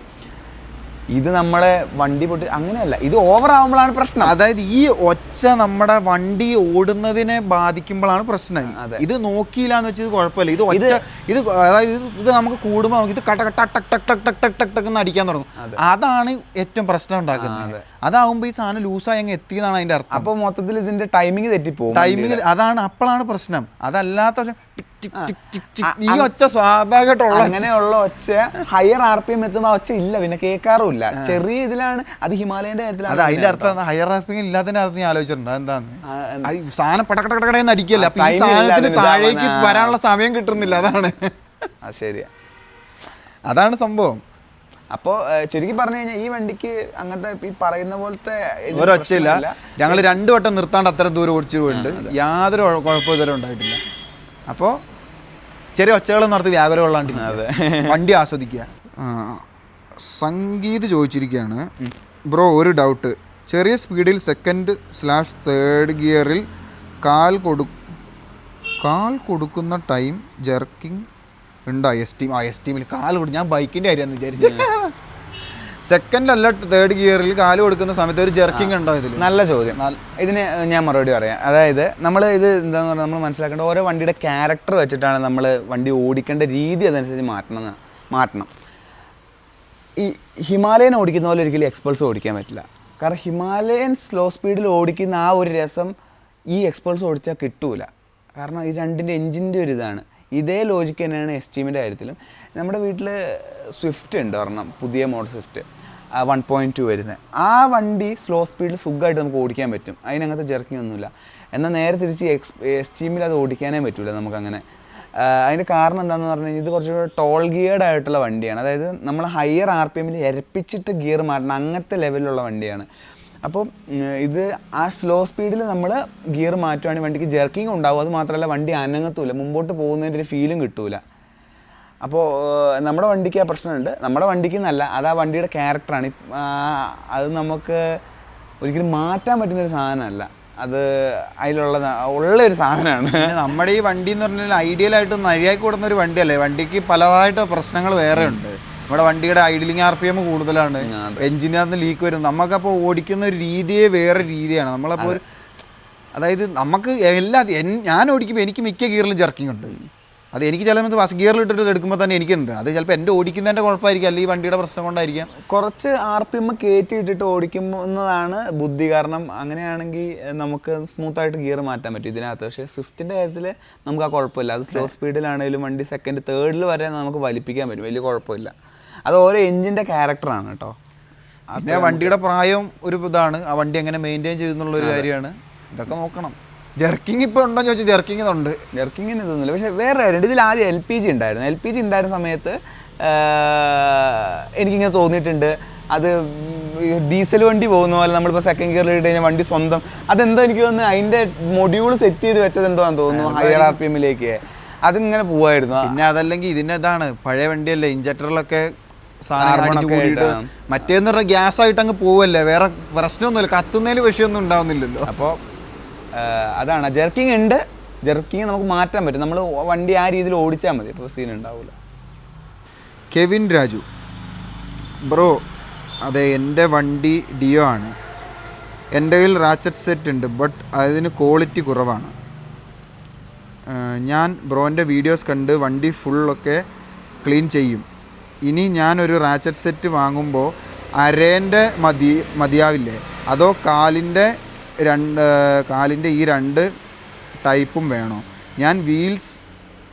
ഇത് നമ്മളെ വണ്ടി പൊട്ടി അങ്ങനെയല്ല, ഇത് ഓവർ ആവുമ്പോഴാണ് പ്രശ്നം. അതായത് ഈ ഒച്ച നമ്മുടെ വണ്ടി ഓടുന്നതിനെ ബാധിക്കുമ്പോഴാണ് പ്രശ്നം. ഇത് നോക്കിയില്ല എന്ന് വെച്ചാൽ കുഴപ്പമില്ല. ഇത് ഒച്ച ഇത് അതായത് ഇത് നമുക്ക് കൂടുമ്പോൾ നമുക്ക് ഇത് കട്ട കട്ട ടക് ടക് ടക് ടക് ടക് ടക് എന്ന് അടിക്കാൻ തുടങ്ങും. അതാണ് ഏറ്റവും പ്രശ്നം ഉണ്ടാക്കുന്നത്. അതാവുമ്പോൾ ഈ സാധനം ലൂസായി അങ്ങ് എത്തിയെന്നാണ് അതിന്റെ അർത്ഥം. അപ്പോൾ മൊത്തത്തിൽ ഇതിന്റെ ടൈമിങ് തെറ്റിപ്പോകും. ടൈമിങ് അതാണ്, അപ്പോഴാണ് പ്രശ്നം. അതല്ലാത്ത ഈ ഒച്ച സ്വാഭാവികമായിട്ടുള്ള അങ്ങനെയുള്ള ഒച്ച ഹയർ RPM എത്തുമ്പോൾ ഒച്ച ഇല്ല, പിന്നെ കേൾക്കാറുമില്ല. ചെറിയ ഇതിലാണ് അത് ഹിമാലയന്റെ കാര്യത്തിലാണ്. അതിന്റെ അർത്ഥം ഹയർ RPM ഇല്ലാത്തതിന്റെ അർത്ഥം ഞാൻ ആലോചിച്ചിട്ടുണ്ട്. എന്താന്ന് സാധനം പടക്കടക്കടന്ന് അടിക്കല്ല, അപ്പൊ ഈ സാധനത്തിന് താഴേക്ക് വരാനുള്ള സമയം കിട്ടുന്നില്ല. അതാണ് ശരിയാ, അതാണ് സംഭവം. അപ്പോൾ ചുരുക്കി പറഞ്ഞു കഴിഞ്ഞാൽ ഈ വണ്ടിക്ക് അങ്ങനത്തെ ഈ പറയുന്ന പോലത്തെ ഒരൊച്ചയില്ല. ഞങ്ങൾ 2 വട്ടം നിർത്താണ്ട് അത്ര ദൂരം ഓടിച്ചു പോയിട്ടുണ്ട്. യാതൊരു കുഴപ്പവും ഇതുവരെ ഉണ്ടായിട്ടില്ല. അപ്പോൾ ചെറിയ ഒച്ചകളും നടത്തി വ്യാകുലം കൊള്ളാണ്ടിരിക്കുക, വണ്ടി ആസ്വദിക്കുക. സംഗീത് ചോദിച്ചിരിക്കുകയാണ്, ബ്രോ ഒരു ഡൗട്ട്, ചെറിയ സ്പീഡിൽ 2/3 ഗിയറിൽ കാൽ കൊടുക്കുന്ന ടൈം ജെർക്കിംഗ് ഉണ്ടോ? എസ്റ്റീമിൽ കാൽ കൊടുക്കും. ഞാൻ ബൈക്കിൻ്റെ കാര്യമാണെന്ന് വിചാരിച്ചു. സെക്കൻഡല്ല 3rd ഗിയറിൽ കാല് കൊടുക്കുന്ന സമയത്ത് ഒരു ജെർക്കിംഗ് ഉണ്ടോ ഇതിൽ? നല്ല ചോദ്യം. ഇതിന് ഞാൻ മറുപടി പറയാം. അതായത് നമ്മൾ ഇത് എന്താണെന്ന് പറഞ്ഞാൽ നമ്മൾ മനസ്സിലാക്കേണ്ട ഓരോ വണ്ടിയുടെ ക്യാരക്ടർ വെച്ചിട്ടാണ് നമ്മൾ വണ്ടി ഓടിക്കേണ്ട രീതി അതനുസരിച്ച് മാറ്റണം. ഈ ഹിമാലയൻ ഓടിക്കുന്ന പോലെ ഒരിക്കലും എക്സ്പൾസ് ഓടിക്കാൻ പറ്റില്ല. കാരണം ഹിമാലയൻ സ്ലോ സ്പീഡിൽ ഓടിക്കുന്ന ആ ഒരു രസം ഈ എക്സ്പൾസ് ഓടിച്ചാൽ കിട്ടൂല. കാരണം ഈ രണ്ടിൻ്റെ എഞ്ചിൻ്റെ ഒരു ഇതാണ്. ഇതേ ലോജിക്ക് തന്നെയാണ് എസ്റ്റീമിൻ്റെ കാര്യത്തിലും. നമ്മുടെ വീട്ടിൽ സ്വിഫ്റ്റ് ഉണ്ട് ഒരെണ്ണം, പുതിയ മോഡൽ സ്വിഫ്റ്റ് 1.2 വരുന്നത്. ആ വണ്ടി സ്ലോ സ്പീഡിൽ സുഖമായിട്ട് നമുക്ക് ഓടിക്കാൻ പറ്റും, അതിനകത്ത് ജെർക്കിംഗ് ഒന്നുമില്ല. എന്നാൽ നേരെ തിരിച്ച് എസ്റ്റീമിൽ അത് ഓടിക്കാനേ പറ്റില്ല നമുക്കങ്ങനെ. അതിൻ്റെ കാരണം എന്താണെന്ന് പറഞ്ഞു കഴിഞ്ഞാൽ ഇത് കുറച്ചുകൂടെ ടോൾ ഗിയർഡ് ആയിട്ടുള്ള വണ്ടിയാണ്. അതായത് നമ്മൾ ഹയർ RPM ഇരപ്പിച്ചിട്ട് ഗിയർ മാറ്റണം, അങ്ങനത്തെ ലെവലിലുള്ള വണ്ടിയാണ്. അപ്പോൾ ഇത് ആ സ്ലോ സ്പീഡിൽ നമ്മൾ ഗിയർ മാറ്റുവാണെങ്കിൽ വണ്ടിക്ക് ജെർക്കിംഗ് ഉണ്ടാവും. അത് മാത്രമല്ല വണ്ടി അനങ്ങത്തൂല, മുമ്പോട്ട് പോകുന്നതിൻ്റെ ഒരു ഫീലും കിട്ടൂല. അപ്പോൾ നമ്മുടെ വണ്ടിക്ക് ആ പ്രശ്നമുണ്ട്. നമ്മുടെ വണ്ടിക്ക് എന്നല്ല, അത് ആ വണ്ടിയുടെ ക്യാരക്ടറാണ്. അത് നമുക്ക് ഒരിക്കലും മാറ്റാൻ പറ്റുന്നൊരു സാധനമല്ല, അത് ഉള്ളൊരു സാധനമാണ്. നമ്മുടെ ഈ വണ്ടി എന്ന് പറഞ്ഞാൽ ഐഡിയലായിട്ട് നരിയാക്കി കൊടുക്കുന്ന ഒരു വണ്ടിയല്ലേ. വണ്ടിക്ക് പലതായിട്ട് പ്രശ്നങ്ങൾ വേറെ ഉണ്ട്. നമ്മുടെ വണ്ടിയുടെ ഐഡിലിംഗ് RPM കൂടുതലാണ്, എഞ്ചിനകത്ത് ലീക്ക് വരും. നമുക്കപ്പോൾ ഓടിക്കുന്ന ഒരു രീതിയെ വേറെ രീതിയാണ്. നമ്മളപ്പോൾ അതായത് നമുക്ക് ഞാൻ ഓടിക്കുമ്പോൾ എനിക്ക് മിക്ക ഗിയറിലും ജെർക്കിംഗ് ഉണ്ട്. അത് എനിക്ക് ചിലപ്പോൾ ഫസ്റ്റ് ഗിയറിൽ ഇട്ടിട്ട് എടുക്കുമ്പോൾ തന്നെ എനിക്കുണ്ട്. അത് ചിലപ്പോൾ എൻ്റെ ഓടിക്കുന്നതിൻ്റെ കുഴപ്പമായിരിക്കും, അല്ലെങ്കിൽ ഈ വണ്ടിയുടെ പ്രശ്നം കൊണ്ടായിരിക്കാം. കുറച്ച് RPM കയറ്റി ഇട്ടിട്ട് ഓടിക്കുന്നതാണ് ബുദ്ധി. കാരണം അങ്ങനെയാണെങ്കിൽ നമുക്ക് സ്മൂത്തായിട്ട് ഗിയർ മാറ്റാൻ പറ്റും ഇതിനകത്ത്. പക്ഷേ സ്വിഫ്റ്റിൻ്റെ കാര്യത്തിൽ നമുക്ക് ആ കുഴപ്പമില്ല. അത് സ്ലോ സ്പീഡിലാണെങ്കിലും വണ്ടി 2nd 3rd വരെ നമുക്ക് വലിപ്പിക്കാൻ പറ്റും, വലിയ കുഴപ്പമില്ല. അത് ഓരോ എഞ്ചിൻ്റെ ക്യാരക്ടറാണ് കേട്ടോ. പിന്നെ വണ്ടിയുടെ പ്രായം ഒരു ഇതാണ്, ആ വണ്ടി എങ്ങനെ മെയിൻറ്റെയിൻ ചെയ്യുന്നുള്ളൊരു കാര്യമാണ്. ഇതൊക്കെ നോക്കണം. ജെർക്കിംഗ് ഇപ്പോൾ ഉണ്ടോ എന്ന് ചോദിച്ചാൽ ജെർക്കിംഗ് ഉണ്ട്. ജെർക്കിങ്ങിന് ഇതൊന്നുമില്ല. പക്ഷേ വേറെ കാര്യമുണ്ട്, ഇതിൽ ആദ്യം LPG ഉണ്ടായിരുന്നു. LPG ഉണ്ടായിരുന്ന സമയത്ത് എനിക്കിങ്ങനെ തോന്നിയിട്ടുണ്ട്, അത് ഡീസൽ വണ്ടി പോകുന്ന പോലെ നമ്മളിപ്പോൾ 2nd ഗിയറിൽ ഇട്ട് കഴിഞ്ഞാൽ വണ്ടി സ്വന്തം അതെന്തോ എനിക്ക് തോന്നുന്നു അതിൻ്റെ മൊഡ്യൂൾ സെറ്റ് ചെയ്ത് വെച്ചത് എന്തോന്ന് തോന്നുന്നു ഹയർ RPMലേക്ക് അതിങ്ങനെ പോവായിരുന്നു. പിന്നെ അതല്ലെങ്കിൽ ഇതിൻ്റെ ഇതാണ് പഴയ വണ്ടിയല്ലേ, ഇഞ്ചക്ടറിലൊക്കെ മറ്റേന്ന് പറഞ്ഞാൽ ഗ്യാസ് ആയിട്ട് അങ്ങ് പോവല്ലേ, വേറെ പ്രശ്നമൊന്നുമില്ല, കത്തുന്നതിൽ വിഷയമൊന്നും ഉണ്ടാവുന്നില്ലല്ലോ. അപ്പോൾ അതാണ് ജെർക്കിംഗ് ഉണ്ട്. ജെർക്കിംഗ് നമുക്ക് മാറ്റാൻ പറ്റും, നമ്മൾ വണ്ടി ആ രീതിയിൽ ഓടിച്ചാൽ മതി, അപ്പോൾ സീൻ ഉണ്ടാവില്ല. കെവിൻ രാജു, ബ്രോ അതെ എൻ്റെ വണ്ടി ഡിയോ ആണ്. എൻ്റെ കയ്യിൽ റാച്ചറ്റ് സെറ്റ് ഉണ്ട്, ബട്ട് അതിന് ക്വാളിറ്റി കുറവാണ്. ഞാൻ ബ്രോൻ്റെ വീഡിയോസ് കണ്ട് വണ്ടി ഫുള്ളൊക്കെ ക്ലീൻ ചെയ്യും. ഇനി ഞാനൊരു റാച്ചറ്റ് സെറ്റ് വാങ്ങുമ്പോൾ അരേൻ്റെ മതിയാവില്ലേ, അതോ കാലിൻ്റെ ഈ 2 ടൈപ്പും വേണോ? ഞാൻ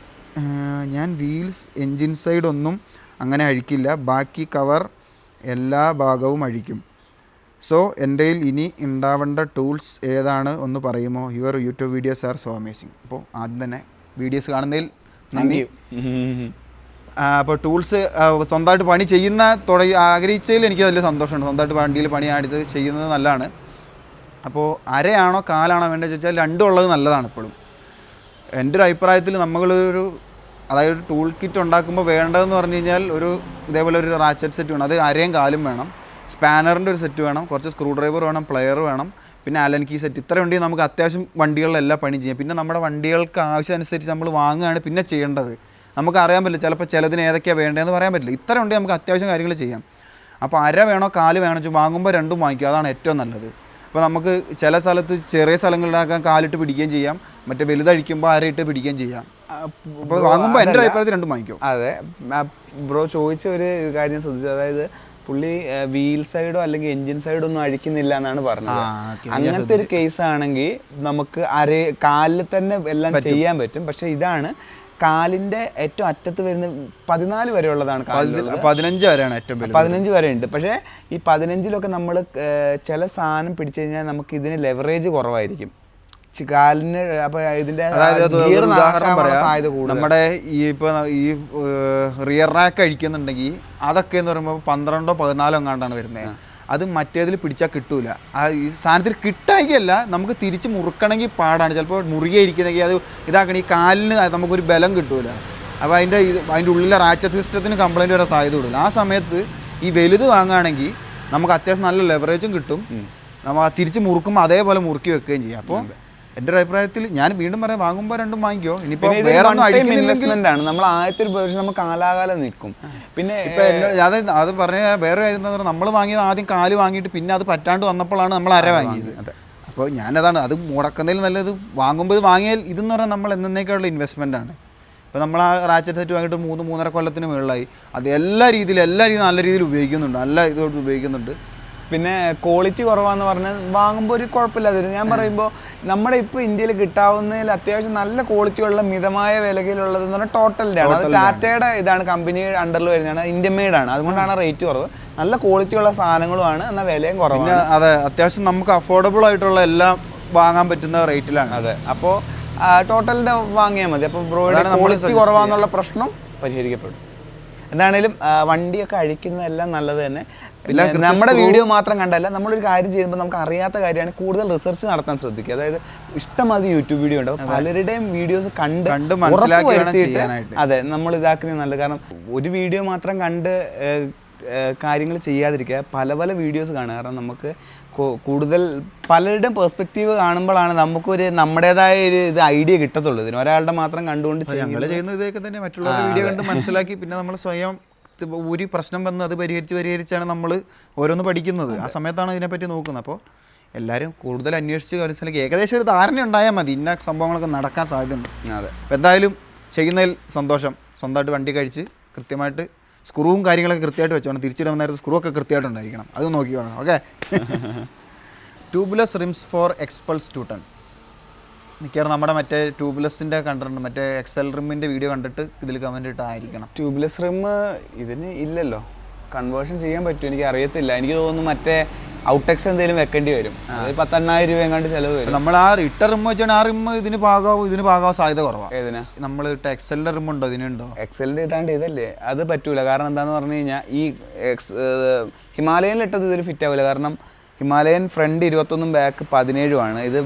വീൽസ് എൻജിൻ സൈഡ് ഒന്നും അങ്ങനെ അഴിക്കില്ല. ബാക്കി കവർ എല്ലാ ഭാഗവും അഴിക്കും. സോ എൻ്റെ ഇനി ഉണ്ടാവേണ്ട ടൂൾസ് ഏതാണ് ഒന്ന് പറയുമോ? Your YouTube videos are so amazing. അപ്പോൾ ആദ്യം തന്നെ വീഡിയോസ് കാണുന്നതിൽ നന്ദി. അപ്പോൾ ടൂൾസ് സ്വന്തമായിട്ട് പണി ചെയ്യുന്ന ആഗ്രഹിച്ചതിൽ എനിക്ക് വലിയ സന്തോഷമുണ്ട്. സ്വന്തമായിട്ട് വണ്ടിയിൽ പണിയാടിത് ചെയ്യുന്നത് നല്ലതാണ്. അപ്പോൾ അരയാണോ കാലാണോ വേണ്ടത് ചോദിച്ചാൽ രണ്ടും ഉള്ളത് നല്ലതാണ്. എപ്പോഴും എൻ്റെ ഒരു അഭിപ്രായത്തിൽ നമ്മളൊരു അതായത് ടൂൾ കിറ്റ് ഉണ്ടാക്കുമ്പോൾ വേണ്ടതെന്ന് പറഞ്ഞു കഴിഞ്ഞാൽ ഇതേപോലെ ഒരു റാച്ചറ്റ് സെറ്റ് വേണം. അത് അരയും കാലും വേണം, സ്പാനറിൻ്റെ ഒരു സെറ്റ് വേണം, കുറച്ച് സ്ക്രൂ ഡ്രൈവർ വേണം, പ്ലെയർ വേണം, പിന്നെ ആലൻ കീ സെറ്റ്. ഇത്ര ഉണ്ടെങ്കിൽ നമുക്ക് അത്യാവശ്യം വണ്ടികളിലെല്ലാം പണി ചെയ്യാം. പിന്നെ നമ്മുടെ വണ്ടികൾക്ക് ആവശ്യമനുസരിച്ച് നമ്മൾ വാങ്ങുകയാണ് പിന്നെ ചെയ്യേണ്ടത്. നമുക്ക് അറിയാൻ പറ്റില്ല, ചിലപ്പോൾ ചിലതിന് ഏതൊക്കെയാണ് വേണ്ടതെന്ന് പറയാൻ പറ്റില്ല. ഇത്ര ഉണ്ടെങ്കിൽ നമുക്ക് അത്യാവശ്യം കാര്യങ്ങൾ ചെയ്യാം. അപ്പോൾ അര വേണോ കാല് വേണോ വെച്ചാൽ വാങ്ങുമ്പോൾ രണ്ടും വാങ്ങിക്കുക, അതാണ് ഏറ്റവും നല്ലത്. അപ്പോൾ നമുക്ക് ചില സ്ഥലത്ത് ചെറിയ സ്ഥലങ്ങളിലാക്കാൻ കാലിട്ട് പിടിക്കുകയും ചെയ്യാം, മറ്റേ വലുതഴിക്കുമ്പോൾ അരയിട്ട് പിടിക്കുകയും ചെയ്യാം. അപ്പോൾ വാങ്ങുമ്പോൾ എൻ്റെ അഭിപ്രായത്തിൽ രണ്ടും വാങ്ങിക്കും. അതെ, ബ്രോ ചോദിച്ച ഒരു കാര്യം ശ്രദ്ധിച്ചു, അതായത് പുള്ളി വീൽ സൈഡോ അല്ലെങ്കിൽ എൻജിൻ സൈഡോ ഒന്നും അഴിക്കുന്നില്ല എന്നാണ് പറഞ്ഞത്. അങ്ങനത്തെ ഒരു കേസ് ആണെങ്കിൽ നമുക്ക് കാലിൽ തന്നെ എല്ലാം ചെയ്യാൻ പറ്റും. പക്ഷെ ഇതാണ് കാലിന്റെ ഏറ്റവും അറ്റത്ത് വരുന്ന 14 വരെ ഉള്ളതാണ്. 15 വരെയാണ് ഏറ്റവും 15 വരെ ഉണ്ട്. പക്ഷേ ഈ 15ലൊക്കെ നമ്മൾ ചില സാധനം പിടിച്ചു കഴിഞ്ഞാൽ നമുക്ക് ഇതിന് ലെവറേജ് കുറവായിരിക്കും കാലിന്. അപ്പൊ ഇതിന്റെ സാധ്യത കൂടുതൽ. നമ്മുടെ ഈ റിയർ റാക്ക് അഴിക്കുന്നുണ്ടെങ്കിൽ അതൊക്കെ എന്ന് പറയുമ്പോൾ 12 or 14 എങ്ങാണ്ടാണ് വരുന്നത്. അത് മറ്റേതിൽ പിടിച്ചാൽ കിട്ടൂല. ഈ സാധനത്തിൽ കിട്ടായികയല്ല, നമുക്ക് തിരിച്ച് മുറുക്കണമെങ്കിൽ പാടാണ്. ചിലപ്പോൾ മുറുകെ ഇരിക്കുന്നെങ്കിൽ അത് ഇതാക്കണം, ഈ കാലിന് നമുക്കൊരു ബലം കിട്ടൂല. അപ്പോൾ അതിൻ്റെ ഉള്ളിലെ റാച്ചർ സിസ്റ്റത്തിന് കംപ്ലൈൻറ്റ് വരാൻ സാധ്യത കൂടുതൽ. ആ സമയത്ത് ഈ വലുത് വാങ്ങുകയാണെങ്കിൽ നമുക്ക് അത്യാവശ്യം നല്ല ലെവറേജും കിട്ടും. നമ്മൾ തിരിച്ച് മുറുക്കുമ്പോൾ അതേപോലെ മുറുക്കി വെക്കുകയും ചെയ്യാം. അപ്പോൾ എൻ്റെ ഒരു അഭിപ്രായത്തിൽ ഞാൻ വീണ്ടും പറയാം, വാങ്ങുമ്പോൾ രണ്ടും വാങ്ങിക്കോ. ഇനിയിപ്പോൾ ഇൻവെസ്റ്റ്മെന്റ് ആണ്. നമ്മൾ ആദ്യത്തെ ഒരു പ്രൊവിഷൻ നമ്മൾ കാലാകാലം നിൽക്കും. പിന്നെ അത് പറഞ്ഞ വേറെ കാര്യം എന്താ പറയുക, നമ്മൾ വാങ്ങിയ ആദ്യം കാല് വാങ്ങിയിട്ട് പിന്നെ അത് പറ്റാണ്ട് വന്നപ്പോഴാണ് നമ്മൾ അര വാങ്ങിയത്. അപ്പോൾ ഞാനതാണ് അത് മുടക്കുന്നതിൽ നല്ലത് വാങ്ങുമ്പോൾ വാങ്ങിയാൽ ഇതെന്ന് പറഞ്ഞാൽ നമ്മൾ എന്നേക്കുള്ള ഇൻവെസ്റ്റ്മെൻ്റ് ആണ്. ഇപ്പോൾ നമ്മൾ ആ റാച്ചറ്റ് സെറ്റ് വാങ്ങിയിട്ട് 3-3.5 കൊല്ലത്തിന് മുകളിലായി. അത് എല്ലാ രീതിയിലും നല്ല രീതിയിൽ ഉപയോഗിക്കുന്നുണ്ട്, നല്ല ഇതോട്ട് ഉപയോഗിക്കുന്നുണ്ട്. പിന്നെ ക്വാളിറ്റി കുറവാന്ന് പറഞ്ഞാൽ വാങ്ങുമ്പോൾ ഒരു കുഴപ്പമില്ലാതിരുന്നു. ഞാൻ പറയുമ്പോൾ നമ്മുടെ ഇപ്പോൾ ഇന്ത്യയിൽ കിട്ടാവുന്നതിൽ അത്യാവശ്യം നല്ല ക്വാളിറ്റിയുള്ള മിതമായ വിലയിലുള്ളതെന്ന് പറഞ്ഞാൽ ടോട്ടലിൻ്റെ ആണ്. അത് ടാറ്റയുടെ ഇതാണ്, കമ്പനി അണ്ടറിൽ വരുന്നതാണ്, ഇന്ത്യൻ മെയ്ഡാണ്. അതുകൊണ്ടാണ് റേറ്റ് കുറവ്. നല്ല ക്വാളിറ്റിയുള്ള സാധനങ്ങളുമാണ്, എന്നാൽ വിലയും കുറവാണ്. അതെ, അത്യാവശ്യം നമുക്ക് അഫോർഡബിൾ ആയിട്ടുള്ള എല്ലാം വാങ്ങാൻ പറ്റുന്ന റേറ്റിലാണ്. അതെ, അപ്പോൾ ടോട്ടലിൻ്റെ വാങ്ങിയാൽ മതി. അപ്പോൾ ബ്രോയുടെ ക്വാളിറ്റി കുറവാന്നുള്ള പ്രശ്നം പരിഹരിക്കപ്പെടും. എന്താണേലും വണ്ടിയൊക്കെ അഴിക്കുന്നതെല്ലാം നല്ലത് തന്നെ. പിന്നെ നമ്മുടെ വീഡിയോ മാത്രം കണ്ടല്ല, നമ്മളൊരു കാര്യം ചെയ്യുമ്പോൾ നമുക്ക് അറിയാത്ത കാര്യമാണ് കൂടുതൽ റിസർച്ച് നടത്താൻ ശ്രദ്ധിക്കുക. അതായത് ഇഷ്ടംമാതിരി യൂട്യൂബ് വീഡിയോ ഉണ്ട്, പലരുടെയും വീഡിയോസ് കണ്ട് മനസ്സിലാക്കിയിട്ട് അതെ നമ്മൾ ഇതാക്കുന്നത് നല്ലത്. കാരണം ഒരു വീഡിയോ മാത്രം കണ്ട് കാര്യങ്ങൾ ചെയ്യാതിരിക്കുക, പല വീഡിയോസ് കാണുക. കാരണം നമുക്ക് കൂടുതൽ പലരുടെയും പെർസ്പെക്റ്റീവ് കാണുമ്പോഴാണ് നമുക്കൊരു നമ്മുടേതായ ഒരു ഇത് ഐഡിയ കിട്ടത്തുള്ളൂ. ഇതിന് ഒരാളുടെ മാത്രം കണ്ടുകൊണ്ട് ചെയ്യുന്ന ഇതൊക്കെ തന്നെ മറ്റുള്ള വീഡിയോ കണ്ട് മനസ്സിലാക്കി പിന്നെ നമ്മൾ സ്വയം ഒരു പ്രശ്നം വന്ന് അത് പരിഹരിച്ചാണ് നമ്മൾ ഓരോന്ന് പഠിക്കുന്നത്. ആ സമയത്താണ് ഇതിനെപ്പറ്റി നോക്കുന്നത്. അപ്പോൾ എല്ലാവരും കൂടുതൽ അന്വേഷിച്ച് മനസ്സിലാക്കി ഏകദേശം ഒരു ധാരണ ഉണ്ടായാൽ മതി, ഇന്ന സംഭവങ്ങളൊക്കെ നടക്കാൻ സാധ്യതയുണ്ട്. അതെ, അപ്പോൾ എന്തായാലും ചെയ്യുന്നതിൽ സന്തോഷം. സ്വന്തമായിട്ട് വണ്ടി കഴിച്ച് കൃത്യമായിട്ട് സ്ക്രൂവും കാര്യങ്ങളൊക്കെ കൃത്യമായിട്ട് വെച്ചോണം. തിരിച്ചിടുന്ന നേരത്ത് സ്ക്രൂ ഒക്കെ കൃത്യമായിട്ടുണ്ടായിരിക്കണം, അത് നോക്കി വേണം. Okay. Tubeless rims for Xpulse 2 ton. മിക്കവാറും നമ്മുടെ മറ്റേ ട്യൂബ്ലെസ്സിൻ്റെ കണ്ടിട്ടുണ്ട്, മറ്റേ എക്സൽ റിമ്മിൻ്റെ വീഡിയോ കണ്ടിട്ട് ഇതിൽ കമൻറ്റ് ഇട്ടായിരിക്കണം. ട്യൂബ്ലെസ് റിം ഇതിന് ഇല്ലല്ലോ, കൺവേർഷൻ ചെയ്യാൻ പറ്റും, എനിക്ക് അറിയത്തില്ല. എനിക്ക് തോന്നുന്നു മറ്റേ ഔട്ടെക്സ് എന്തെങ്കിലും വെക്കേണ്ടി വരും. അത് 10,000 രൂപ എങ്ങാണ്ട് ചിലവ് വരും. നമ്മൾ ആ റിട്ടർ റിം വെച്ചാൽ ആ റിം ഇതിന് പാകാവും സാധ്യത കുറവാണ്. ഏതിനാ നമ്മൾ എക്സലിൻ്റെ റിമ്മുണ്ടോ ഇതിനുണ്ടോ? എക്സലിൻ്റെ ഇതാണ്ട് ഇതല്ലേ, അത് പറ്റൂല. കാരണം എന്താന്ന് പറഞ്ഞു കഴിഞ്ഞാൽ ഈ ഹിമാലയനിലിട്ടത് ഇതിൽ ഫിറ്റ് ആവില്ല. കാരണം ഹിമാലയൻ ഫ്രണ്ട് 21 ബാക്ക് 17 ഇത്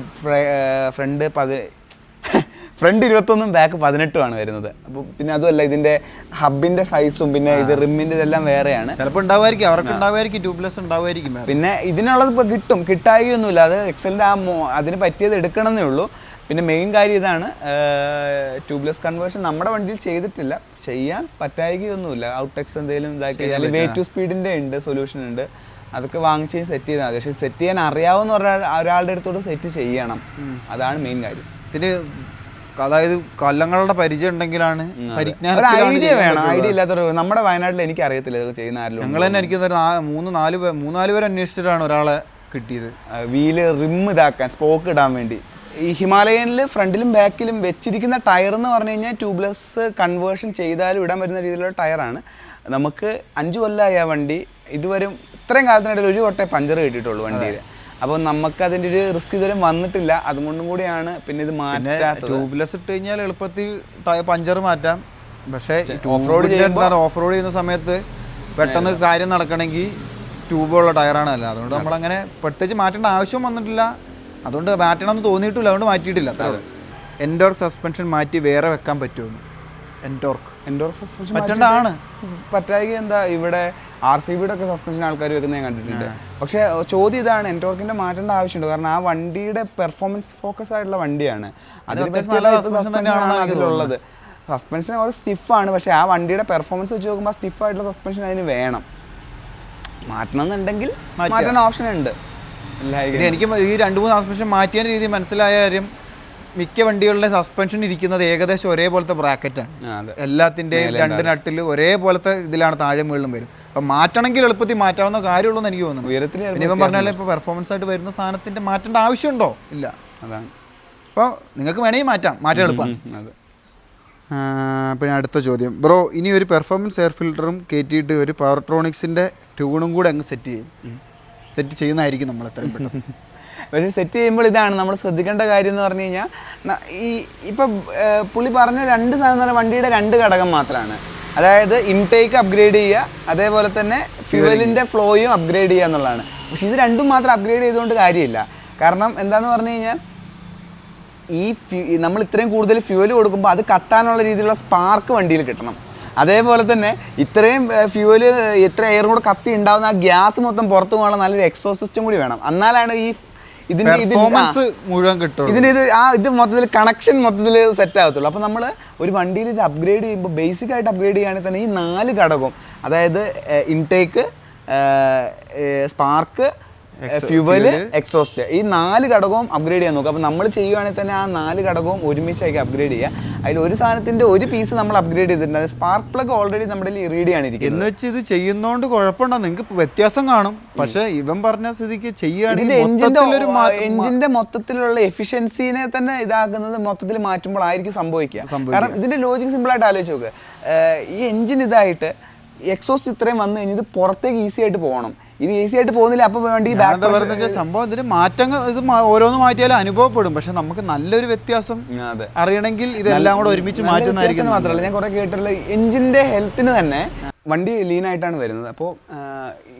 ഫ്രണ്ട് 21 ബാക്ക് 18 വരുന്നത്. അപ്പോൾ പിന്നെ അതുമല്ല, ഇതിൻ്റെ ഹബിൻ്റെ സൈസും പിന്നെ ഇത് റിമ്മിൻ്റെ ഇതെല്ലാം വേറെയാണ്. ചിലപ്പോൾ ഉണ്ടാവുമായിരിക്കും, അവർക്ക് ഉണ്ടാവുമായിരിക്കും, ട്യൂബ്ലെസ് ഉണ്ടാവുമായിരിക്കും. പിന്നെ ഇതിനുള്ളത് ഇപ്പോൾ കിട്ടായികയൊന്നുമില്ല. അത് എക്സലിൻ്റെ അതിന് പറ്റിയത് എടുക്കണമെന്നേ ഉള്ളൂ. പിന്നെ മെയിൻ കാര്യം ഇതാണ്, ട്യൂബ്ലെസ് കൺവേർഷൻ നമ്മുടെ വണ്ടിയിൽ ചെയ്തിട്ടില്ല, ചെയ്യാൻ പറ്റായികയൊന്നുമില്ല. ഔട്ടെക്സ് എന്തെങ്കിലും ഇതാക്കി അല്ലെങ്കിൽ വേ ടു സ്പീഡിൻ്റെ ഉണ്ട്, സൊല്യൂഷൻ ഉണ്ട്, അതൊക്കെ വാങ്ങിച്ച് സെറ്റ് ചെയ്താൽ മതി. പക്ഷേ സെറ്റ് ചെയ്യാൻ അറിയാവുന്ന ഒരാളുടെ അടുത്തോട്ട് സെറ്റ് ചെയ്യണം, അതാണ് മെയിൻ കാര്യം. ഇതിന് അതായത് കൊല്ലങ്ങളുടെ പരിചയം ഉണ്ടെങ്കിലാണ്, ഐഡിയ വേണം. ഐഡിയ ഇല്ലാത്തവർ നമ്മുടെ വയനാട്ടിൽ എനിക്ക് അറിയത്തില്ല ഇതൊക്കെ ചെയ്യുന്ന ആരും. ഞങ്ങൾ തന്നെ എനിക്ക് 3-4 പേര് അന്വേഷിച്ചിട്ടാണ് ഒരാളെ കിട്ടിയത്. വീല് റിം ഇതാക്കാൻ, സ്പോക്ക് ഇടാൻ വേണ്ടി. ഈ ഹിമാലയനിൽ ഫ്രണ്ടിലും ബാക്കിലും വെച്ചിരിക്കുന്ന ടയർ എന്ന് പറഞ്ഞു കഴിഞ്ഞാൽ ട്യൂബ്ലെസ് കൺവേർഷൻ ചെയ്താലും ഇടാൻ വരുന്ന രീതിയിലുള്ള ടയറാണ്. നമുക്ക് 5 കൊല്ലമായി ആ വണ്ടി ഇതുവരെ ഇത്രയും കാലത്തിനിടയിൽ ഒരു വട്ടേ പഞ്ചർ കിട്ടിയിട്ടുള്ളൂ വണ്ടിയിൽ. അപ്പോൾ നമുക്ക് അതിൻ്റെ ഒരു റിസ്ക് ഇതുവരെ വന്നിട്ടില്ല. അതുകൊണ്ടും കൂടിയാണ് പിന്നെ ഇത് മാറ്റാത്തത്. ട്യൂബ്ലെസ് ഇട്ട് കഴിഞ്ഞാൽ എളുപ്പത്തിൽ പഞ്ചർ മാറ്റാം. പക്ഷേ ഓഫ് റോഡ് ചെയ്യുന്ന സമയത്ത് പെട്ടെന്ന് കാര്യം നടക്കണമെങ്കിൽ ട്യൂബുള്ള ടയറാണ് അല്ല. അതുകൊണ്ട് നമ്മളങ്ങനെ പ്രത്യേകിച്ച് മാറ്റേണ്ട ആവശ്യം വന്നിട്ടില്ല. അതുകൊണ്ട് മാറ്റണം എന്ന് തോന്നിയിട്ടില്ല, അതുകൊണ്ട് മാറ്റിയിട്ടില്ല. അത്ര എൻഡോർക്ക് സസ്പെൻഷൻ മാറ്റി വേറെ വെക്കാൻ പറ്റുമോ? എൻഡോർക്ക് സസ്പെൻഷൻ പറ്റേണ്ടതാണ്. പറ്റായി എന്താ ഇവിടെ RCBയുടെ ഒക്കെ സസ്പെൻഷൻ ആൾക്കാർ വെക്കുന്നത് ഞാൻ കണ്ടിട്ടുണ്ട്. പക്ഷേ ചോദ്യം ഇതാണ്, എൻഡോർക്കിന്റെ മാറ്റേണ്ട ആവശ്യമുണ്ട്. കാരണം ആ വണ്ടിയുടെ പെർഫോമൻസ് ഫോക്കസ് ആയിട്ടുള്ള വണ്ടിയാണ്. അതിലുള്ളത് സസ്പെൻഷൻ വളരെ സ്റ്റിഫാണ്. പക്ഷേ ആ വണ്ടിയുടെ പെർഫോമൻസ് വെച്ച് നോക്കുമ്പോൾ സ്റ്റിഫായിട്ടുള്ള സസ്പെൻഷൻ അതിന് വേണം. മാറ്റണം എന്നുണ്ടെങ്കിൽ മാറ്റാൻ ഓപ്ഷൻ ഉണ്ട്. എനിക്ക് ഈ 2-3 സസ്പെൻഷൻ മാറ്റിയ രീതി മനസ്സിലായ കാര്യം, മിക്ക വണ്ടികളിലെ സസ്പെൻഷൻ ഇരിക്കുന്നത് ഏകദേശം ഒരേപോലത്തെ ബ്രാക്കറ്റാണ്. എല്ലാത്തിൻ്റെയും 2 നട്ടിൽ ഒരേപോലത്തെ ഇതിലാണ് താഴെ മുകളിലും വരും. അപ്പം മാറ്റണമെങ്കിൽ എളുപ്പത്തിൽ മാറ്റാവുന്ന കാര്യമുള്ളൂ എന്ന് എനിക്ക് തോന്നുന്നു. ഉയരത്തിൽ ഇപ്പം പറഞ്ഞാൽ ഇപ്പോൾ പെർഫോമൻസ് ആയിട്ട് വരുന്ന സാധനത്തിൻ്റെ മാറ്റേണ്ട ആവശ്യമുണ്ടോ? ഇല്ല. അതാണ്. അപ്പോൾ നിങ്ങൾക്ക് വേണമെങ്കിൽ മാറ്റാൻ എളുപ്പമാണ്. പിന്നെ അടുത്ത ചോദ്യം, ബ്രോ ഇനി ഒരു പെർഫോമൻസ് എയർ ഫിൽറ്ററും കയറ്റിയിട്ട് ഒരു പവർട്രോണിക്സിൻ്റെ ട്യൂണും കൂടെ അങ്ങ് സെറ്റ് ചെയ്യുന്നതായിരിക്കും നമ്മൾ എത്രയും പെട്ടെന്ന്. പക്ഷേ സെറ്റ് ചെയ്യുമ്പോൾ ഇതാണ് നമ്മൾ ശ്രദ്ധിക്കേണ്ട കാര്യം എന്ന് പറഞ്ഞു കഴിഞ്ഞാൽ, ഇപ്പം പുള്ളി പറഞ്ഞ 2 സാധനം എന്ന് പറഞ്ഞാൽ വണ്ടിയുടെ 2 ഘടകം മാത്രമാണ്. അതായത് ഇൻടേക്ക് അപ്ഗ്രേഡ് ചെയ്യുക, അതേപോലെ തന്നെ ഫ്യൂവലിൻ്റെ ഫ്ലോയും അപ്ഗ്രേഡ് ചെയ്യുക എന്നുള്ളതാണ്. പക്ഷേ ഇത് രണ്ടും മാത്രം അപ്ഗ്രേഡ് ചെയ്തുകൊണ്ട് കാര്യമില്ല. കാരണം എന്താണെന്ന് പറഞ്ഞു കഴിഞ്ഞാൽ, നമ്മൾ ഇത്രയും കൂടുതൽ ഫ്യൂവൽ കൊടുക്കുമ്പോൾ അത് കത്താനുള്ള രീതിയിലുള്ള സ്പാർക്ക് വണ്ടിയിൽ കിട്ടണം. അതേപോലെ തന്നെ ഇത്രയും ഫ്യൂവൽ എത്ര എയർ കൂടെ കത്തി ഉണ്ടാവുന്ന ആ ഗ്യാസ് മൊത്തം പുറത്തു പോകാനുള്ള നല്ലൊരു എക്സോസ്റ്റ് സിസ്റ്റം കൂടി വേണം. എന്നാലാണ് ഇതിന്റെ മുഴുവൻ കിട്ടും. ഇത് മൊത്തത്തിൽ കണക്ഷൻ മൊത്തത്തിൽ സെറ്റ് ആകത്തുള്ളൂ. അപ്പോൾ നമ്മൾ ഒരു വണ്ടിയിൽ ഇത് അപ്ഗ്രേഡ് ചെയ്യുമ്പോൾ ബേസിക് ആയിട്ട് അപ്ഗ്രേഡ് ചെയ്യുകയാണെങ്കിൽ തന്നെ ഈ 4 ഘടകവും, അതായത് ഇൻടേക്ക്, സ്പാർക്ക്, ഫ്യൂവൽ, എക്സോസ്റ്റ്, ഈ 4 ഘടകവും അപ്ഗ്രേഡ് ചെയ്യാൻ നോക്കുക. അപ്പോൾ നമ്മൾ ചെയ്യുകയാണെങ്കിൽ തന്നെ ആ 4 ഘടകവും ഒരുമിച്ചായിരിക്കും അപ്ഗ്രേഡ് ചെയ്യുക. അതിൽ ഒരു സാധനത്തിൻ്റെ ഒരു പീസ് നമ്മൾ അപ്ഗ്രേഡ് ചെയ്തിട്ടുണ്ട്. സ്പാർക്ക് പ്ലഗ് ഓൾറെഡി നമ്മുടെ റീഡ് ചെയ്യാണ് എന്ന് വെച്ച് ഇത് ചെയ്യുന്നതുകൊണ്ട് കുഴപ്പമുണ്ടോ? നിങ്ങൾക്ക് വ്യത്യാസം കാണും. പക്ഷേ ഇവൻ പറഞ്ഞ സ്ഥിതിക്ക് ചെയ്യുകയാണെങ്കിൽ എഞ്ചിന്റെ മൊത്തത്തിലുള്ള എഫിഷ്യൻസിനെ തന്നെ ഇതാക്കുന്നത് മൊത്തത്തിൽ മാറ്റുമ്പോൾ ആയിരിക്കും സംഭവിക്കുക. കാരണം ഇതിന്റെ ലോജിക് സിമ്പിൾ ആയിട്ട് ആലോചിച്ച് നോക്കുക. ഈ എഞ്ചിൻ ഇതായിട്ട് എക്സോസ്റ്റ് ഇത്രയും വന്നു കഴിഞ്ഞാൽ ഇത് പുറത്തേക്ക് ഈസി ആയിട്ട് പോകണം. ഇത് ഈസി ആയിട്ട് പോകുന്നില്ല. അപ്പോൾ വേണ്ടി സംഭവം ഇതിന് മാറ്റങ്ങൾ ഇത് ഓരോന്ന് മാറ്റിയാലും അനുഭവപ്പെടും. പക്ഷെ നമുക്ക് നല്ലൊരു വ്യത്യാസം അറിയണമെങ്കിൽ ഇതെല്ലാം കൂടെ ഒരുമിച്ച് മാറ്റുന്നതായിരിക്കും. മാത്രമല്ല, ഞാൻ കുറെ കേട്ടിട്ടുള്ള എഞ്ചിന്റെ ഹെൽത്തിന് തന്നെ വണ്ടി ലീനായിട്ടാണ് വരുന്നത്. അപ്പോൾ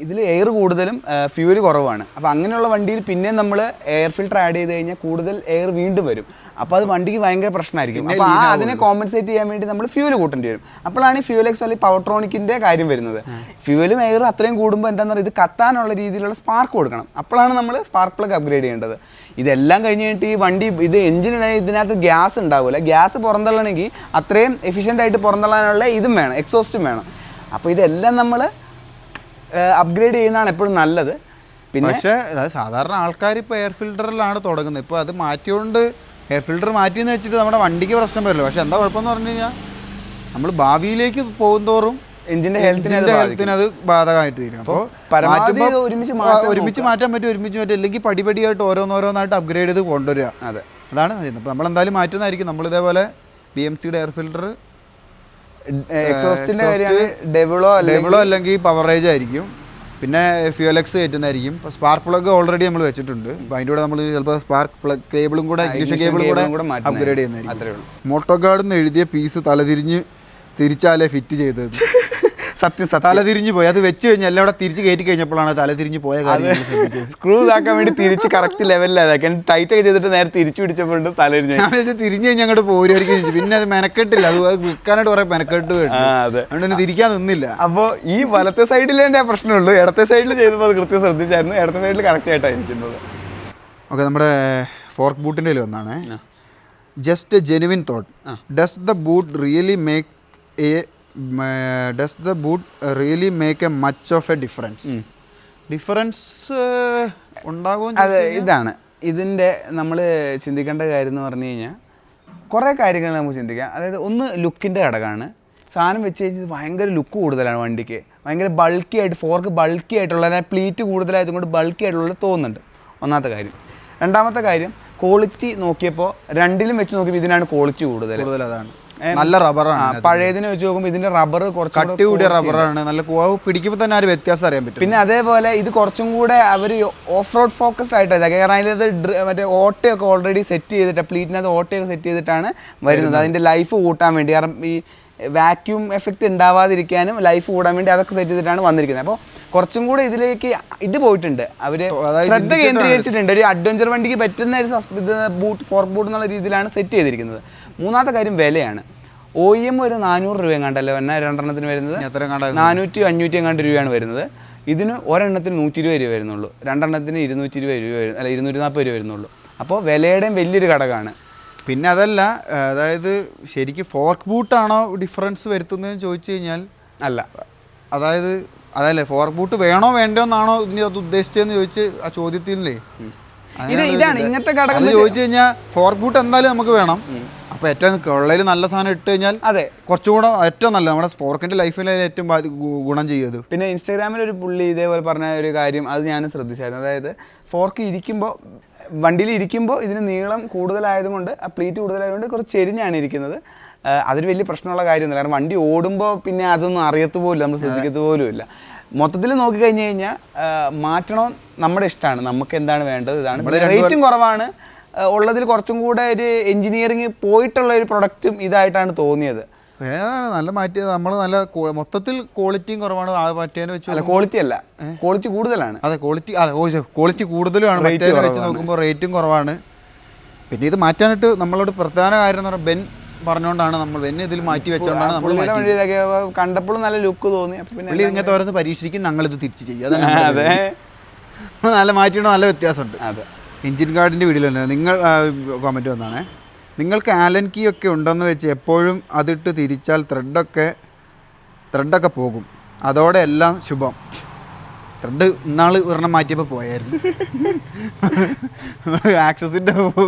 ഇതിൽ എയർ കൂടുതലും ഫ്യൂവൽ കുറവാണ്. അപ്പോൾ അങ്ങനെയുള്ള വണ്ടിയിൽ പിന്നെ നമ്മൾ എയർ ഫിൽറ്റർ ആഡ് ചെയ്ത് കഴിഞ്ഞാൽ കൂടുതൽ എയർ വീണ്ടും വരും. അപ്പോൾ അത് വണ്ടിക്ക് ഭയങ്കര പ്രശ്നമായിരിക്കും. അപ്പോൾ അതിനെ കോമ്പൻസേറ്റ് ചെയ്യാൻ വേണ്ടി നമ്മൾ ഫ്യൂവൽ കൂട്ടേണ്ടി വരും. അപ്പോഴാണ് ഈ ഫ്യൂവൽ എക്സ് അല്ലെങ്കിൽ പവർട്രോണിക്കിൻ്റെ കാര്യം വരുന്നത്. ഫ്യൂവലും എയറും അത്രയും കൂടുമ്പോൾ എന്താണെന്ന് പറയുക, ഇത് കത്താനുള്ള രീതിയിലുള്ള സ്പാർക്ക് കൊടുക്കണം. അപ്പോഴാണ് നമ്മൾ സ്പാർക്ക് പ്ലഗ് അപ്ഗ്രേഡ് ചെയ്യേണ്ടത്. ഇതെല്ലാം കഴിഞ്ഞ് കഴിഞ്ഞിട്ട് ഈ വണ്ടി ഇത് എഞ്ചിനായി ഇതിനകത്ത് ഗ്യാസ് ഉണ്ടാവില്ല. ഗ്യാസ് പുറന്തള്ളണമെങ്കിൽ അത്രയും എഫിഷ്യൻ്റ് ആയിട്ട് പുറന്തള്ളാനുള്ള ഇതും വേണം, എക്സോസ്റ്റും വേണം. അപ്പോൾ ഇതെല്ലാം നമ്മൾ അപ്ഗ്രേഡ് ചെയ്യുന്നതാണ് എപ്പോഴും നല്ലത്. പിന്നെ പക്ഷേ സാധാരണ ആൾക്കാർ ഇപ്പോൾ എയർ ഫിൽറ്ററിലാണ് തുടങ്ങുന്നത്. ഇപ്പോൾ അത് മാറ്റിയോണ്ട് എയർ ഫിൽറ്റർ മാറ്റിയെന്ന് വെച്ചിട്ട് നമ്മുടെ വണ്ടിക്ക് പ്രശ്നം വരില്ല. പക്ഷേ എന്താ കുഴപ്പമെന്ന് പറഞ്ഞു കഴിഞ്ഞാൽ, നമ്മൾ ഭാവിയിലേക്ക് പോകുന്തോറും എഞ്ചിൻ്റെ ഹെൽത്തിന് അത് ബാധകമായിട്ട് തീരും. അപ്പോൾ ഒരുമിച്ച് മാറ്റാൻ പറ്റും, അല്ലെങ്കിൽ പടിപടിയായിട്ട് ഓരോന്നായിട്ട് അപ്ഗ്രേഡ് ചെയ്ത് കൊണ്ടുവരിക. അതാണ് അപ്പോൾ നമ്മളെന്തായാലും മാറ്റുന്നതായിരിക്കും. നമ്മളിതേപോലെ BMCയുടെ എയർ ഫിൽറ്റർ, എക്സോസ്റ്റിന്റെ കാര്യമാണ് ഡെവിളോ അല്ലെങ്കിൽ പവറേജ് ആയിരിക്കും. പിന്നെ ഫ്യൂൽ എക്സ് കയറ്റുന്നതായിരിക്കും. സ്പാർക്ക് പ്ലഗ് ഓൾറെഡി നമ്മൾ വെച്ചിട്ടുണ്ട്. അപ്പോൾ അതിൻ്റെ കൂടെ നമ്മൾ ചിലപ്പോൾ സ്പാർക്ക് പ്ലഗ് കേബിളും കൂടെ അപ്ഗ്രേഡ് ചെയ്യുന്നതായിരിക്കും. മോട്ടോഗാർഡിൽ നിന്ന് എഴുതിയ പീസ് തിരിച്ചാലേ ഫിറ്റ് ചെയ്തത്. സത്യം തലതിരിഞ്ഞു പോയി. അത് വെച്ച് കഴിഞ്ഞാൽ എല്ലാം അവിടെ തിരിച്ച് കയറ്റി കഴിഞ്ഞപ്പോഴാണ് തലതിരിഞ്ഞു പോയ കാര്യം. സ്ക്രൂ ഇതാക്കാൻ വേണ്ടി തിരിച്ച് കറക്റ്റ് ലെവലിലാക്കി ടൈറ്റ് ഒക്കെ ചെയ്തിട്ട് നേരെ തിരിച്ചു പിടിച്ചപ്പോഴും തലതിരിഞ്ഞു. തിരിഞ്ഞു കഴിഞ്ഞാൽ അങ്ങോട്ട് പോരുമായിരിക്കും. പിന്നെ അത് മെനക്കെട്ടില്ല. അത് വിൽക്കാനായിട്ട് കുറെ മെനക്കെട്ട് വേണം. അതുകൊണ്ട് തിരിക്കാൻ നിന്നില്ല. അപ്പോൾ ഈ വലത്തെ സൈഡിൽ എൻ്റെ പ്രശ്നമുള്ളൂ. ഇടത്തെ സൈഡിൽ ചെയ്തപ്പോൾ അത് കൃത്യം ശ്രദ്ധിച്ചായിരുന്നു. ഇടത്തെ സൈഡിൽ കറക്റ്റ് ആയിട്ടായിരിക്കുന്നത്. ഓക്കെ, നമ്മുടെ ഫോർക്ക് ബൂട്ടിൻ്റെ ഒന്നാണ്. Just A genuine thought, does the boot really make A much of A difference ഉണ്ടാകും? അതെ, ഇതാണ് ഇതിൻ്റെ നമ്മൾ ചിന്തിക്കേണ്ട കാര്യം എന്ന് പറഞ്ഞു കഴിഞ്ഞാൽ, കുറേ കാര്യങ്ങൾ നമുക്ക് ചിന്തിക്കാം. അതായത് ഒന്ന് ലുക്കിൻ്റെ ഘടകമാണ്. സാധനം വെച്ച് കഴിഞ്ഞാൽ ഭയങ്കര ലുക്ക് കൂടുതലാണ് വണ്ടിക്ക്. ഭയങ്കര ബൾക്കി ആയിട്ട്, ഫോർക്ക് ബൾക്കി ആയിട്ടുള്ള, പ്ലീറ്റ് കൂടുതലായത് കൊണ്ട് ബൾക്കി ആയിട്ടുള്ള തോന്നുന്നുണ്ട്, ഒന്നാമത്തെ കാര്യം. രണ്ടാമത്തെ കാര്യം, ക്വാളിറ്റി നോക്കിയപ്പോൾ രണ്ടിലും വെച്ച് നോക്കിയപ്പോൾ ഇതിനാണ് ക്വാളിറ്റി കൂടുതൽ. അതാണ് നല്ല റബ്ബറാണ്. പഴയതിനെ വെച്ച് നോക്കുമ്പോൾ ഇതിന്റെ റബ്ബർ കുറച്ച് കട്ടി കൂടിയ റബ്ബറാണ്. നല്ല പിടിക്കുമ്പോൾ തന്നെ ആ ഒരു വ്യത്യാസം അറിയാൻ പറ്റും. പിന്നെ അതേപോലെ ഇത് കുറച്ചും കൂടെ അവർ ഓഫ് റോഡ് ഫോക്കസ്ഡ് ആയിട്ടാണ്, കാരണം അതിലത് മറ്റേ ഓട്ടയൊക്കെ ഓൾറെഡി സെറ്റ് ചെയ്തിട്ട് പ്ലീറ്റിനകത്ത് ഓട്ടയൊക്കെ സെറ്റ് ചെയ്തിട്ടാണ് വരുന്നത്, അതിന്റെ ലൈഫ് കൂട്ടാൻ വേണ്ടി. കാരണം ഈ വാക്യൂം എഫക്റ്റ് ഉണ്ടാവാതിരിക്കാനും ലൈഫ് കൂടാൻ വേണ്ടി അതൊക്കെ സെറ്റ് ചെയ്തിട്ടാണ് വന്നിരിക്കുന്നത്. അപ്പോൾ കുറച്ചും കൂടെ ഇതിലേക്ക് ഇത് പോയിട്ടുണ്ട്, അവർ ശ്രദ്ധ കേന്ദ്രീകരിച്ചിട്ടുണ്ട്. ഒരു അഡ്വഞ്ചർ വണ്ടിക്ക് പറ്റുന്ന ഒരു ഫോർക്ക് ബൂട്ട് എന്നുള്ള രീതിയിലാണ് സെറ്റ് ചെയ്തിരിക്കുന്നത്. മൂന്നാമത്തെ കാര്യം വിലയാണ്. OEM ഒരു 400 രൂപ എങ്ങാണ്ടല്ലേ വന്നാൽ രണ്ടെണ്ണത്തിന് വരുന്നത്, 400-500 എങ്ങാണ്ട് രൂപയാണ് വരുന്നത്. ഇതിന് ഒരെണ്ണത്തിന് 120 രൂപ വരുന്നുള്ളൂ, രണ്ടെണ്ണത്തിന് 220 രൂപ അല്ല 240 രൂപ വരുന്നുള്ളൂ. അപ്പോൾ വിലയുടെയും വലിയൊരു ഘടകമാണ്. പിന്നെ അതല്ല, അതായത് ശരിക്കും ഫോർക്ക് ബൂട്ടാണോ ഡിഫറൻസ് വരുത്തുന്നതെന്ന് ചോദിച്ചു കഴിഞ്ഞാൽ അല്ല, അതായത് അതല്ലേ ഫോർക്ക് ബൂട്ട് വേണോ വേണ്ടോ എന്നാണോ ഇനി അത് ഉദ്ദേശിച്ചതെന്ന് ചോദിച്ച് ആ ചോദ്യത്തിലേ ഇതാണ് ഇങ്ങനത്തെ ഘടകം ചോദിച്ചു കഴിഞ്ഞാൽ ഫോർക്ക് ബൂട്ട് എന്തായാലും നമുക്ക് വേണം. അപ്പോൾ ഏറ്റവും കൊള്ളയിൽ നല്ല സാധനം ഇട്ട് കഴിഞ്ഞാൽ അതെ കുറച്ചുകൂടെ ഏറ്റവും നല്ല നമ്മുടെ ഫോർക്കിൻ്റെ ലൈഫിൽ ഏറ്റവും ഗുണം ചെയ്യത്. പിന്നെ ഇൻസ്റ്റാഗ്രാമിൽ ഒരു പുള്ളി ഇതേപോലെ പറഞ്ഞ ഒരു കാര്യം അത് ഞാൻ ശ്രദ്ധിച്ചായിരുന്നു. അതായത് ഫോർക്ക് ഇരിക്കുമ്പോൾ വണ്ടിയിൽ ഇരിക്കുമ്പോൾ ഇതിന് നീളം കൂടുതലായതുകൊണ്ട് ആ പ്ലീറ്റ് കൂടുതലായതുകൊണ്ട് കുറച്ച് ചെരിഞ്ഞാണ് ഇരിക്കുന്നത്. അതൊരു വലിയ പ്രശ്നമുള്ള കാര്യമൊന്നുമില്ല, കാരണം വണ്ടി ഓടുമ്പോൾ പിന്നെ അതൊന്നും അറിയത്ത് പോലും നമ്മൾ ശ്രദ്ധിക്കത്ത് പോലും ഇല്ല. മൊത്തത്തിൽ നോക്കിക്കഴിഞ്ഞ് കഴിഞ്ഞാൽ മാറ്റണോ നമ്മുടെ ഇഷ്ടമാണ്, നമുക്ക് എന്താണ് വേണ്ടത് ഇതാണ്. റേറ്റും കുറവാണ്, ഉള്ളതിൽ കുറച്ചും കൂടെ ഒരു എഞ്ചിനീയറിങ് പോയിട്ടുള്ള ഒരു പ്രൊഡക്റ്റും ഇതായിട്ടാണ് തോന്നിയത്. നല്ല മാറ്റിയത് നമ്മൾ നല്ല മൊത്തത്തിൽ ക്വാളിറ്റിയും കുറവാണ് മാറ്റിയതിനെ വെച്ച്. അല്ല ക്വാളിറ്റി അല്ല, ക്വാളിറ്റി കൂടുതലാണ്. അതെ ക്വാളിറ്റി കൂടുതലുമാണ് മറ്റേതിനെ വെച്ച് നോക്കുമ്പോൾ റേറ്റും കുറവാണ്. പിന്നെ ഇത് മാറ്റാനായിട്ട് നമ്മളോട് പ്രധാന കാര്യം എന്ന് പറഞ്ഞാൽ ബെൻ പറഞ്ഞുകൊണ്ടാണ് നമ്മൾ ബെൻ ഇതിൽ മാറ്റി വെച്ചുകൊണ്ടാണ് നമ്മൾ കണ്ടപ്പോഴും നല്ല ലുക്ക് തോന്നി. പുള്ളി ഇങ്ങനത്തെ ഓരോന്ന് പരീക്ഷിക്കും, ഞങ്ങളിത് തിരിച്ച് ചെയ്യും. അതെ നല്ല മാറ്റിയിട്ട് നല്ല വ്യത്യാസമുണ്ട്. അതെ എഞ്ചിൻ ഗാർഡിൻ്റെ വീഡിയോയിലുണ്ട് നിങ്ങൾ കമൻറ്റ് വന്നാണേ, നിങ്ങൾക്ക് ആലൻ കീ ഒക്കെ ഉണ്ടെന്ന് വെച്ച് എപ്പോഴും അതിട്ട് തിരിച്ചാൽ ത്രെഡൊക്കെ പോകും, അതോടെ എല്ലാം ശുഭം. ത്രെഡ് ഇന്നാൾ ഒരെണ്ണം മാറ്റിയപ്പോൾ പോയായിരുന്നു. ആക്സസിൻ്റെ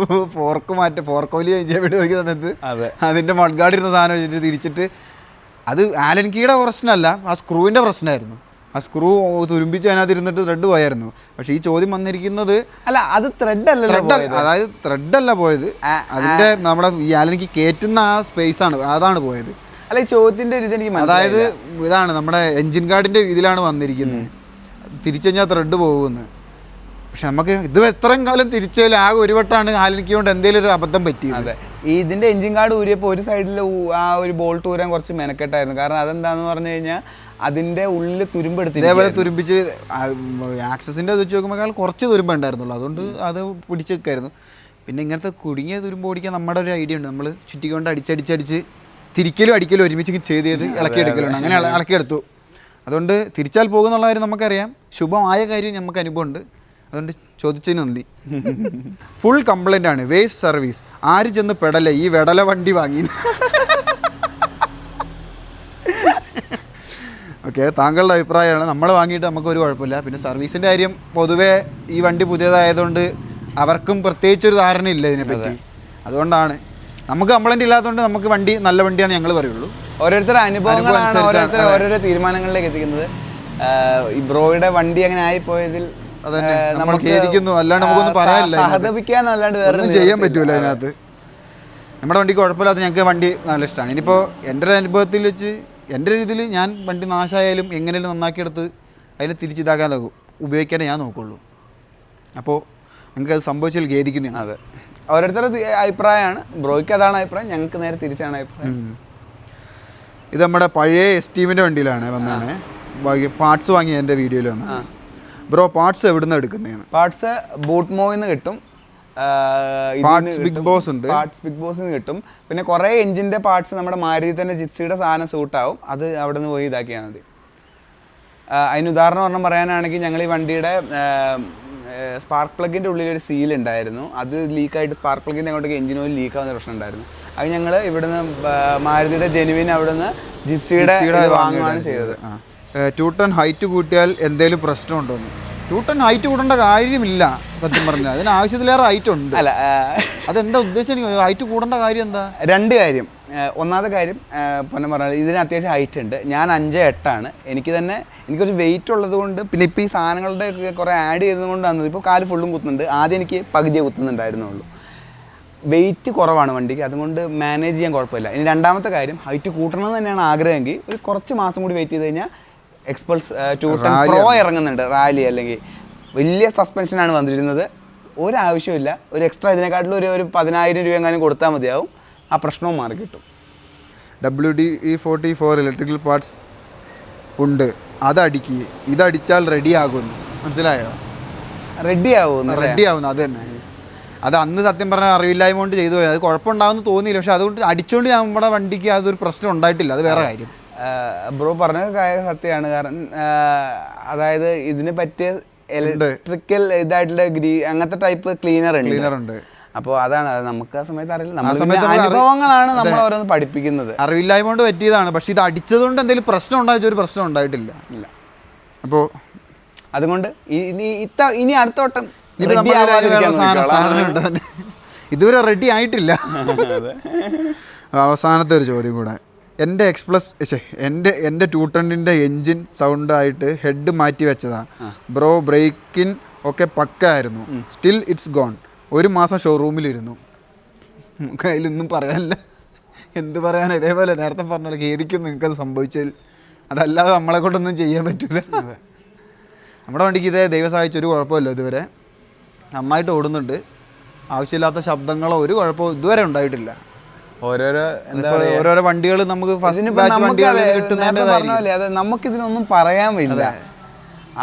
ഫോർക്ക് വലിയ ചെയ്യാൻ വേണ്ടി നോക്കിയ സമയത്ത് അതിൻ്റെ മഡ്ഗാർഡ് ഇരുന്ന സാധനം വെച്ചിട്ട് തിരിച്ചിട്ട് അത് ആലൻ കീയുടെ പ്രശ്നമല്ല, ആ സ്ക്രൂവിൻ്റെ പ്രശ്നമായിരുന്നു. ആ സ്ക്രൂ തുരുമ്പിച്ച് അതിനകത്ത് ഇരുന്നിട്ട് ത്രെഡ് പോയായിരുന്നു. പക്ഷേ ഈ ചോദ്യം വന്നിരിക്കുന്നത് അല്ല, അത് ത്രെഡ് അതായത് ത്രെഡല്ല പോയത്, അതിൻ്റെ നമ്മുടെ ഈ ആലനിക്ക് കയറ്റുന്ന ആ സ്പേസാണ്, അതാണ് പോയത്. അല്ല ഈ ചോദ്യത്തിൻ്റെ ഒരു ഇതെനിക്ക് അതായത് ഇതാണ് നമ്മുടെ എൻജിൻ ഗാർഡിൻ്റെ ഇതിലാണ് വന്നിരിക്കുന്നത്, തിരിച്ചു കഴിഞ്ഞാൽ ത്രെഡ് പോകുമെന്ന്. പക്ഷെ നമുക്ക് ഇത് എത്രയും കാലം തിരിച്ചാൽ ആകെ ഒരു വട്ടമാണ് ആലനിക്ക് കൊണ്ട് എന്തെങ്കിലും ഒരു അബദ്ധം പറ്റിയത്. അതെ, ഈ ഇതിൻ്റെ എൻജിൻ ഗാർഡ് ഊരിയപ്പോൾ ഒരു സൈഡിൽ ആ ഒരു ബോൾട്ട് ഊരാൻ കുറച്ച് മെനക്കെട്ടായിരുന്നു. കാരണം അതെന്താണെന്ന് പറഞ്ഞു കഴിഞ്ഞാൽ അതിൻ്റെ ഉള്ളിൽ തുരുമ്പെടുത്ത് ഇതേപോലെ തുരുമ്പിച്ച് ആക്സസിൻ്റെ വെച്ച് നോക്കുമ്പോൾ കുറച്ച് തുരുമ്പ് ഉണ്ടായിരുന്നുള്ളൂ, അതുകൊണ്ട് അത് പിടിച്ച് വെക്കായിരുന്നു. പിന്നെ ഇങ്ങനത്തെ കുടുങ്ങിയ തുരുമ്പ് ഓടിക്കാൻ നമ്മുടെ ഒരു ഐഡിയ ഉണ്ട്, നമ്മൾ ചുറ്റിക്കൊണ്ട് അടിച്ചടിച്ചടിച്ച് തിരിക്കലും അടിക്കലും ഒരുമിച്ച് ചെയ്ത് ഇളക്കിയെടുക്കലുണ്ട്. അങ്ങനെ ഇളക്കിയെടുത്തു. അതുകൊണ്ട് തിരിച്ചാൽ പോകുന്നുള്ള കാര്യം നമുക്കറിയാം, ശുഭമായ കാര്യം നമുക്ക് അനുഭവമുണ്ട്. അതുകൊണ്ട് ചോദിച്ചതിന് നന്ദി. ഫുൾ കംപ്ലൈൻ്റ് ആണ്, വേസ്റ്റ് സർവീസ്. ആര് ചെന്ന് പെടല ഈ വെടല വണ്ടി വാങ്ങി. ഓക്കെ, താങ്കളുടെ അഭിപ്രായമാണ്. നമ്മൾ വാങ്ങിയിട്ട് നമുക്കൊരു കുഴപ്പമില്ല. പിന്നെ സർവീസിൻ്റെ കാര്യം പൊതുവേ ഈ വണ്ടി പുതിയതായതുകൊണ്ട് അവർക്കും പ്രത്യേകിച്ചൊരു ധാരണയില്ല ഇതിനെപ്പറ്റി. അതുകൊണ്ടാണ് നമുക്ക് കംപ്ലൈൻറ്റ് ഇല്ലാത്തതുകൊണ്ട് നമുക്ക് വണ്ടി നല്ല വണ്ടിയാണെന്ന് ഞങ്ങൾ പറയുള്ളൂ. ഓരോരുത്തരുടെ അനുഭവങ്ങളാണ് ഓരോരോ തീരുമാനങ്ങളിലേക്ക് എത്തിക്കുന്നത്. ഈ ബ്രോയുടെ വണ്ടി അങ്ങനെ ആയിപ്പോയതിൽ നമ്മൾ ഖേദിക്കുന്നു, അല്ലാണ്ട് നമുക്കൊന്നും പറയാനില്ല, സഹതപിക്കാന്നല്ലാണ്ട് വേറെ ചെയ്യാൻ പറ്റൂല. അതിനകത്ത് നമ്മുടെ വണ്ടിക്ക് കുഴപ്പമില്ലാത്ത ഞങ്ങൾക്ക് വണ്ടി നല്ല ഇഷ്ടമാണ്. ഇനിയിപ്പോൾ എൻ്റെ ഒരു അനുഭവത്തിൽ വെച്ച് എൻ്റെ രീതിയിൽ ഞാൻ വണ്ടി നാശമായാലും എങ്ങനെയും നന്നാക്കിയെടുത്ത് അതിനെ തിരിച്ചിതാക്കാൻ നോക്കും, ഉപയോഗിക്കാനേ ഞാൻ നോക്കുള്ളൂ. അപ്പോൾ നിങ്ങൾക്ക് അത് സംഭവിച്ചാൽ ഖേദിക്കുന്നതാണ്. അതെ, ഓരോരുത്തരുടെ അഭിപ്രായമാണ്. ബ്രോയ്ക്ക് അതാണ് അഭിപ്രായം, ഞങ്ങൾക്ക് നേരെ തിരിച്ചാണ് അഭിപ്രായം. ഇത് നമ്മുടെ പഴയ എസ്റ്റീമിൻ്റെ വണ്ടിയിലാണ് വന്നാണ് പാർട്സ് വാങ്ങിയ എൻ്റെ വീഡിയോയിൽ വന്നു. ബ്രോ പാർട്സ് എവിടെ നിന്ന് എടുക്കുന്നതാണ്? പാർട്സ് ബൂട്ട്മോയിൽ കിട്ടും, പാർട്സ് ബിഗ് ബോസ് ഉണ്ട്, പാർട്സ് ബിഗ് ബോസിൽ നിന്ന് കിട്ടും. പിന്നെ കുറേ എഞ്ചിൻ്റെ പാർട്സ് നമ്മുടെ മാരുതി തന്നെ ജിപ്സിയുടെ സാധനം സൂട്ടാവും, അത് അവിടെ നിന്ന് പോയി ഇതാക്കിയാൽ മതി. അതിന് ഉദാഹരണം പറയാനാണെങ്കിൽ ഞങ്ങൾ ഈ വണ്ടിയുടെ സ്പാർക്ക് പ്ലഗിൻ്റെ ഉള്ളിൽ ഒരു സീൽ ഉണ്ടായിരുന്നു, അത് ലീക്കായിട്ട് സ്പാർക്ക് പ്ലഗിൻ്റെ അങ്ങോട്ടേക്ക് എഞ്ചിൻ ഓയിൽ ലീക്കാവുന്ന പ്രശ്നം ഉണ്ടായിരുന്നു. അത് ഞങ്ങൾ ഇവിടുന്ന് മാരുതിയുടെ ജെനുവിൻ അവിടുന്ന് ജിപ്സിയുടെ വാങ്ങുകയാണ് ചെയ്തത്. 2 ടൺ ഹൈറ്റ് കൂട്ടിയാൽ എന്തെങ്കിലും പ്രശ്നമുണ്ടോന്ന്? 2 ടൺ ഹൈറ്റ് കൂടേണ്ട കാര്യമില്ല സത്യം പറഞ്ഞാൽ, അതിന് ആവശ്യത്തിലേറെ ഹൈറ്റ് ഉണ്ട്. അല്ല, അതെന്താ ഉദ്ദേശം? ഹൈറ്റ് കൂടേണ്ട കാര്യം എന്താ? രണ്ട് കാര്യം. ഒന്നാമത്തെ കാര്യം പൊന്നെ പറഞ്ഞാൽ ഇതിന് അത്യാവശ്യം ഹൈറ്റ് ഉണ്ട്, ഞാൻ 5'8" എനിക്കൊരു വെയിറ്റ് ഉള്ളത് കൊണ്ട്, പിന്നെ ഇപ്പോൾ ഈ സാധനങ്ങളുടെ കുറേ ആഡ് ചെയ്തത് കൊണ്ടാണ് ഇപ്പോൾ കാല് ഫുള്ളും കുത്തുന്നുണ്ട്. ആദ്യം എനിക്ക് പകുതിയെ കുത്തുന്നുണ്ടായിരുന്നുള്ളൂ. വെയിറ്റ് കുറവാണ് വണ്ടിക്ക്, അതുകൊണ്ട് മാനേജ് ചെയ്യാൻ കുഴപ്പമില്ല. ഇനി രണ്ടാമത്തെ കാര്യം, ഹൈറ്റ് കൂട്ടണമെന്ന് തന്നെയാണ് ആഗ്രഹമെങ്കിൽ ഒരു കുറച്ച് മാസം കൂടി വെയിറ്റ് ചെയ്ത് കഴിഞ്ഞാൽ എക്സ്പൾസ് 210 പ്രോ ഇറങ്ങുന്നുണ്ട്, റാലി അല്ലെങ്കിൽ വലിയ സസ്പെൻഷനാണ് വന്നിരുന്നത്. ഒരാവശ്യമില്ല, ഒരു എക്സ്ട്രാ ഇതിനെക്കാട്ടിലും ഒരു 10,000 രൂപ എങ്ങാനും കൊടുത്താൽ മതിയാവും, ആ പ്രശ്നവും മാറി കിട്ടും. WD-44 ഇലക്ട്രിക്കൽ പാർട്സ് ഉണ്ട്, അതടിക്കുക, ഇതടിച്ചാൽ റെഡി ആകുന്നു. മനസ്സിലായോ? റെഡി ആവുന്നു, അത് തന്നെ. അത് അന്ന് സത്യം പറഞ്ഞാൽ അറിവില്ലായ്മ കൊണ്ട് ചെയ്തു പോയത്. അത് കുഴപ്പമുണ്ടാകുമെന്ന് തോന്നിയില്ല, പക്ഷെ അതുകൊണ്ട് അടിച്ചുകൊണ്ട് നമ്മുടെ വണ്ടിക്ക് അതൊരു പ്രശ്നം ഉണ്ടായിട്ടില്ല. അത് വേറെ കാര്യം. ബ്രോ പറഞ്ഞ കാര്യം സത്യമാണ്. കാരണം അതായത് ഇതിന് പറ്റിയ ഇലക്ട്രിക്കൽ ഇതായിട്ടുള്ള അങ്ങനത്തെ ടൈപ്പ് ക്ലീനർ ഉണ്ട്. അപ്പോൾ അതാണ്, അത് നമുക്ക് ആ സമയത്ത് അറിയില്ല. അനുഭവങ്ങളാണ് നമ്മൾ ഓരോന്ന് പഠിപ്പിക്കുന്നത്. അറിവില്ലായ്മ കൊണ്ട് പറ്റിയതാണ്. പക്ഷെ ഇത് അടിച്ചതുകൊണ്ട് എന്തെങ്കിലും പ്രശ്നം ഉണ്ടായിച്ച ഒരു പ്രശ്നം ഉണ്ടായിട്ടില്ല. അപ്പോൾ അതുകൊണ്ട് ഇനി അടുത്ത വട്ടം ഇതുവരെ റെഡി ആയിട്ടില്ല. അവസാനത്തെ ഒരു ചോദ്യം കൂടെ. എൻ്റെ എൻ്റെ 210 എൻജിൻ സൗണ്ടായിട്ട് ഹെഡ് മാറ്റി വെച്ചതാണ് ബ്രോ. ബ്രേക്കിൻ ഒക്കെ പക്കായിരുന്നു. Still it's gonna. 1 മാസം ഷോറൂമിലിരുന്നു. നമുക്ക് അതിലൊന്നും പറയാനില്ല. എന്ത് പറയാനാണ്? ഇതേപോലെ നേരത്തെ പറഞ്ഞാൽ ഖേദിക്കും നിങ്ങൾക്കത് സംഭവിച്ചാൽ. അതല്ലാതെ നമ്മളെ കൊണ്ടൊന്നും ചെയ്യാൻ പറ്റില്ല. നമ്മുടെ വണ്ടിക്ക് ഇതേ ദൈവം സഹായിച്ച ഒരു കുഴപ്പമില്ല. ഇതുവരെ നന്നായിട്ട് ഓടുന്നുണ്ട്. ആവശ്യമില്ലാത്ത ശബ്ദങ്ങളോ ഒരു കുഴപ്പമോ ഇതുവരെ ഉണ്ടായിട്ടില്ല. ഓരോരോ വണ്ടികൾ നമുക്ക് നമുക്കിതിനൊന്നും പറയാൻ പറ്റില്ല.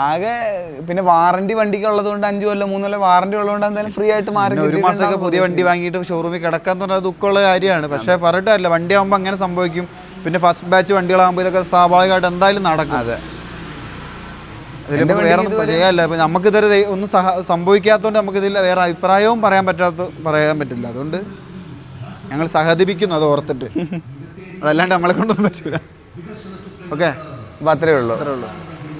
ആകെ പിന്നെ വാറണ്ടി വണ്ടിക്ക് ഉള്ളത് കൊണ്ട് 5 കൊല്ലം 3 കൊല്ലം വാറണ്ടി ഉള്ളതുകൊണ്ട് എന്തായാലും ഫ്രീ ആയിട്ട് മാറി. 1 മാസമൊക്കെ പുതിയ വണ്ടി വാങ്ങിയിട്ട് ഷോറൂമിൽ കിടക്കാന്ന് പറഞ്ഞാൽ ദുഃഖമുള്ള കാര്യമാണ്. പക്ഷേ പറഞ്ഞിട്ടല്ല, വണ്ടി ആകുമ്പോൾ അങ്ങനെ സംഭവിക്കും. പിന്നെ ഫസ്റ്റ് ബാച്ച് വണ്ടികളാകുമ്പോൾ ഇതൊക്കെ സ്വാഭാവികമായിട്ട് എന്തായാലും നടക്കും. അതെ, ഇതിലിപ്പോൾ വേറെ ഒന്നും ചെയ്യാനില്ല. ഇപ്പം നമുക്കിതൊരു ഒന്നും സംഭവിക്കാത്തതുകൊണ്ട് നമുക്കിതിൽ വേറെ അഭിപ്രായവും പറയാൻ പറ്റില്ല. അതുകൊണ്ട് ഞങ്ങൾ സഹതിപ്പിക്കുന്നു, അത് ഓർത്തിട്ട്. അതല്ലാണ്ട് നമ്മളെ കൊണ്ടൊന്നും പറ്റില്ല. ഓക്കെ, അപ്പോൾ അത്രയേ ഉള്ളൂ.